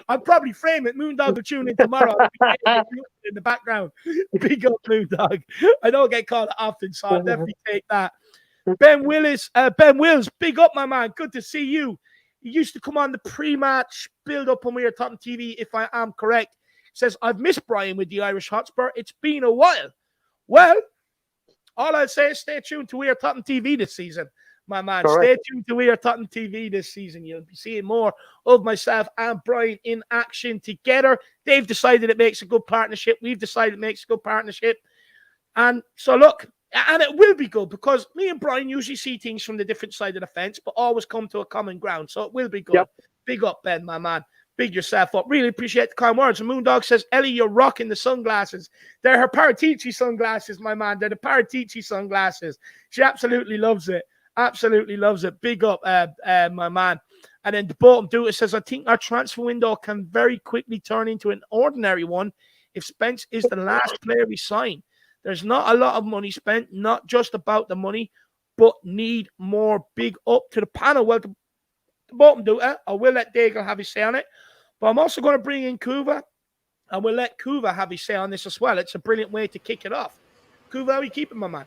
I'll probably frame it. Moondog will tune in tomorrow. In the background. Big up, Moondog. I don't get called often, so I'll definitely take that. Ben Wills, big up, my man. Good to see you. You used to come on the pre-match build-up on We Are Tottenham TV, if I am correct. Says, I've missed Brian with the Irish Hotspur. It's been a while. Well, all I'll say is stay tuned to We Are Tottenham TV this season, my man. Correct. Stay tuned to We Are Tottenham TV this season. You'll be seeing more of myself and Brian in action together. They've decided it makes a good partnership. We've decided it makes a good partnership. And so, look, and it will be good because me and Brian usually see things from the different side of the fence, but always come to a common ground. So it will be good. Yep. Big up, Ben, my man. Big yourself up. Really appreciate the kind words. And Moondog says, Ellie, you're rocking the sunglasses. They're her Paratici sunglasses, my man. They're the Paratici sunglasses. She absolutely loves it. Absolutely loves it. Big up, my man. And then the bottom dude says, I think our transfer window can very quickly turn into an ordinary one if Spence is the last player we sign. There's not a lot of money spent, not just about the money, but need more. Big up to the panel. Well, the bottom dude, I will let Daigle have his say on it, but I'm also going to bring in Kuva, and we'll let Kuva have his say on this as well. It's a brilliant way to kick it off. Kuva, how are you keeping, my man?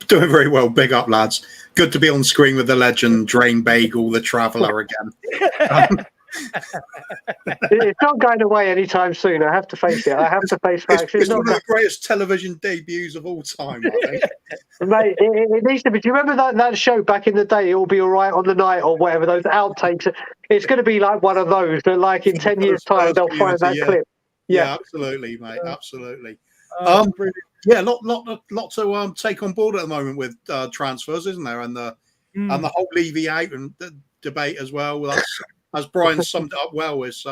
Doing very well. Big up, lads. Good to be on screen with the legend, Drain Bagel, the traveller again. It's not going away anytime soon. I have to face it. I have to face facts. It's one of the greatest television debuts of all time, I think. Mate, it needs to be. Do you remember that show back in the day, It'll Be All Right on the Night or whatever, those outtakes? It's going to be like one of those that, like, in 10 years' time, they'll find that clip. Yeah, absolutely, mate. Absolutely. Lot to take on board at the moment with transfers, isn't there? And the whole Levy out and the debate as well. That's, as Brian summed it up well, is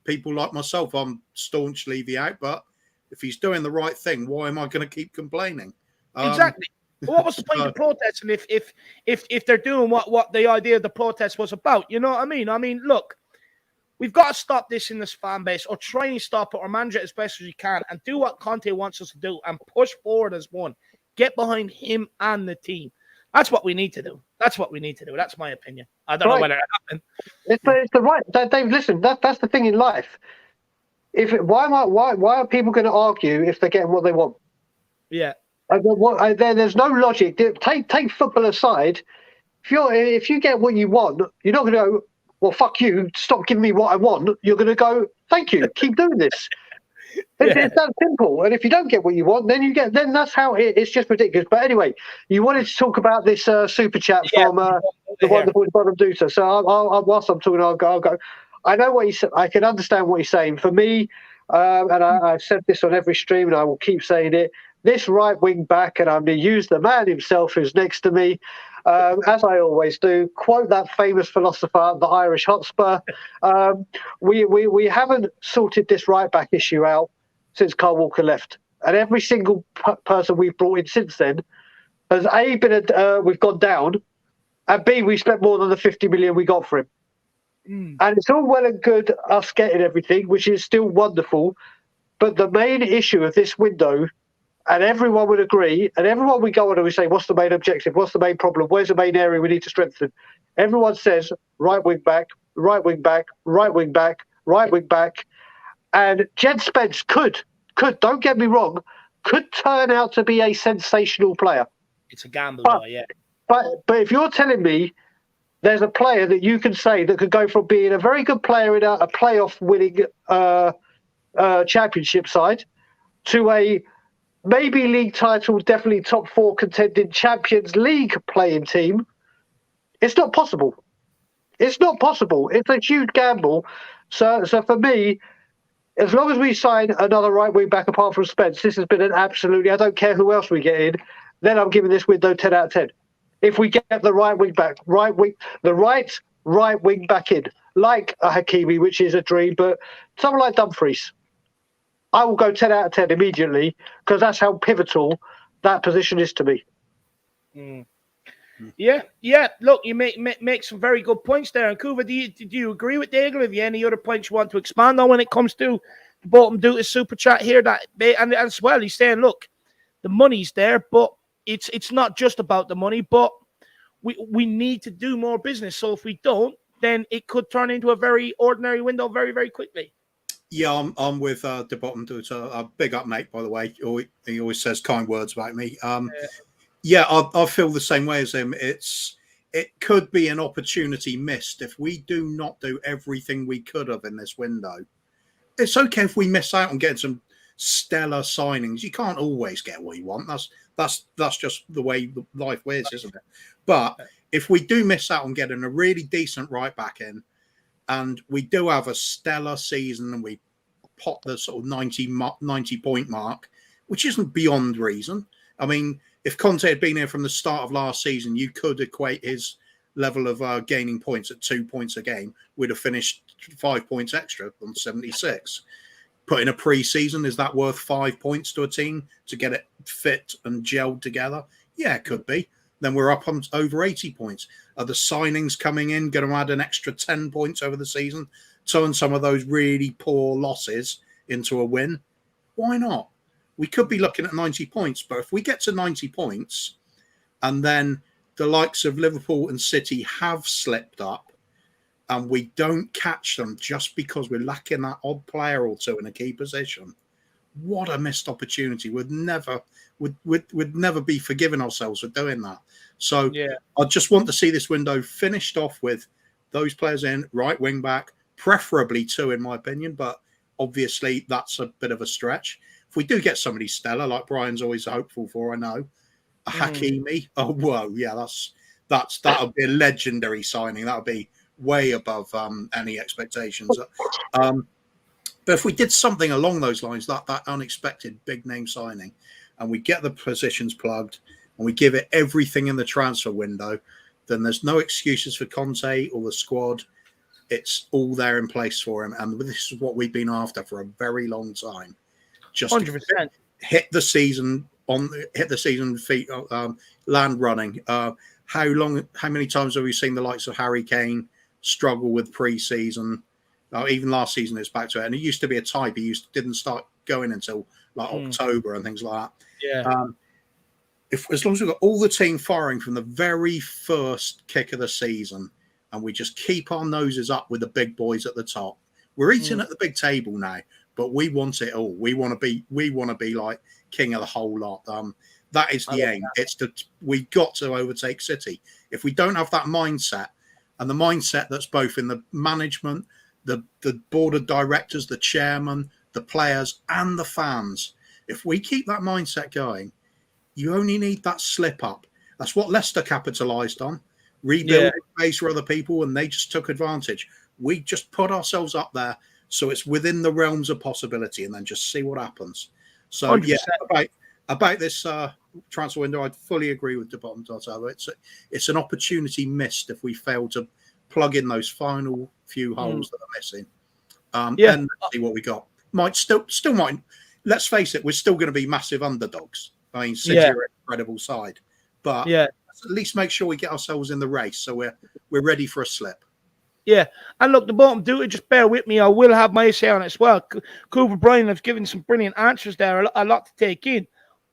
people like myself. I'm staunch Levy out, but if he's doing the right thing, why am I going to keep complaining? Exactly. What was the point of protesting if they're doing what the idea of the protest was about? You know what I mean? I mean, look, we've got to stop this in this fan base, or try and stop it, or manage it as best as we can, and do what Conte wants us to do, and push forward as one. Get behind him and the team. That's what we need to do. That's my opinion. I don't know whether it happened. It's the right. Dave, listen. That's the thing in life. Why are people going to argue if they're getting what they want? Yeah. There's no logic. Take football aside. If you get what you want, you're not going to go, well, fuck you, stop giving me what I want. You're going to go, thank you, keep doing this. It's that simple. And if you don't get what you want, then that's how it's just ridiculous. But anyway, you wanted to talk about this super chat from the wonderful Bottom Duter. So whilst I'm talking, I'll go. I know what I can understand what he's saying. For me, and I've said this on every stream, and I will keep saying it. This right wing back, and I'm going to use the man himself who's next to me. as I always do, quote that famous philosopher, the Irish Hotspur. We haven't sorted this right back issue out since Carl Walker left, and every single person we've brought in since then has A, been we've gone down, and B, we spent more than the 50 million we got for him. And it's all well and good us getting everything, which is still wonderful, but the main issue of this window, and everyone would agree, and everyone we go on and we say, what's the main objective? What's the main problem? Where's the main area we need to strengthen? Everyone says right wing back, right wing back, right wing back, right wing back. And Jed Spence could, don't get me wrong, could turn out to be a sensational player. It's a gamble, yeah. But if you're telling me there's a player that you can say that could go from being a very good player in a playoff winning championship side to a maybe league title, definitely top 4 contending Champions League playing team, it's not possible. It's not possible. It's a huge gamble. So for me, as long as we sign another right wing back apart from Spence, this has been an absolutely, I don't care who else we get in, then I'm giving this window 10 out of 10. If we get the right wing back, right wing back in, like a Hakimi, which is a dream, but someone like Dumfries, I will go 10 out of 10 immediately, because that's how pivotal that position is to me. Yeah. Look, you make some very good points there. And Kuva, do you agree with Daigle? Have you any other points you want to expand on when it comes to the Bolton do a super chat here? And as well, he's saying, look, the money's there, but it's not just about the money, but we need to do more business. So if we don't, then it could turn into a very ordinary window very, very quickly. Yeah, I'm with the Bottom. It's a big up, mate, by the way. He always says kind words about me. I feel the same way as him. It could be an opportunity missed if we do not do everything we could have in this window. It's okay if we miss out on getting some stellar signings. You can't always get what you want. That's just the way life is, isn't it? But if we do miss out on getting a really decent right back in, and we do have a stellar season and we pop the sort of 90 point mark, which isn't beyond reason. I mean, if Conte had been here from the start of last season, you could equate his level of gaining points at 2 points a game. We'd have finished 5 points extra on 76. Put in a pre-season, is that worth 5 points to a team to get it fit and gelled together? Yeah, it could be. Then we're up on over 80 points. Are the signings coming in going to add an extra 10 points over the season? Turn some of those really poor losses into a win? Why not? We could be looking at 90 points, but if we get to 90 points and then the likes of Liverpool and City have slipped up and we don't catch them just because we're lacking that odd player or two in a key position, what a missed opportunity. We'd never be forgiving ourselves for doing that. So I just want to see this window finished off with those players in, right wing back, preferably 2 in my opinion, but obviously that's a bit of a stretch. If we do get somebody stellar, like Brian's always hopeful for, I know, a Hakimi, oh whoa, yeah, that'll be a legendary signing. That'll be way above any expectations. But if we did something along those lines, that unexpected big name signing, and we get the positions plugged and we give it everything in the transfer window, then there's no excuses for Conte or the squad. It's all there in place for him. And this is what we've been after for a very long time. Just 100%. hit the season feet, land running. How many times have we seen the likes of Harry Kane struggle with pre-season? Even last season, it's back to it. And it used to be a type. He didn't start going until like October and things like that. Yeah. As long as we've got all the team firing from the very first kick of the season, and we just keep our noses up with the big boys at the top, we're eating at the big table now. But we want it all. We want to be like king of the whole lot. That is the aim. We've got to overtake City. If we don't have that mindset, and the mindset that's both in the management, the board of directors, the chairman, the players, and the fans, if we keep that mindset going, you only need that slip up. That's what Leicester capitalised on, rebuilding base for other people, and they just took advantage. We just put ourselves up there, so it's within the realms of possibility, and then just see what happens. So 100%. about this transfer window, I'd fully agree with the bottom dot. It's an opportunity missed if we fail to plug in those final few holes that are missing. And see what we got. Still might. Let's face it, we're still going to be massive underdogs. I mean, City are an incredible side, but let's at least make sure we get ourselves in the race so we're ready for a slip. Yeah, and look, the bottom duty, just bear with me. I will have my say on it as well. Cooper Bryan has given some brilliant answers there, a lot to take in.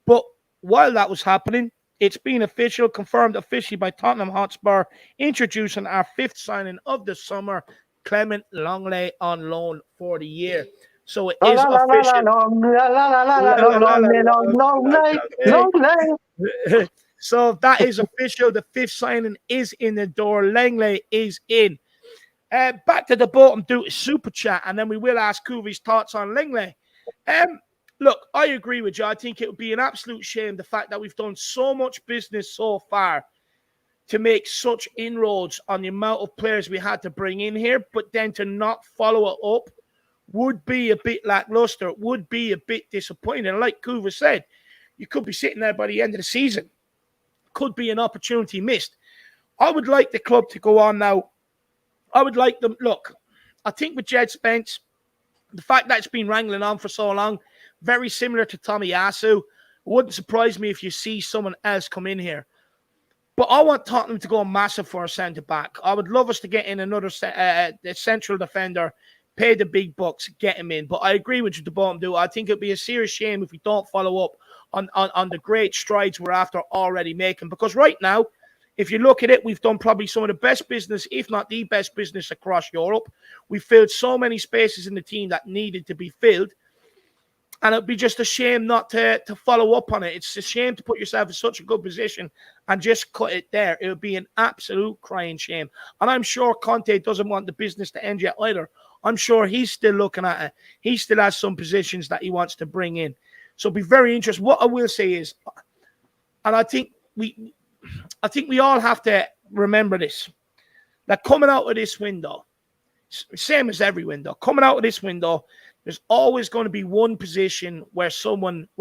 But while that was happening, it's been confirmed officially by Tottenham Hotspur, introducing our 5th signing of the summer, Clement Lenglet on loan for the year. So it is official. So that is official. The 5th signing is in the door. Lenglet is in. Back to the bottom duty super chat, and then we will ask Kuvi's thoughts on Lenglet. Look, I agree with you. I think it would be an absolute shame the fact that we've done so much business so far to make such inroads on the amount of players we had to bring in here, but then to not follow it up would be a bit lackluster. It would be a bit disappointing. And like Kuva said, you could be sitting there by the end of the season. Could be an opportunity missed. I would like the club to go on now. I would like them. Look, I think with Jed Spence, the fact that it's been wrangling on for so long, very similar to Tommy Asu, wouldn't surprise me if you see someone else come in here. But I want Tottenham to go massive for a centre-back. I would love us to get in another central defender, pay the big bucks, get him in. But I agree with you, the bottom do. I think it'd be a serious shame if we don't follow up on the great strides we're after already making. Because right now, if you look at it, we've done probably some of the best business, if not the best business across Europe. We filled so many spaces in the team that needed to be filled. And it'd be just a shame not to follow up on it. It's a shame to put yourself in such a good position and just cut it there. It would be an absolute crying shame. And I'm sure Conte doesn't want the business to end yet either. I'm sure he's still looking at it. He still has some positions that he wants to bring in. So it'll be very interesting. What I will say is, and I think we all have to remember this, that coming out of this window, same as every window, coming out of this window, there's always going to be one position where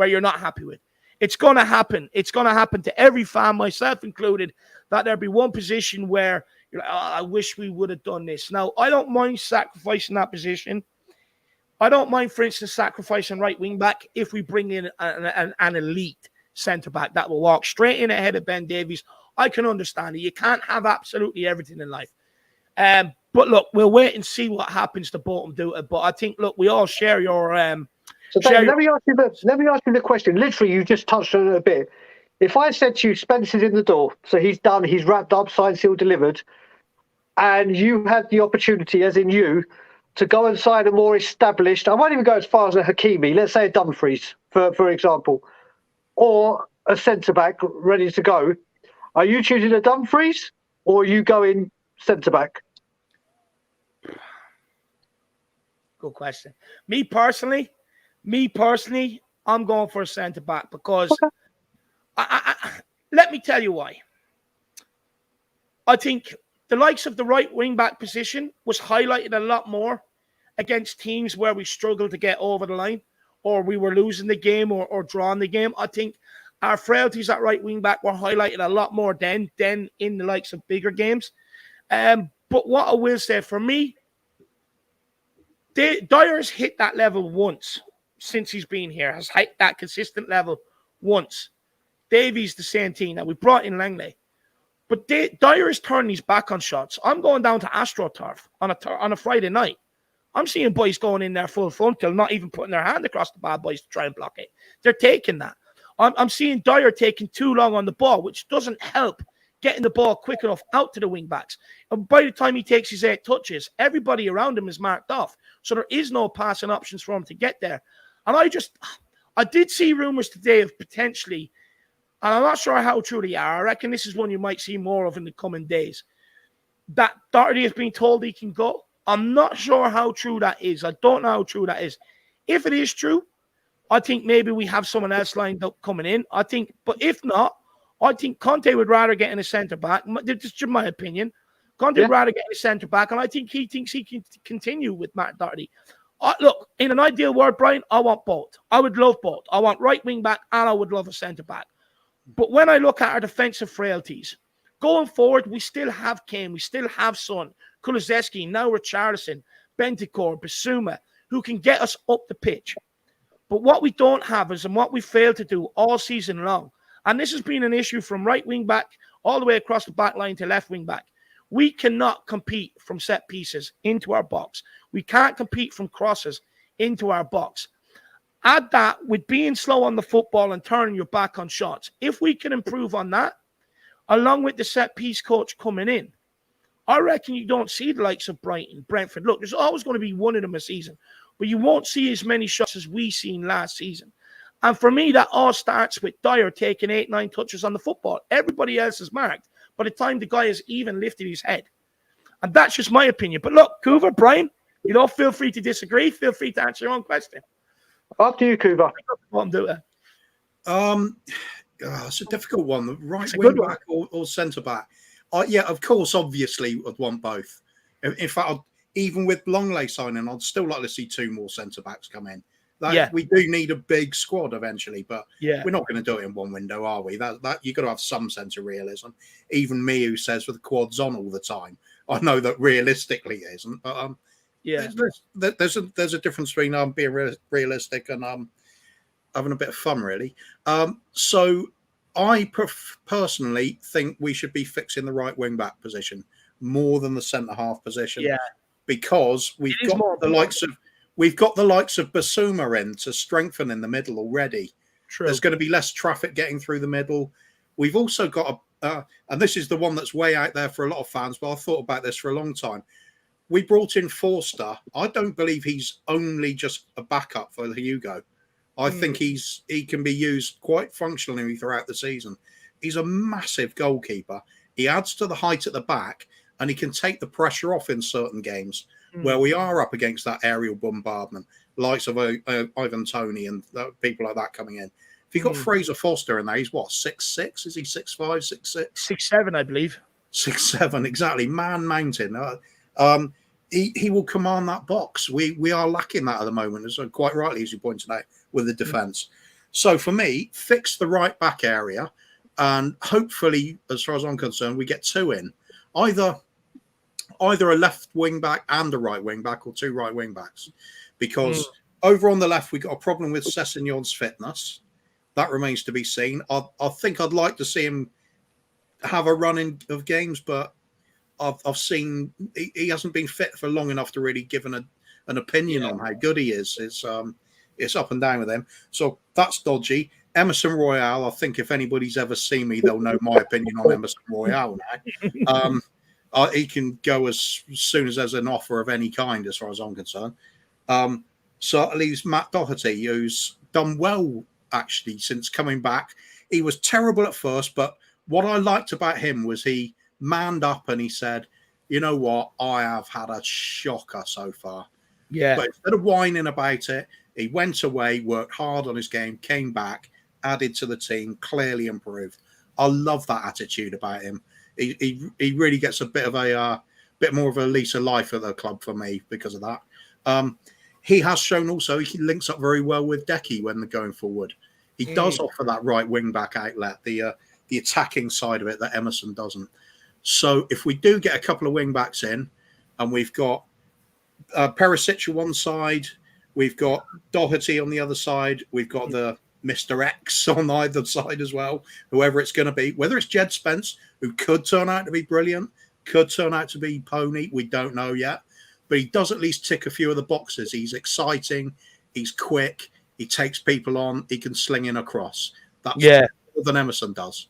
you're not happy with. It's going to happen. It's going to happen to every fan, myself included, that there'll be one position where you're like, oh, I wish we would have done this. Now, I don't mind sacrificing that position. I don't mind, for instance, sacrificing right wing back if we bring in an elite centre back that will walk straight in ahead of Ben Davies. I can understand it. You can't have absolutely everything in life. But look, we'll wait and see what happens to Bolton do it. But I think, look, we all share your. So Dave, let me ask you the question. Literally, you just touched on it a bit. If I said to you, Spence is in the door, so he's done, he's wrapped up, signed, sealed, delivered, and you had the opportunity, as in you, to go and sign a more established. I won't even go as far as a Hakimi. Let's say a Dumfries, for example, or a centre back ready to go. Are you choosing a Dumfries, or are you going centre back? Good question. Me personally, I'm going for a centre back because let me tell you why. I think the likes of the right wing back position was highlighted a lot more against teams where we struggled to get over the line, or we were losing the game or drawing the game. I think our frailties at right wing back were highlighted a lot more than in the likes of bigger games. But what I will say, for me, Dyer's hit that level once since he's been here, has hit that consistent level once. Davies, the same team. Now, we brought in Lenglet. But Dyer is turning his back on shots. I'm going down to AstroTurf on a Friday night. I'm seeing boys going in there full frontal, not even putting their hand across the bad boys to try and block it. They're taking that. I'm seeing Dyer taking too long on the ball, which doesn't help getting the ball quick enough out to the wing backs. And by the time he takes his 8 touches, everybody around him is marked off. So there is no passing options for him to get there. And I did see rumors today of potentially, and I'm not sure how true they are. I reckon this is one you might see more of in the coming days, that Doherty has been told he can go. I'm not sure how true that is. I don't know how true that is. If it is true, I think maybe we have someone else lined up coming in. But if not, I think Conte would rather get in a centre-back. This is my opinion. Conte would rather get in a centre-back, and I think he thinks he can continue with Matt Doherty. Look, in an ideal world, Brian, I want both. I would love both. I want right wing-back, and I would love a centre-back. But when I look at our defensive frailties, going forward, we still have Kane, we still have Son, Kulusevski, now Richarlison, Bentancur, Bissouma, who can get us up the pitch. But what we don't have is, and what we failed to do all season long, and this has been an issue from right wing back all the way across the back line to left wing back, we cannot compete from set pieces into our box. We can't compete from crosses into our box. Add that with being slow on the football and turning your back on shots. If we can improve on that, along with the set piece coach coming in, I reckon you don't see the likes of Brighton, Brentford. Look, there's always going to be one of them a season, but you won't see as many shots as we seen last season. And for me, that all starts with Dyer taking 8-9 touches on the football. Everybody else is marked by the time the guy has even lifted his head. And that's just my opinion. But look, Coover, Brian, feel free to disagree. Feel free to answer your own question. Up to you, Coover. It's a difficult one. The right wing back or centre back. Yeah, of course, obviously, I'd want both. In fact, even with Longley signing, I'd still like to see 2 more centre backs come in. We do need a big squad eventually, but we're not going to do it in one window, are we? That you've got to have some sense of realism. Even me, who says with the quads on all the time, I know that realistically it isn't. But there's a difference between being realistic and having a bit of fun, really. So I personally think we should be fixing the right wing back position more than the centre half position, because we've got the likes of Bissouma in to strengthen in the middle already. True. There's going to be less traffic getting through the middle. We've also got and this is the one that's way out there for a lot of fans, but I've thought about this for a long time. We brought in Forster. I don't believe he's only just a backup for Hugo. I think he can be used quite functionally throughout the season. He's a massive goalkeeper. He adds to the height at the back, and he can take the pressure off in certain games where we are up against that aerial bombardment, likes of Ivan Toney and people like that coming in. If you've got Fraser Foster in there, he's what, 6'6"? Is he 6'5", 6'6"? 6'7", I believe. 6'7", exactly. Man mountain. He will command that box. We are lacking that at the moment, as quite rightly, as you pointed out, with the defence. So for me, fix the right back area, and hopefully, as far as I'm concerned, we get 2 in. Either a left wing back and a right wing back, or 2 right wing backs. Because over on the left, we got a problem with Sessegnon's fitness. That remains to be seen. I think I'd like to see him have a run of games, but I've seen he hasn't been fit for long enough to really give an opinion on how good he is. It's up and down with him. So that's dodgy. Emerson Royale, I think if anybody's ever seen me, they'll know my opinion on Emerson Royale now. He can go as soon as there's an offer of any kind, as far as I'm concerned. So it leaves Matt Doherty, who's done well, actually, since coming back. He was terrible at first, but what I liked about him was he manned up and he said, you know what, I have had a shocker so far. Yeah. But instead of whining about it, he went away, worked hard on his game, came back, added to the team, clearly improved. I love that attitude about him. He really gets a bit more of a lease of life at the club for me because of that. He has shown also he links up very well with Decky when they're going forward. He does offer that right wing back outlet, the attacking side of it that Emerson doesn't. So if we do get a couple of wing backs in, and we've got Perisic on one side, we've got Doherty on the other side, we've got the Mr. X on either side as well, whoever it's going to be, whether it's Jed Spence, who could turn out to be brilliant, could turn out to be pony, we don't know yet, but he does at least tick a few of the boxes. He's exciting, he's quick, he takes people on, he can sling in across. That's more than Emerson does.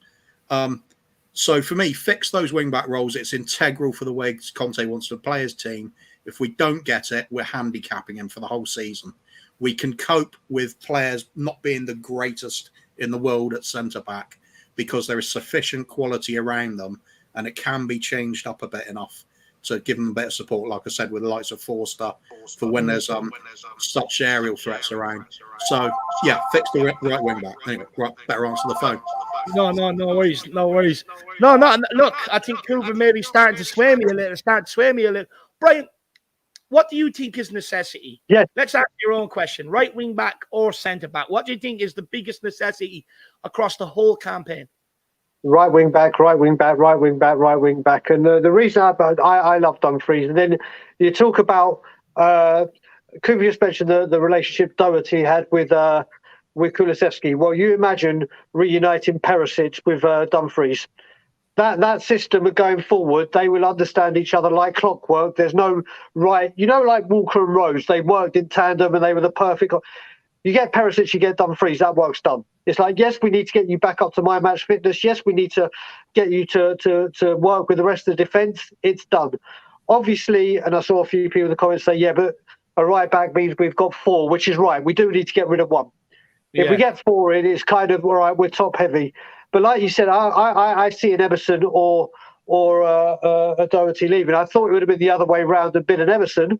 So for me, fix those wing-back roles. It's integral for the way Conte wants to play his team. If we don't get it, we're handicapping him for the whole season. We can cope with players not being the greatest in the world at centre-back because there is sufficient quality around them, and it can be changed up a bit enough to give them a bit of support, like I said, with the likes of Forster, for when there's such aerial threats around. So, yeah, fix the right wing-back. Anyway, right, better answer the phone. No worries. Look, I think Cooper maybe starting to sway me a little. Brian, what do you think is necessity? Yes. Let's ask your own question. Right wing back or centre back? What do you think is the biggest necessity across the whole campaign? Right wing back, right wing back, right wing back, right wing back. And the reason I love Dumfries, and then you talk about Cooper just mentioned the relationship Doherty had with Kulusevski. Well, you imagine reuniting Perisic with Dumfries. That system of going forward, they will understand each other like clockwork. There's no right, like Walker and Rose, they worked in tandem and they were the perfect. You get Perisic, you get Dumfries, that work's done. It's like, yes, we need to get you back up to my match fitness. Yes, we need to get you to work with the rest of the defence. It's done. Obviously, and I saw a few people in the comments say, yeah, but a right back means we've got 4, which is right. We do need to get rid of 1. If we get 4 in, it's kind of, all right, we're top heavy. But like you said, I see an Emerson or a Doherty leaving. I thought it would have been the other way round and been an Emerson.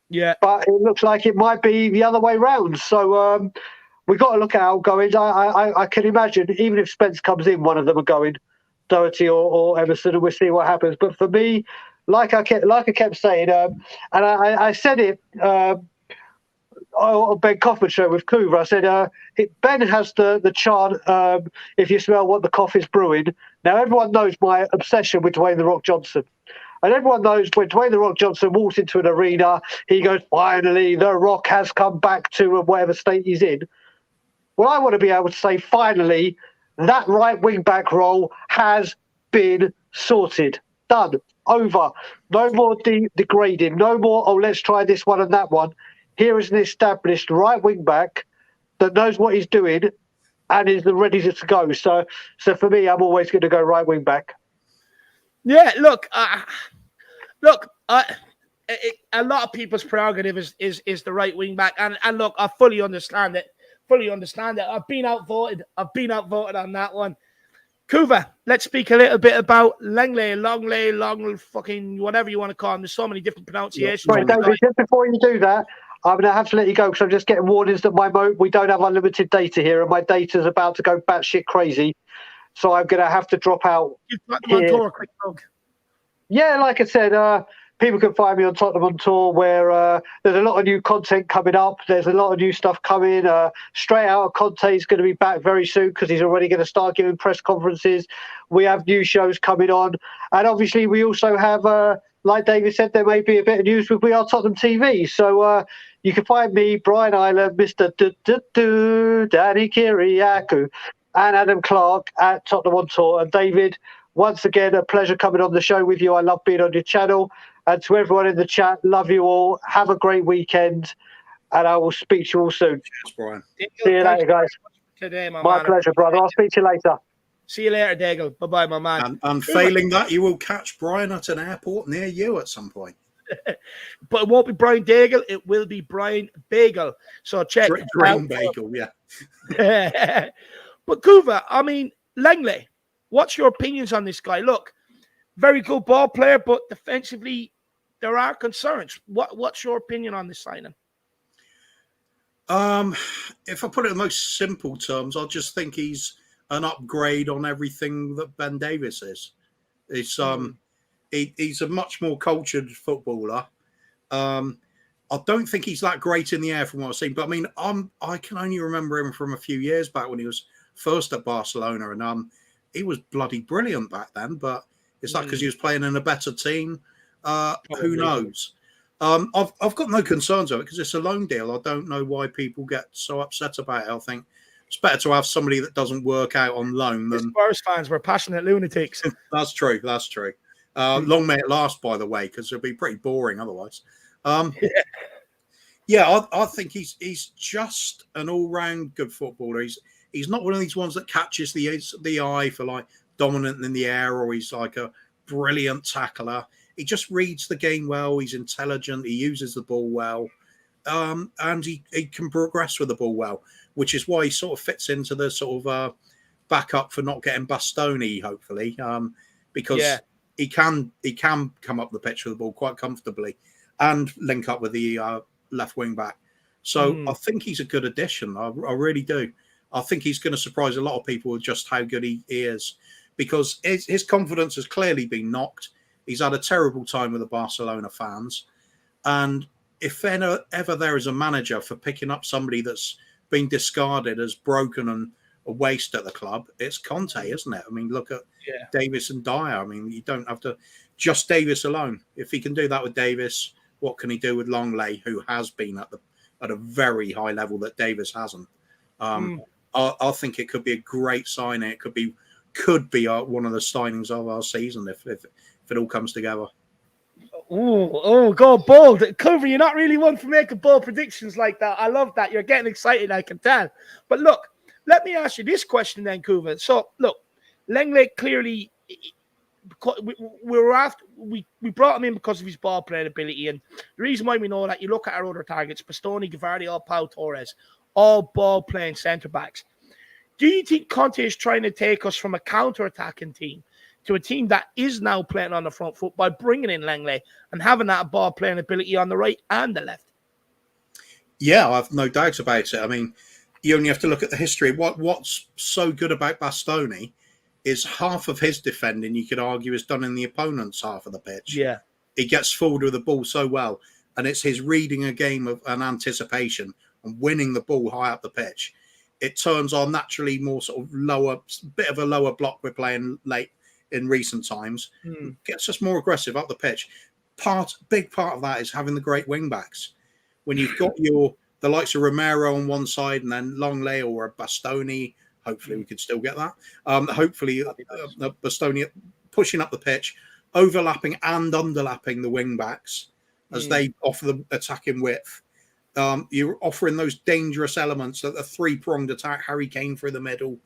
Yeah. But it looks like it might be the other way round. So we've got to look at outgoings. I can imagine, even if Spence comes in, one of them are going, Doherty or Emerson, and we'll see what happens. But for me, like I kept saying, and I said it on Ben Kaufman's show with Coover, I said, Ben has the chant, if you smell what the coffee's brewing. Now, everyone knows my obsession with Dwayne "The Rock" Johnson. And everyone knows when Dwayne "The Rock" Johnson walks into an arena, he goes, finally, The Rock has come back to whatever state he's in. Well, I want to be able to say, finally, that right wing back role has been sorted. Done. Over. No more degrading. No more, let's try this one and that one. Here is an established right wing back that knows what he's doing and is ready to go. So for me, I'm always going to go right wing back. Yeah, look, a lot of people's prerogative is the right wing back, and look, I fully understand it. I've been outvoted on that one. Kuva, let's speak a little bit about Lenglet, Longley, fucking whatever you want to call him. There's so many different pronunciations. Right, David, just before you do that, I'm going to have to let you go because I'm just getting warnings that we don't have unlimited data here, and my data's about to go batshit crazy. So I'm going to have to drop out. You've got them on tour, quick plug. Yeah, like I said, people can find me on Tottenham on Tour, where there's a lot of new content coming up. There's a lot of new stuff coming. Straight out, Conte is going to be back very soon because he's already going to start giving press conferences. We have new shows coming on. And obviously, we also have, like David said, there may be a bit of news with We Are Tottenham TV. So you can find me, Brian Island, Mr. Danny Kiriakou, and Adam Clarke at Tottenham on Tour. And David, once again, a pleasure coming on the show with you. I love being on your channel. And to everyone in the chat, love you all. Have a great weekend. And I will speak to you all soon. Cheers, Brian. See you later, guys. Today, my pleasure, brother. I'll speak to you later. See you later, Daigle. Bye-bye, my man. And failing that, you will catch Brian at an airport near you at some point. But it won't be Brian Daigle. It will be Brian Bagel. So check. Brian Bagel, yeah. But Kuva, I mean, Lenglet, what's your opinions on this guy? Look, very good ball player, but defensively, there are concerns. What's your opinion on this signing? If I put it in the most simple terms, I just think he's an upgrade on everything that Ben Davies is. It's he's a much more cultured footballer. I don't think he's that great in the air from what I've seen, but I mean, I can only remember him from a few years back when he was first at Barcelona, and he was bloody brilliant back then. But is that because he was playing in a better team? Who knows? I've got no concerns of it because it's a loan deal. I don't know why people get so upset about it. I think it's better to have somebody that doesn't work out on loan than Spurs fans. We're passionate lunatics. That's true. Long may it last, by the way, because it'll be pretty boring otherwise. I think he's just an all-round good footballer. He's not one of these ones that catches the eye for like dominant in the air, or he's like a brilliant tackler. He just reads the game well. He's intelligent. He uses the ball well, and he can progress with the ball well, which is why he sort of fits into the sort of backup for not getting Bastoni, hopefully, because he can come up the pitch with the ball quite comfortably and link up with the left wing back. So I think he's a good addition. I really do. I think he's going to surprise a lot of people with just how good he is, because his confidence has clearly been knocked. He's had a terrible time with the Barcelona fans. And if ever there is a manager for picking up somebody that's been discarded as broken and a waste at the club, it's Conte, isn't it? I mean, look at Davies and Dyer. I mean, you don't have to just Davies alone. If he can do that with Davies, what can he do with Lenglet, who has been at a very high level that Davies hasn't? I think it could be a great signing. It could be one of the signings of our season if it all comes together. Oh, go bold. Cover, you're not really one for making bold predictions like that. I love that. You're getting excited, I can tell. But look, let me ask you this question then, Kuva. So, look, Lenglet clearly, we brought him in because of his ball playing ability. And the reason why we know that, you look at our other targets, Bastoni, Gavardi, Pau Torres, all ball playing centre backs. Do you think Conte is trying to take us from a counter-attacking team to a team that is now playing on the front foot by bringing in Lenglet and having that ball playing ability on the right and the left? Yeah, I've no doubts about it. I mean, you only have to look at the history. What's so good about Bastoni is half of his defending, you could argue, is done in the opponent's half of the pitch. Yeah. He gets forward with the ball so well, and it's his reading a game of an anticipation and winning the ball high up the pitch. It turns on naturally more sort of bit of a lower block we're playing late in recent times. Gets us more aggressive up the pitch. Big part of that is having the great wing backs. When you've got the likes of Romero on one side and then Lenglet or a Bastoni, hopefully we could still get that. Hopefully Bastoni pushing up the pitch, overlapping and underlapping the wing backs as they offer the attacking width. You're offering those dangerous elements that a three-pronged attack, Harry Kane through the middle,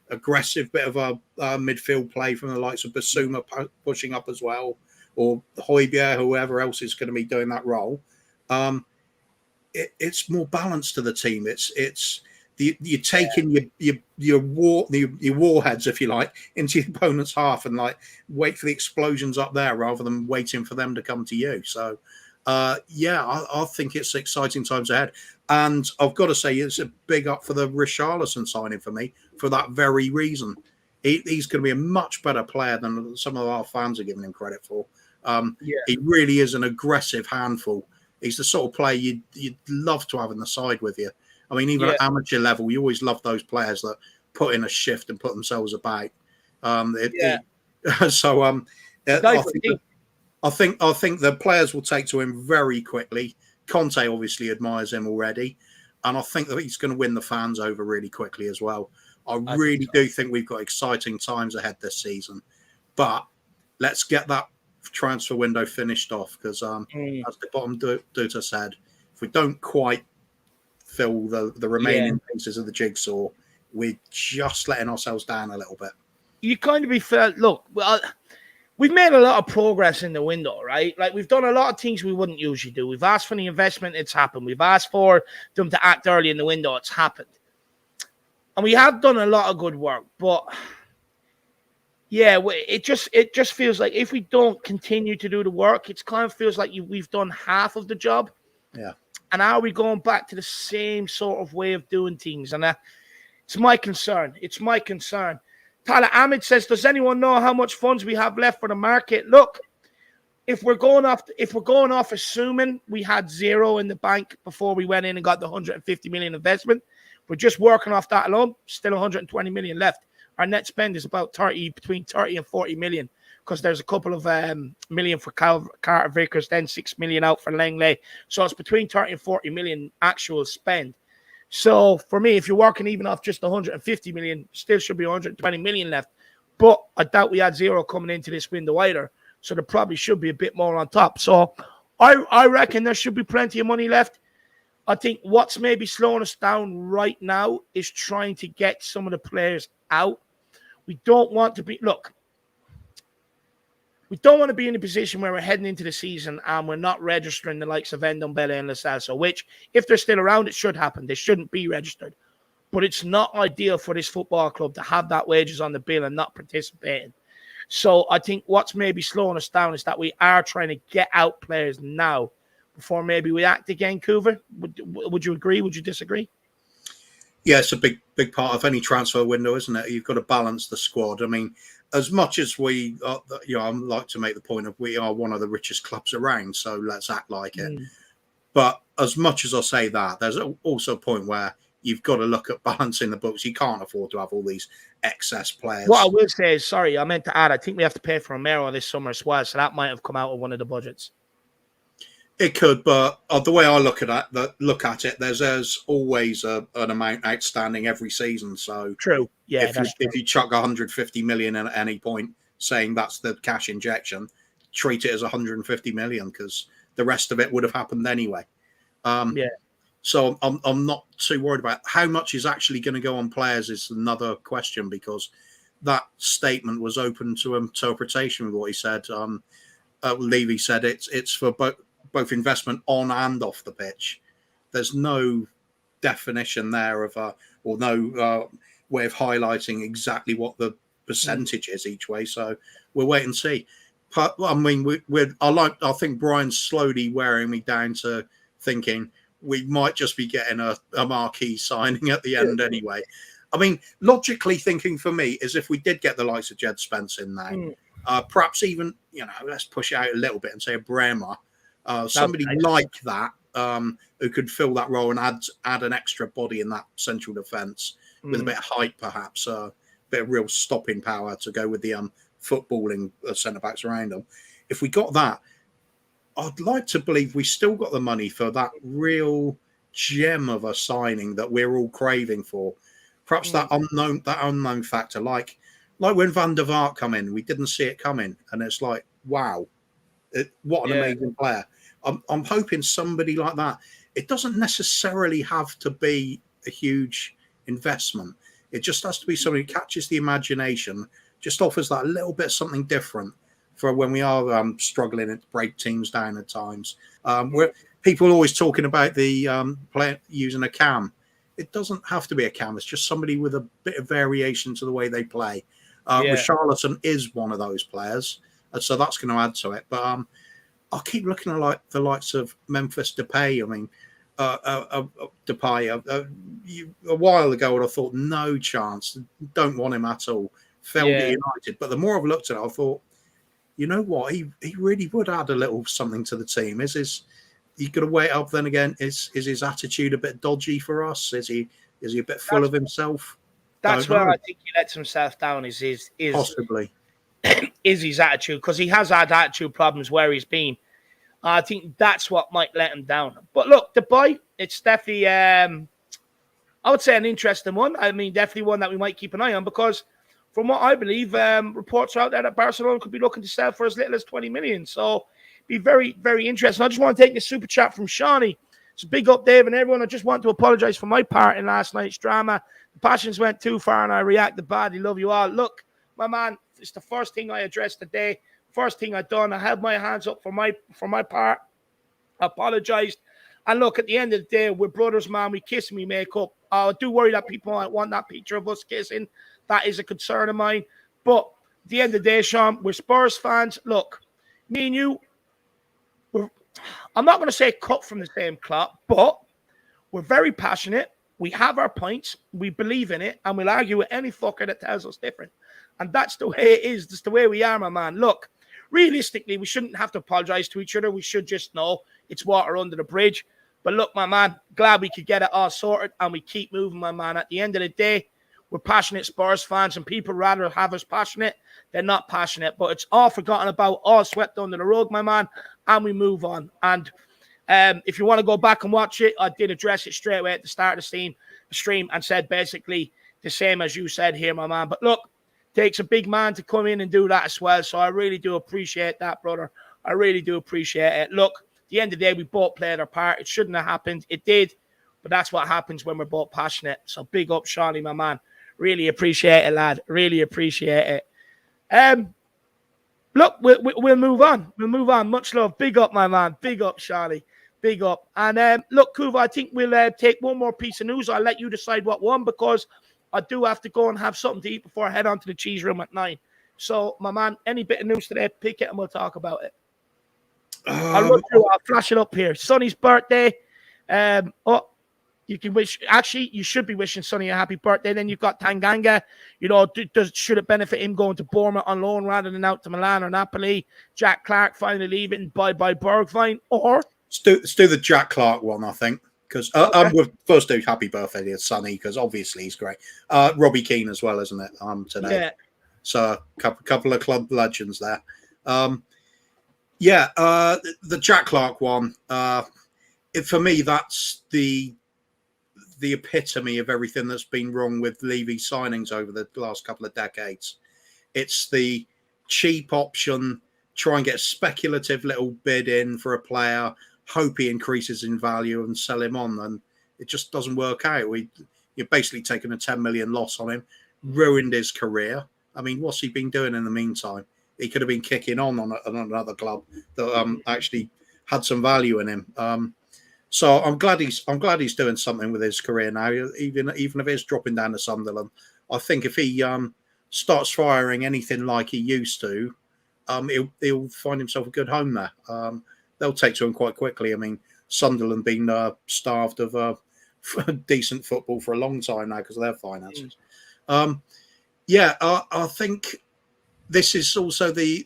aggressive bit of a midfield play from the likes of Basuma pushing up as well, or Højbjerg, whoever else is going to be doing that role. It's more balanced to the team. You're taking your warheads, if you like, into your opponent's half and like wait for the explosions up there rather than waiting for them to come to you. So, I think it's exciting times ahead. And I've got to say, it's a big up for the Richarlison signing for me for that very reason. He's going to be a much better player than some of our fans are giving him credit for. He really is an aggressive handful. He's the sort of player you'd love to have in the side with you. I mean, even at amateur level, you always love those players that put in a shift and put themselves about. I think the players will take to him very quickly. Conte obviously admires him already, and I think that he's going to win the fans over really quickly as well. I really do think we've got exciting times ahead this season, but let's get that transfer window finished off because, as the bottom dude said, if we don't quite fill the remaining pieces of the jigsaw, we're just letting ourselves down a little bit. You kind of be felt. Look, well, we've made a lot of progress in the window, right? Like we've done a lot of things we wouldn't usually do. We've asked for the investment, it's happened. We've asked for them to act early in the window, it's happened. And we have done a lot of good work, but it just feels like if we don't continue to do the work, it kind of feels like we've done half of the job. Yeah. And are we going back to the same sort of way of doing things? And it's my concern. Tyler Ahmed says, does anyone know how much funds we have left for the market? Look, if we're going off assuming we had zero in the bank before we went in and got the 150 million investment, we're just working off that alone, still 120 million left. Our net spend is about between 30 and 40 million because there's a couple of million for Carter Vickers, then 6 million out for Lenglet. So it's between 30 and 40 million actual spend. So for me, if you're working even off just 150 million, still should be 120 million left. But I doubt we had zero coming into this window either. So there probably should be a bit more on top. So I reckon there should be plenty of money left. I think what's maybe slowing us down right now is trying to get some of the players out. We don't want to be in a position where we're heading into the season and we're not registering the likes of Ndombele and Lo Celso, which, if they're still around, it should happen. They shouldn't be registered. But it's not ideal for this football club to have that wages on the bill and not participating. So I think what's maybe slowing us down is that we are trying to get out players now before maybe we act again, Coover. Would you agree? Would you disagree? Yeah, it's a big part of any transfer window, isn't it? You've got to balance the squad. I mean, as much as we, I like to make the point of we are one of the richest clubs around, so let's act like it. But as much as I say that, there's also a point where you've got to look at balancing the books. You can't afford to have all these excess players. What I will say is, sorry, I meant to add, I think we have to pay for Romero this summer as well, so that might have come out of one of the budgets. It could, but the way I look at it, there's always an amount outstanding every season. So true, yeah. If you chuck 150 million at any point, saying that's the cash injection, treat it as 150 million because the rest of it would have happened anyway. So I'm not too worried about how much is actually going to go on players is another question, because that statement was open to interpretation with what he said. Levy said it's for both investment on and off the pitch. There's no definition there of or no way of highlighting exactly what the percentage is each way. So we'll wait and see. But I mean, I think Brian's slowly wearing me down to thinking we might just be getting a marquee signing at the end anyway. I mean, logically thinking for me is if we did get the likes of Jed Spence in now, perhaps even, let's push it out a little bit and say a Bremer. Somebody like that who could fill that role and add an extra body in that central defence with a bit of height, perhaps a bit of real stopping power to go with the footballing centre backs around them. If we got that, I'd like to believe we still got the money for that real gem of a signing that we're all craving for. Perhaps that unknown factor, like when Van der Vaart come in, we didn't see it coming, and it's like, wow, what an amazing player. I'm hoping somebody like that. It doesn't necessarily have to be a huge investment. It just has to be somebody who catches the imagination, just offers that little bit something different for when we are struggling to break teams down at times. Where people are always talking about the player using a cam. It doesn't have to be a cam. It's just somebody with a bit of variation to the way they play. Richarlison is one of those players, so that's going to add to it. But I'll keep looking at the likes of Memphis Depay. I mean, Depay. A while ago, I thought no chance. Don't want him at all. Failed at United. But the more I've looked at it, I thought, you know what? He really would add a little something to the team. He's got to wait up. Then again, is his attitude a bit dodgy for us? Is he a bit full of himself? That's where I think he lets himself down. Is possibly is his attitude, because he has had attitude problems where he's been. I think that's what might let him down. But look, the boy, it's definitely, I would say, an interesting one. I mean, definitely one that we might keep an eye on, because from what I believe, reports are out there that Barcelona could be looking to sell for as little as 20 million. So be very, very interesting. I just want to take a super chat from Shawnee. It's a big up, Dave, and everyone. I just want to apologize for my part in last night's drama. The passions went too far and I reacted badly. Love you all. Look, my man, it's the first thing I addressed today. First thing I done. I held my hands up for my part. I apologized. And look, at the end of the day, we're brothers, man. We kiss and we make up. I do worry that people might want that picture of us kissing. That is a concern of mine. But at the end of the day, Sean, we're Spurs fans. Look, me and you, I'm not going to say cut from the same cloth, but we're very passionate. We have our points. We believe in it. And we'll argue with any fucker that tells us different. And that's the way it is. That's the way we are, my man. Look, realistically, we shouldn't have to apologize to each other. We should just know it's water under the bridge. But look, my man, glad we could get it all sorted and we keep moving, my man. At the end of the day, we're passionate Spurs fans, and people rather have us passionate than not passionate. But it's all forgotten about, all swept under the rug, my man, and we move on. And if you want to go back and watch it, I did address it straight away at the start of the stream and said basically the same as you said here, my man. But look, it takes a big man to come in and do that as well. So I really do appreciate that, brother. I really do appreciate it. Look, at the end of the day, we both played our part. It shouldn't have happened. It did. But that's what happens when we're both passionate. So big up, Shawnee, my man. Really appreciate it, lad. Really appreciate it. Look, we'll move on. We'll move on. Much love. Big up, my man. Big up, Shawnee. Big up. And look, Kuva, I think we'll take one more piece of news. I'll let you decide what one, because I do have to go and have something to eat before I head on to the cheese room at 9. So, my man, any bit of news today, pick it and we'll talk about it. I'll flash it up here. Sonny's birthday. You can wish. Actually, you should be wishing Sonny a happy birthday. Then you've got Tanganga. You know, should it benefit him going to Bournemouth on loan rather than out to Milan or Napoli? Jack Clarke finally leaving. Bye Bergwijn. Or let's do the Jack Clarke one, I think, because we'll first do happy birthday to Sonny because obviously he's great. Robbie Keane as well, isn't it? Today. Yeah. So a couple of club legends there. The Jack Clarke one. For me, that's the epitome of everything that's been wrong with Levy signings over the last couple of decades. It's the cheap option, try and get a speculative little bid in for a player, hope he increases in value and sell him on, and it just doesn't work out. You're basically taking a 10 million loss on him, ruined his career. I mean, what's he been doing in the meantime? He could have been kicking on another club that actually had some value in him. So I'm glad he's doing something with his career now, even if it's dropping down to Sunderland. I think if he starts firing anything like he used to, he'll find himself a good home there. They'll take to him quite quickly. I mean, Sunderland been starved of decent football for a long time now because of their finances. I think this is also the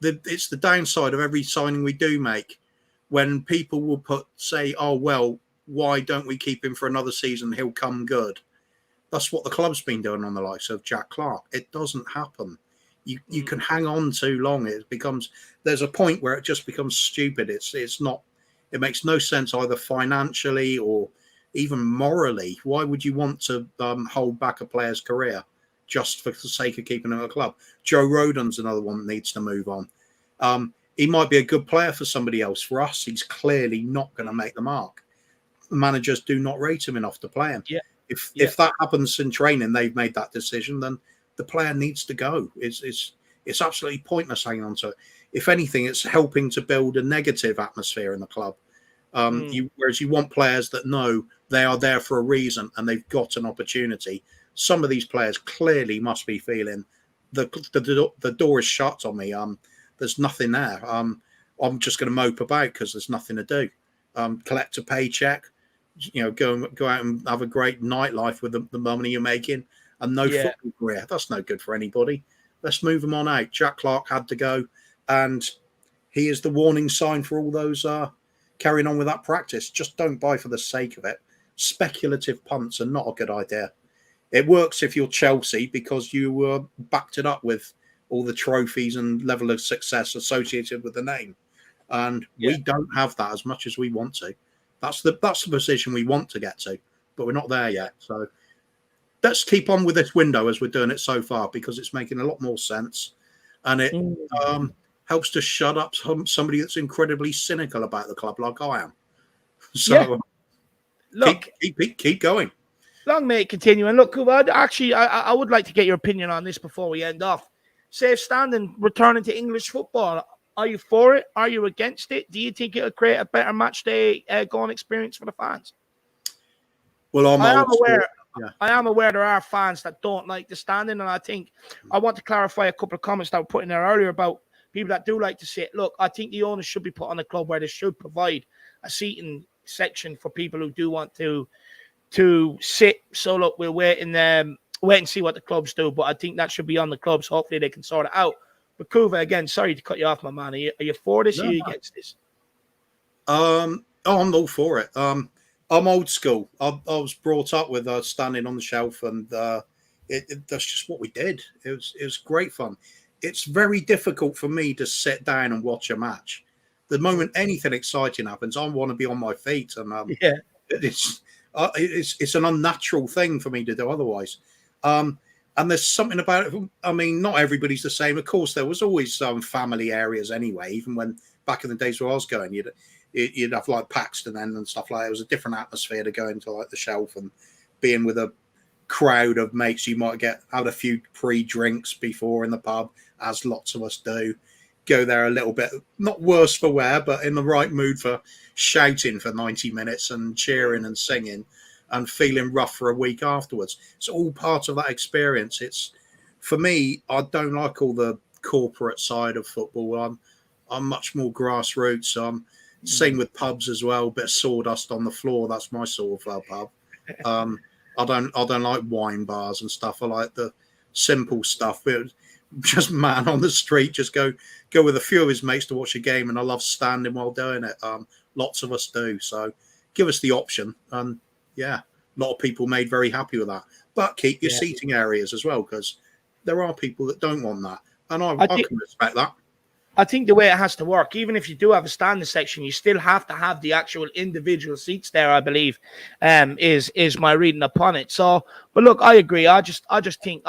it's the downside of every signing we do make. When people will say, oh, well, why don't we keep him for another season? He'll come good. That's what the club's been doing on the likes of Jack Clarke. It doesn't happen. You can hang on too long. There's a point where it just becomes stupid. It makes no sense either financially or even morally. Why would you want to hold back a player's career just for the sake of keeping him at a club? Joe Rodon's another one that needs to move on. He might be a good player for somebody else. For us, he's clearly not going to make the mark. Managers do not rate him enough to play him. Yeah. If that happens in training, they've made that decision, then the player needs to go. It's absolutely pointless hanging on to it. If anything, it's helping to build a negative atmosphere in the club. Whereas you want players that know they are there for a reason and they've got an opportunity. Some of these players clearly must be feeling the door is shut on me. There's nothing there. I'm just going to mope about because there's nothing to do. Collect a paycheck, go out and have a great nightlife with the money you're making, and no football career. That's no good for anybody. Let's move them on out. Jack Clarke had to go, and he is the warning sign for all those carrying on with that practice. Just don't buy for the sake of it. Speculative punts are not a good idea. It works if you're Chelsea because you backed it up with all the trophies and level of success associated with the name. And we don't have that as much as we want to. That's the position we want to get to, but we're not there yet. So let's keep on with this window as we're doing it so far because it's making a lot more sense. And it helps to shut up somebody that's incredibly cynical about the club like I am. So look, keep going. Long may it continue. And look, Kuba, actually, I would like to get your opinion on this before we end off. Safe standing, returning to English football. Are you for it? Are you against it? Do you think it'll create a better match day going experience for the fans? Well, I am aware there are fans that don't like the standing, and I think I want to clarify a couple of comments that were put in there earlier about people that do like to sit. Look, I think the owners should be put on a club where they should provide a seating section for people who do want to sit. So look, we'll wait and see what the clubs do, but I think that should be on the clubs. Hopefully they can sort it out. But Kuva, again, sorry to cut you off, my man. Are you for this? Or are you against this? I'm all for it. I'm old school. I was brought up with standing on the shelf, and that's just what we did. It was great fun. It's very difficult for me to sit down and watch a match. The moment anything exciting happens, I want to be on my feet, and it's an unnatural thing for me to do otherwise. And there's something about it. I mean, not everybody's the same. Of course, there was always some family areas anyway. Even when back in the days where I was going, you'd have like Paxton and stuff like that. It was a different atmosphere to go into like the shelf and being with a crowd of mates. You might had a few pre-drinks before in the pub, as lots of us do. Go there a little bit, not worse for wear, but in the right mood for shouting for 90 minutes and cheering and singing and feeling rough for a week afterwards. It's all part of that experience. It's, for me, I don't like all the corporate side of football. I'm much more grassroots. Same with pubs as well. Bit of sawdust on the floor. That's my sort of pub. I don't like wine bars and stuff. I like the simple stuff. Just man on the street, just go with a few of his mates to watch a game, and I love standing while doing it. Lots of us do. So give us the option, and yeah, a lot of people made very happy with that. But keep your seating areas as well, because there are people that don't want that, and I can respect that. I think the way it has to work, even if you do have a standing section, you still have to have the actual individual seats there, I believe, is my reading upon it. So, but look, I agree. I just think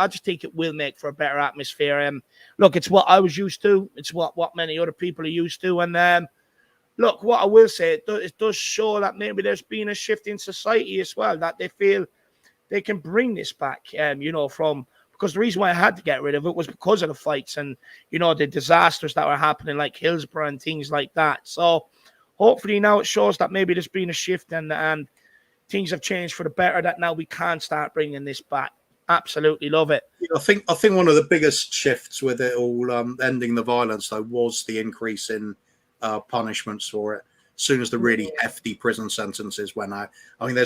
it will make for a better atmosphere. Look, it's what I was used to. It's what many other people are used to. And look, what I will say, it does show that maybe there's been a shift in society as well, that they feel they can bring this back, because the reason why I had to get rid of it was because of the fights and, the disasters that were happening, like Hillsborough and things like that. So hopefully now it shows that maybe there's been a shift and things have changed for the better, that now we can start bringing this back. Absolutely love it. I think one of the biggest shifts with it all, ending the violence, though, was the increase in punishments for it. As soon as the really hefty prison sentences went out. I mean,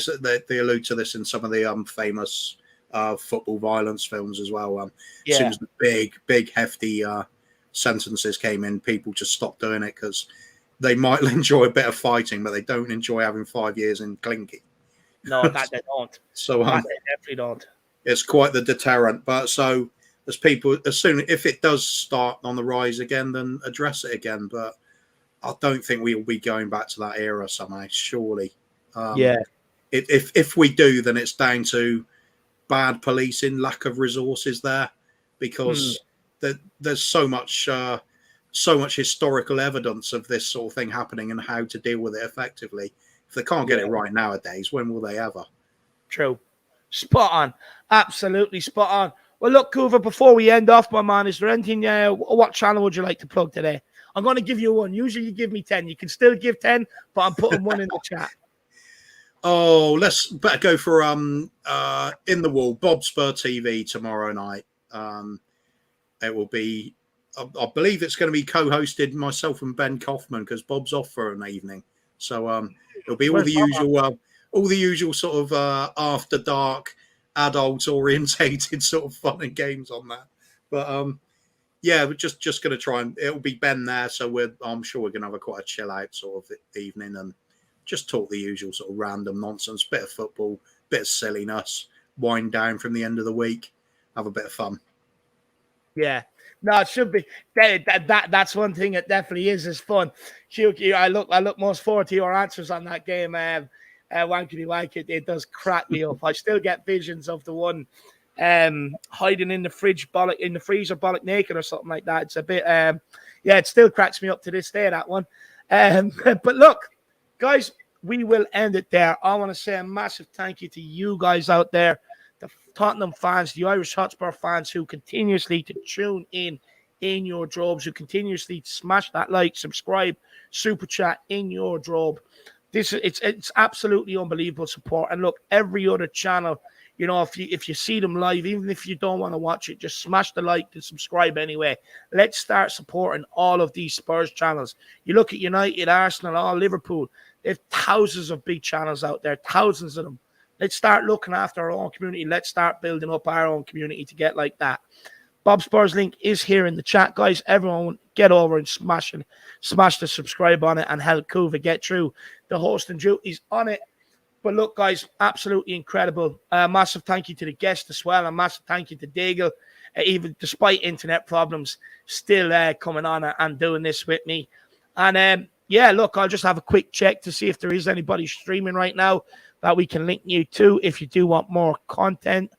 they allude to this in some of the famous football violence films as well. As soon as the big hefty sentences came in, people just stopped doing it, because they might enjoy a bit of fighting, but they don't enjoy having 5 years in clinky. No, that they don't. So they definitely don't. It's quite the deterrent. But so if it does start on the rise again, then address it again. But I don't think we will be going back to that era somehow, surely. If we do, then it's down to bad policing, lack of resources there, because there's so much historical evidence of this sort of thing happening and how to deal with it effectively. If they can't get it right nowadays, when will they ever? True. Spot on. Absolutely spot on. Well, look, Coover, before we end off, my man, is there anything, what channel would you like to plug today? I'm going to give you one. Usually you give me 10. You can still give 10, but I'm putting one in the chat. Oh, let's better go for In the Wall, Bob Spur TV tomorrow night. It will be, I believe it's going to be co-hosted myself and Ben Kaufman, because Bob's off for an evening. So it'll be all the usual sort of after dark, adult orientated sort of fun and games on that. But we're just going to try, and it'll be Ben there, so I'm sure we're going to have quite a chill out sort of evening and just talk the usual sort of random nonsense, bit of football, bit of silliness, wind down from the end of the week, have a bit of fun. Yeah. No, it should be. That's one thing it definitely is fun. I look most forward to your answers on that game. Wankety wank, it does crack me up. I still get visions of the one hiding in the freezer bollock naked or something like that. It's a bit it still cracks me up to this day, that one. But look, guys, we will end it there. I want to say a massive thank you to you guys out there, the Tottenham fans, the Irish Hotspur fans who continuously to tune in your droves, who continuously smash that like, subscribe, super chat in your drove. It's absolutely unbelievable support. And look, every other channel, if you see them live, even if you don't want to watch it, just smash the like and subscribe anyway. Let's start supporting all of these Spurs channels. You look at United, Arsenal, all Liverpool. They have thousands of big channels out there, thousands of them. Let's start looking after our own community. Let's start building up our own community to get like that. Bob Spurs link is here in the chat, guys. Everyone get over and smash the subscribe on it and help Kuva get through the hosting duties on it. But look, guys, absolutely incredible. Massive thank you to the guest as well. A massive thank you to Daigle, even despite internet problems, still coming on and doing this with me. And look, I'll just have a quick check to see if there is anybody streaming right now that we can link you to if you do want more content.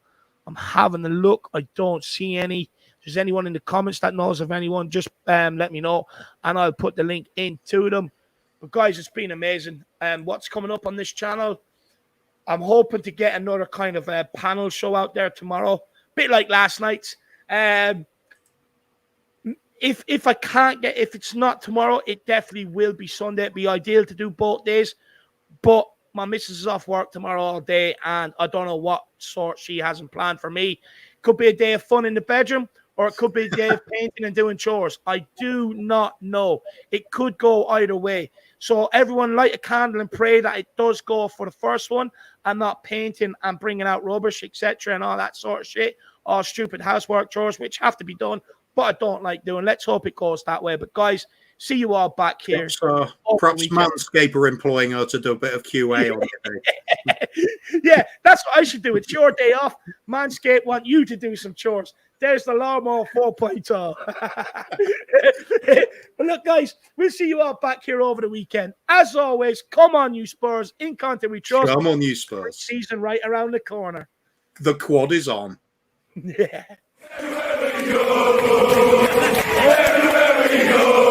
I'm having a look. I don't see any. If there's anyone in the comments that knows of anyone, just let me know, and I'll put the link into them. But guys, it's been amazing. What's coming up on this channel? I'm hoping to get another kind of a panel show out there tomorrow, bit like last night's. If I can't get, if it's not tomorrow, it definitely will be Sunday. It'd be ideal to do both days, but my missus is off work tomorrow all day, and I don't know what sort she hasn't planned for me. Could be a day of fun in the bedroom, or it could be a day of painting and doing chores. I do not know. It could go either way. So everyone light a candle and pray that it does go for the first one and not painting and bringing out rubbish, etc. and all that sort of shit. All stupid housework chores, which have to be done, but I don't like doing. Let's hope it goes that way. But guys, see you all back here. Perhaps Manscaper employing her to do a bit of QA on it. Yeah, that's what I should do. It's your day off. Manscaped want you to do some chores. There's the lawnmower 4.0. But look, guys, we'll see you all back here over the weekend. As always, come on, you Spurs. In Conte we trust. Come on, you Spurs. Season right around the corner. The quad is on. Yeah. Everywhere we go.